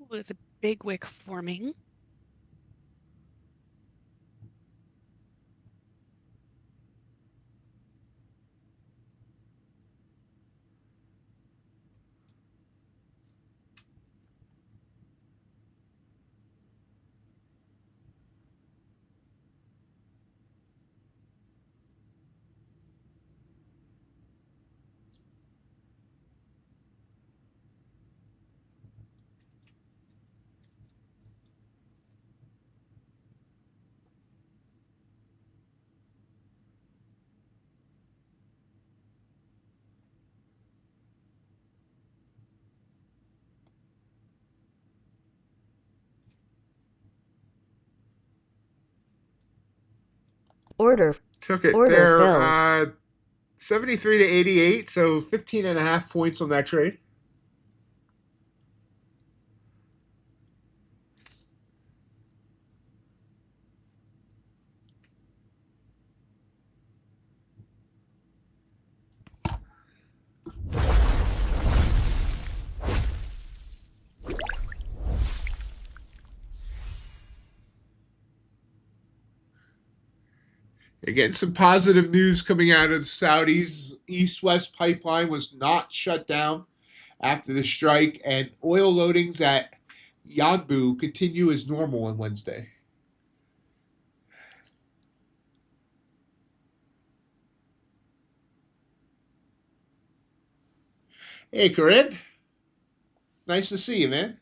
Ooh, there's a big wick forming. Order Took it Order there, filled. 73 to 88, so 15.5 points on that trade. Again, some positive news coming out of the Saudis. East-West pipeline was not shut down after the strike, and oil loadings at Yanbu continue as normal on Wednesday. Hey, Karib. Nice to see you, man.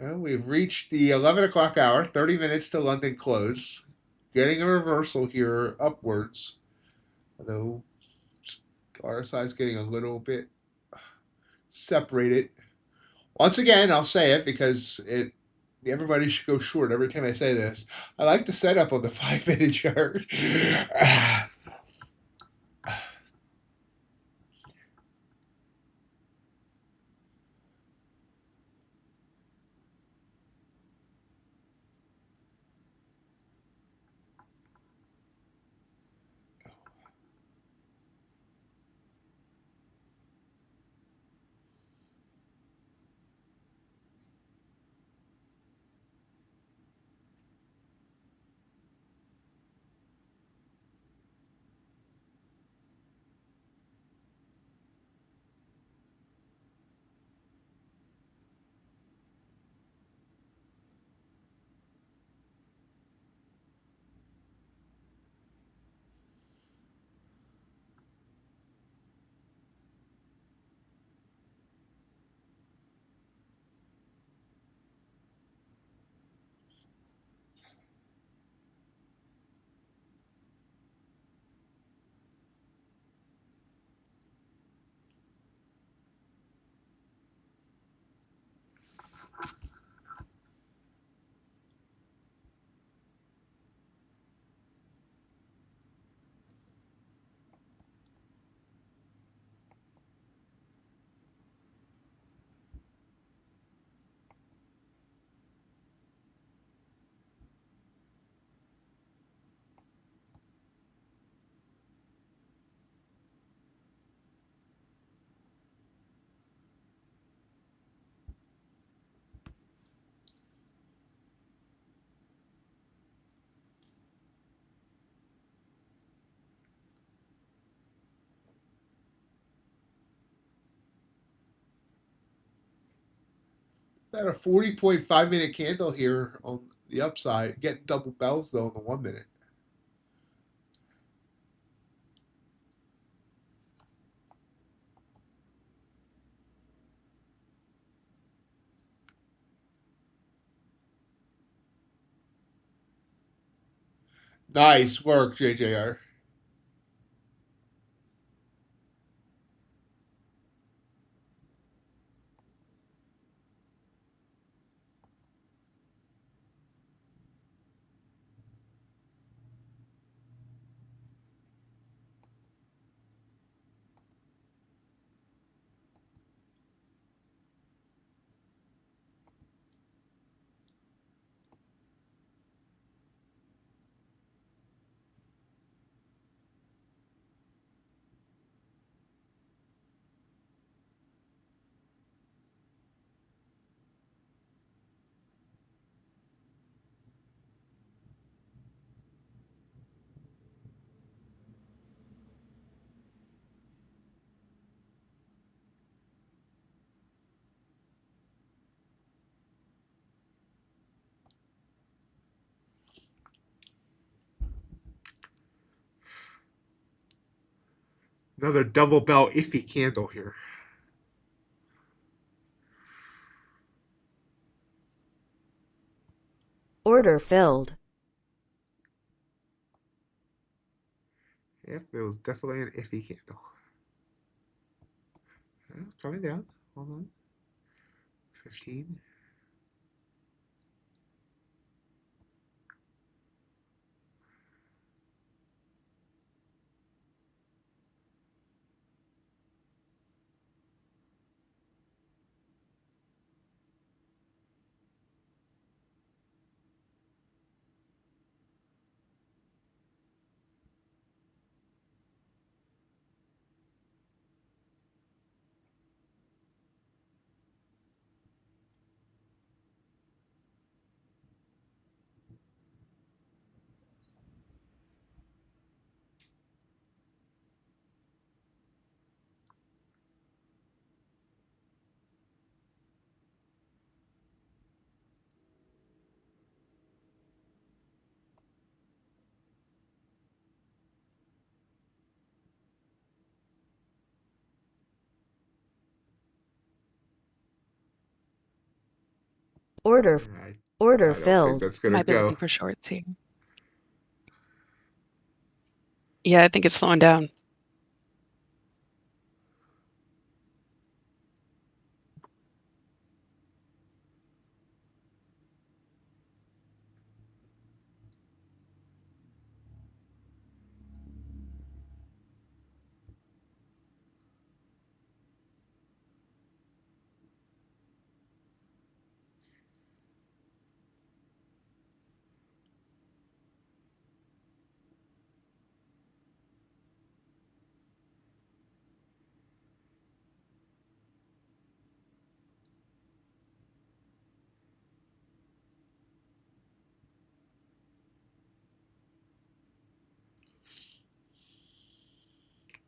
Well, we've reached the 11 o'clock hour, 30 minutes to London close. Getting a reversal here upwards. Although RSI is getting a little bit separated. Once again, I'll say it because everybody should go short every time I say this. I like the setup on the 5-minute chart. Got a 40.5-minute candle here on the upside. Getting double bells though in the 1 minute. Nice work, JJR. Another double bell iffy candle here. Order filled. Yep, it was definitely an iffy candle. Coming down. Hold on. 15. Order. Order I don't think filled. that's gonna Might be go. looking for shorts here. Yeah, I think it's slowing down.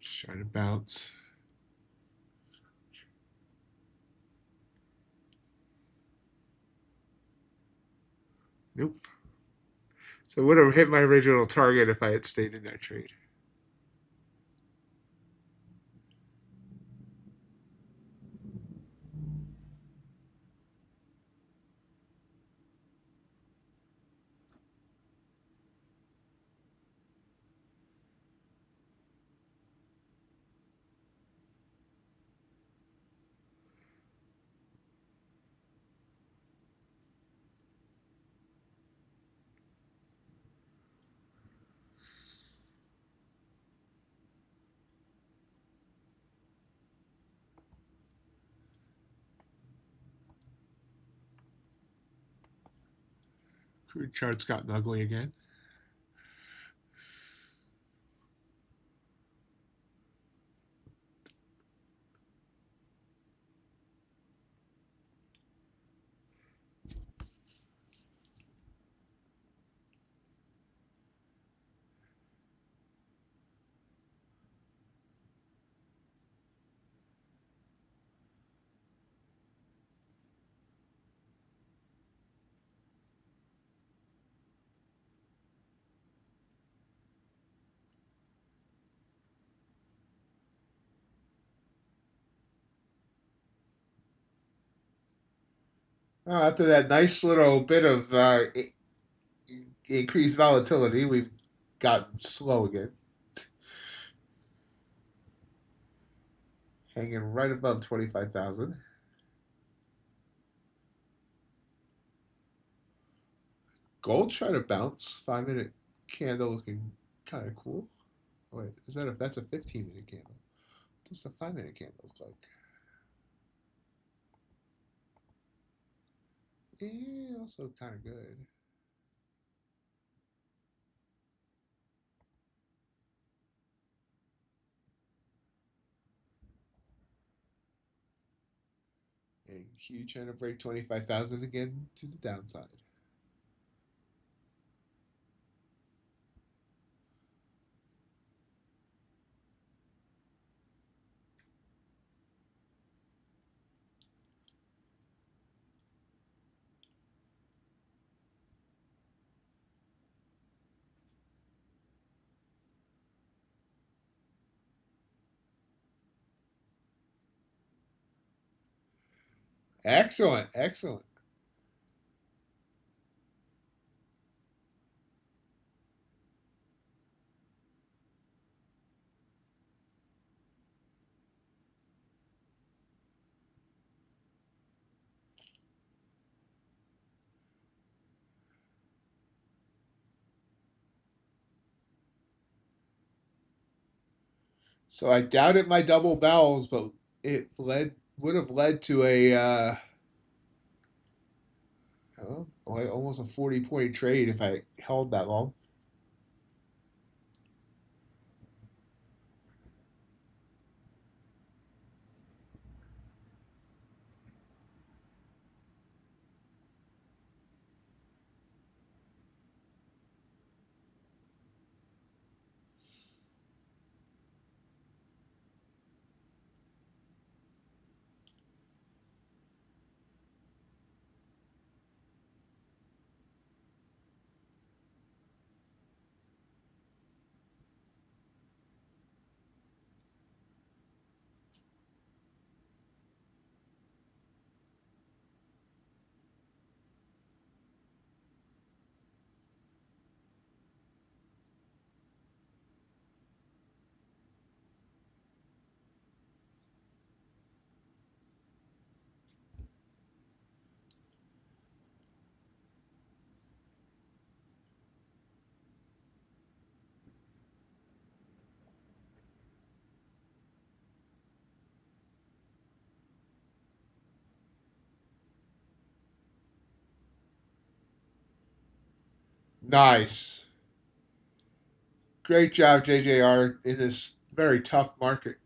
Just trying to bounce. Nope. So it would have hit my original target if I had stayed in that trade. Crude chart's gotten ugly again. After that nice little bit of increased volatility, we've gotten slow again. Hanging right above 25,000. Gold trying to bounce. 5-minute candle looking kind of cool. Oh, wait, that's a 15-minute candle? What does the 5-minute candle look like? Yeah, also kind of good. And Q trying to break 25,000 again to the downside. Excellent, excellent. So I doubted my double bells, but it would have led to a almost a 40-point trade if I held that long. Nice. Great job, JJR, in this very tough market.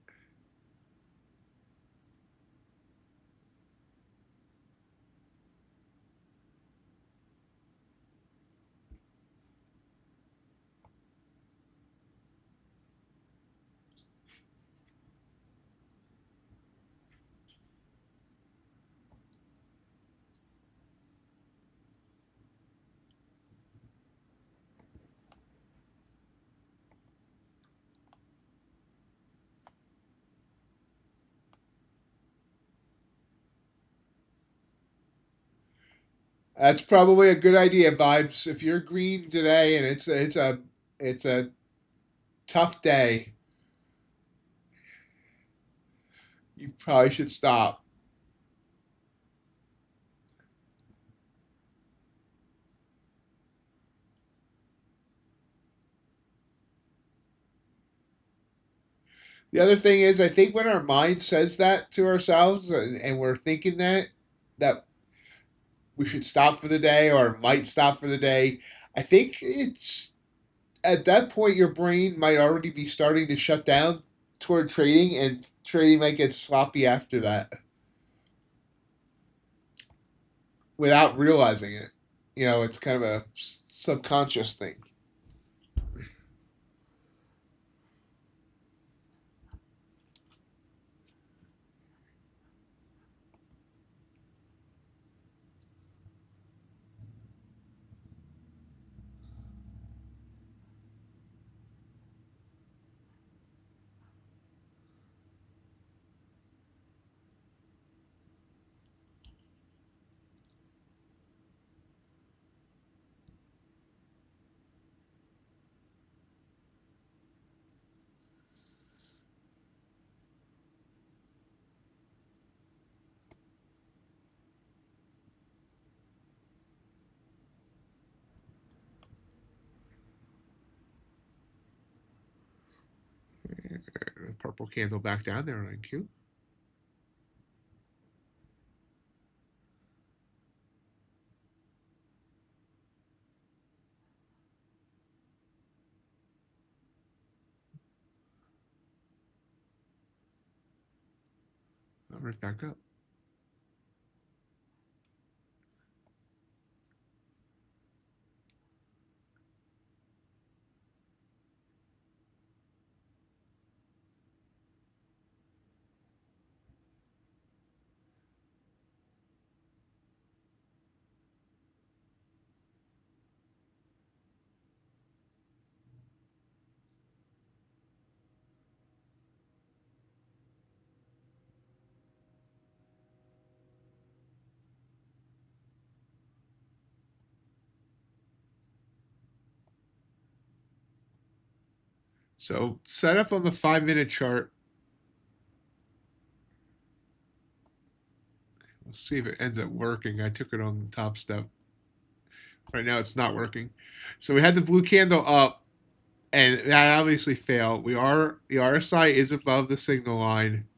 That's probably a good idea, Vibes. If you're green today and it's a tough day, you probably should stop. The other thing is, I think when our mind says that to ourselves, and we're thinking that we should stop for the day or might stop for the day, I think it's at that point your brain might already be starting to shut down toward trading, and trading might get sloppy after that without realizing it. It's kind of a subconscious thing. purple candle back down there on NQ. Right back up. So set up on the 5-minute chart. Let's see if it ends up working. I took it on the top step. Right now it's not working. So we had the blue candle up, and that obviously failed. The RSI is above the signal line.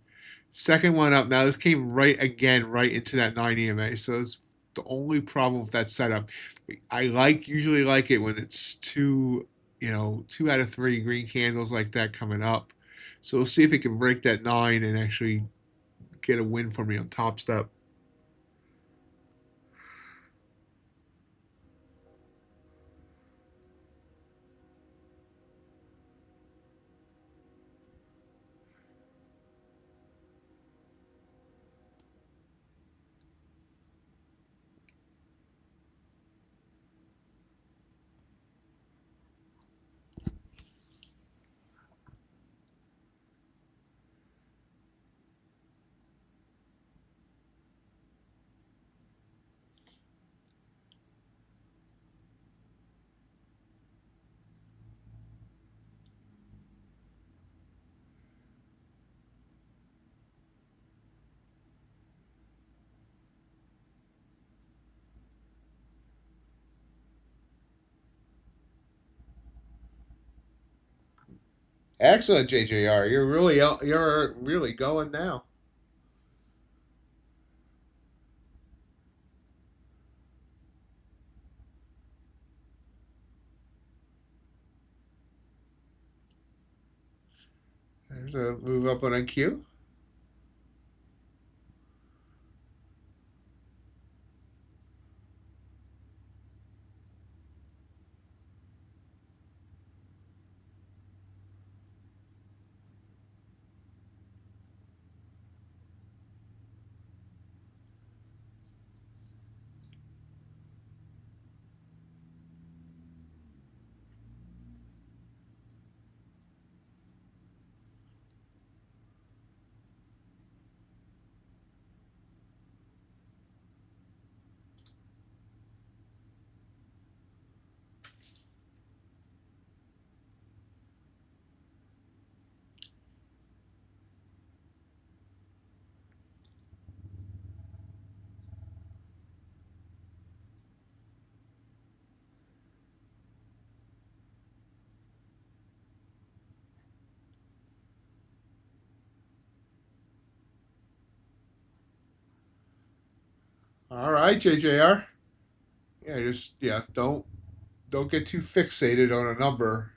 Second one up. Now this came right into that 9 EMA. So it's the only problem with that setup. I usually like it when it's two out of 3 green candles like that coming up. So we'll see if it can break that 9 and actually get a win for me on top step. Excellent, JJR. You're really going now. There's a move up on NQ. All right, JJR. Yeah, don't get too fixated on a number.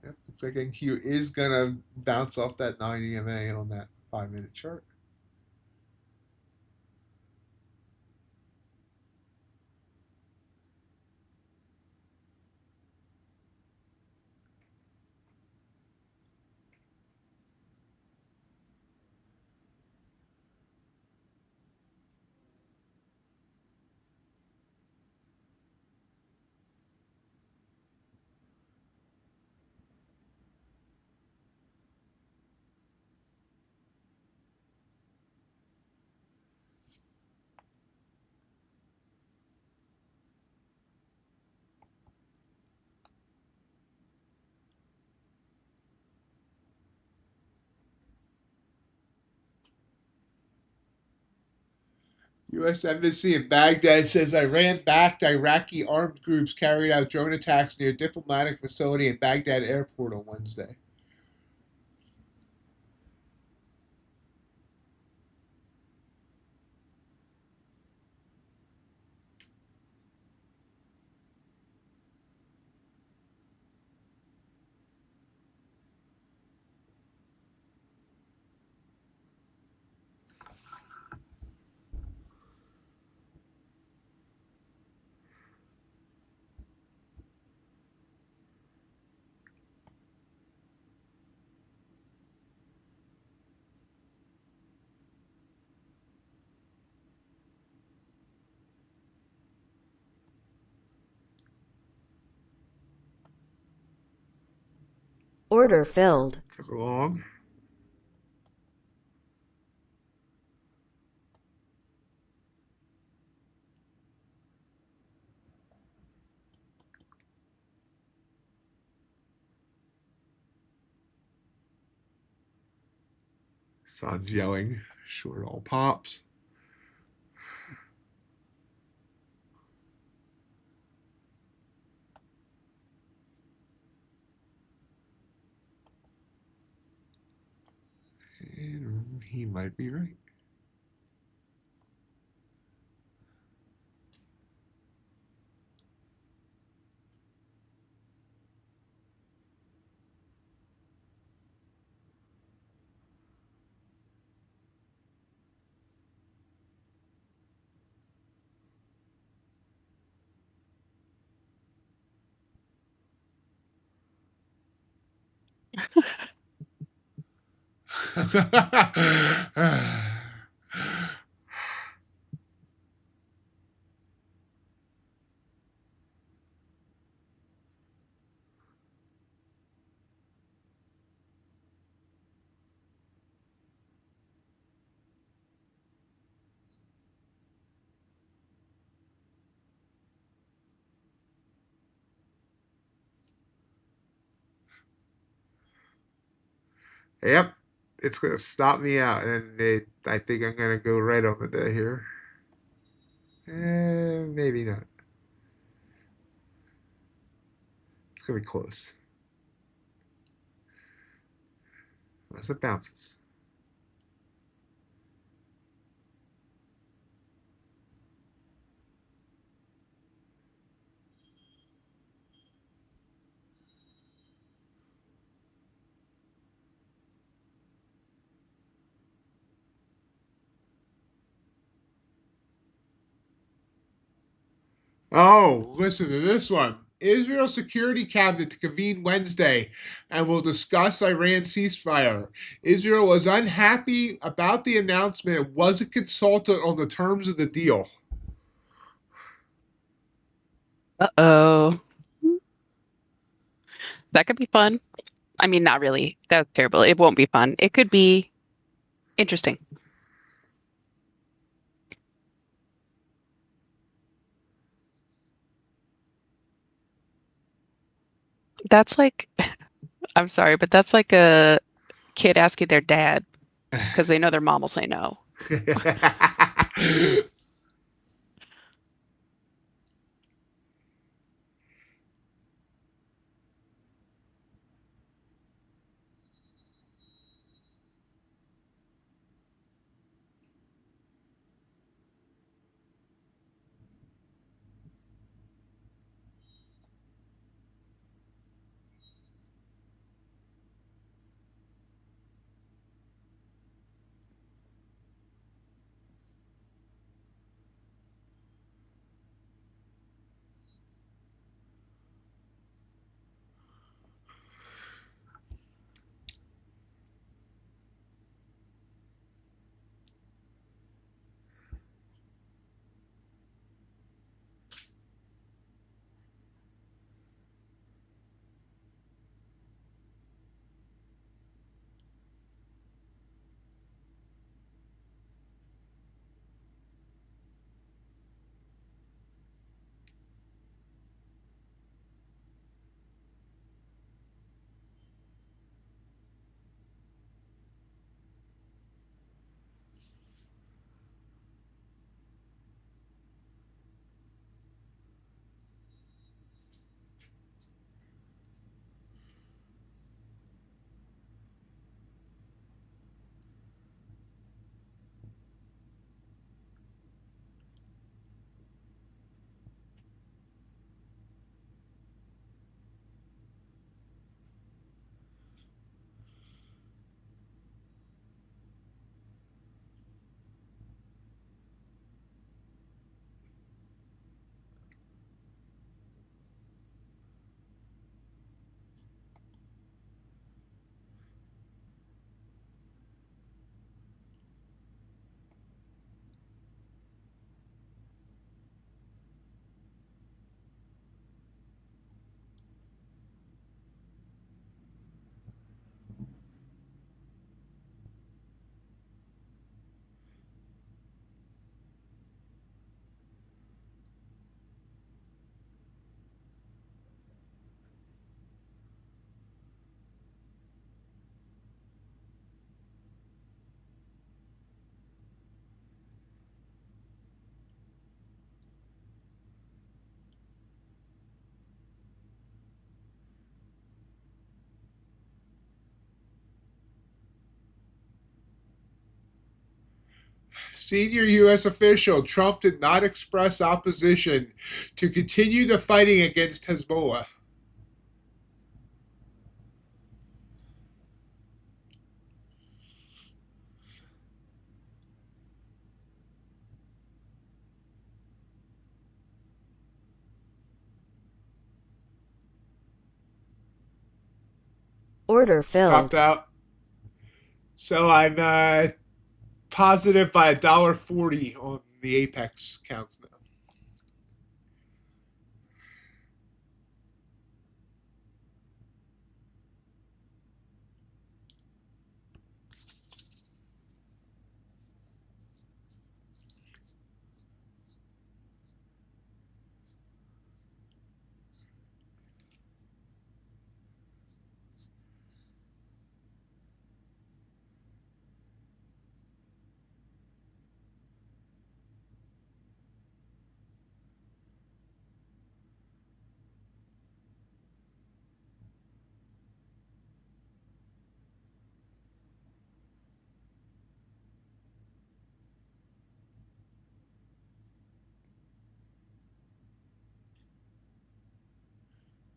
Yep, looks like NQ is gonna bounce off that 9 EMA on that 5-minute chart. U.S. Embassy in Baghdad says Iran-backed Iraqi armed groups carried out drone attacks near a diplomatic facility in Baghdad airport on Wednesday. Order filled. Took long. Son's yelling. Short all pops. And he might be right. Yep, it's gonna stop me out, and I think I'm gonna go right on the day here. Maybe not. It's gonna be close. Unless it bounces. Oh, listen to this one. Israel Security Cabinet to convene Wednesday and will discuss Iran ceasefire. Israel was unhappy about the announcement and wasn't consulted on the terms of the deal. Uh-oh. That could be fun. I mean, not really. That's terrible. It won't be fun. It could be interesting. That's like, I'm sorry, but that's like a kid asking their dad because they know their mom will say no. Senior U.S. official, Trump did not express opposition to continue the fighting against Hezbollah. Order Stopped filled. out. So I'm positive by $1.40 on the Apex counts now.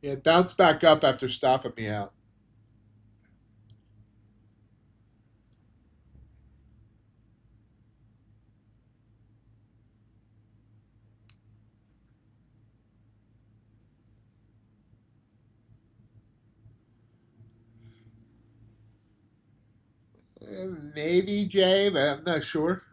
Yeah, it bounced back up after stopping me out. Maybe, Jay, but I'm not sure.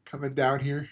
Coming down here.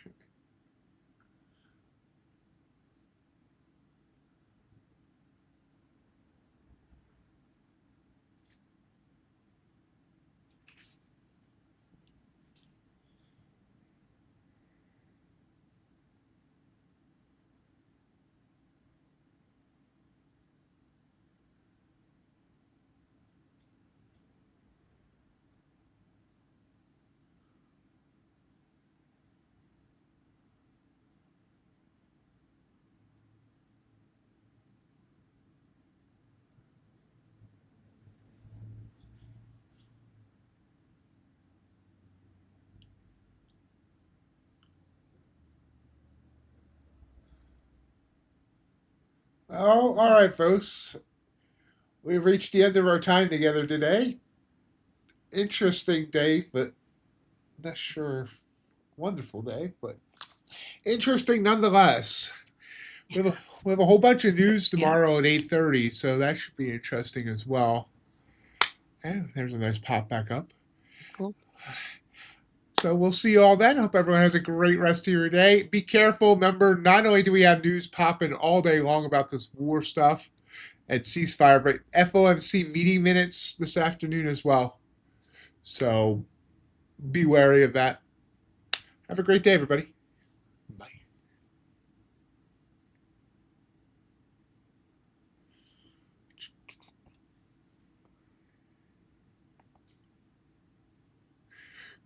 Oh, all right, folks. We've reached the end of our time together today. Interesting day, but not sure. Wonderful day, but interesting nonetheless. We have a whole bunch of news tomorrow at 8:30, so that should be interesting as well. And there's a nice pop back up. Cool. So we'll see you all then. Hope everyone has a great rest of your day. Be careful. Remember, not only do we have news popping all day long about this war stuff and ceasefire, but FOMC meeting minutes this afternoon as well. So be wary of that. Have a great day, everybody. Bye.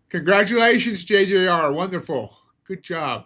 Congratulations, JJR. Wonderful. Good job.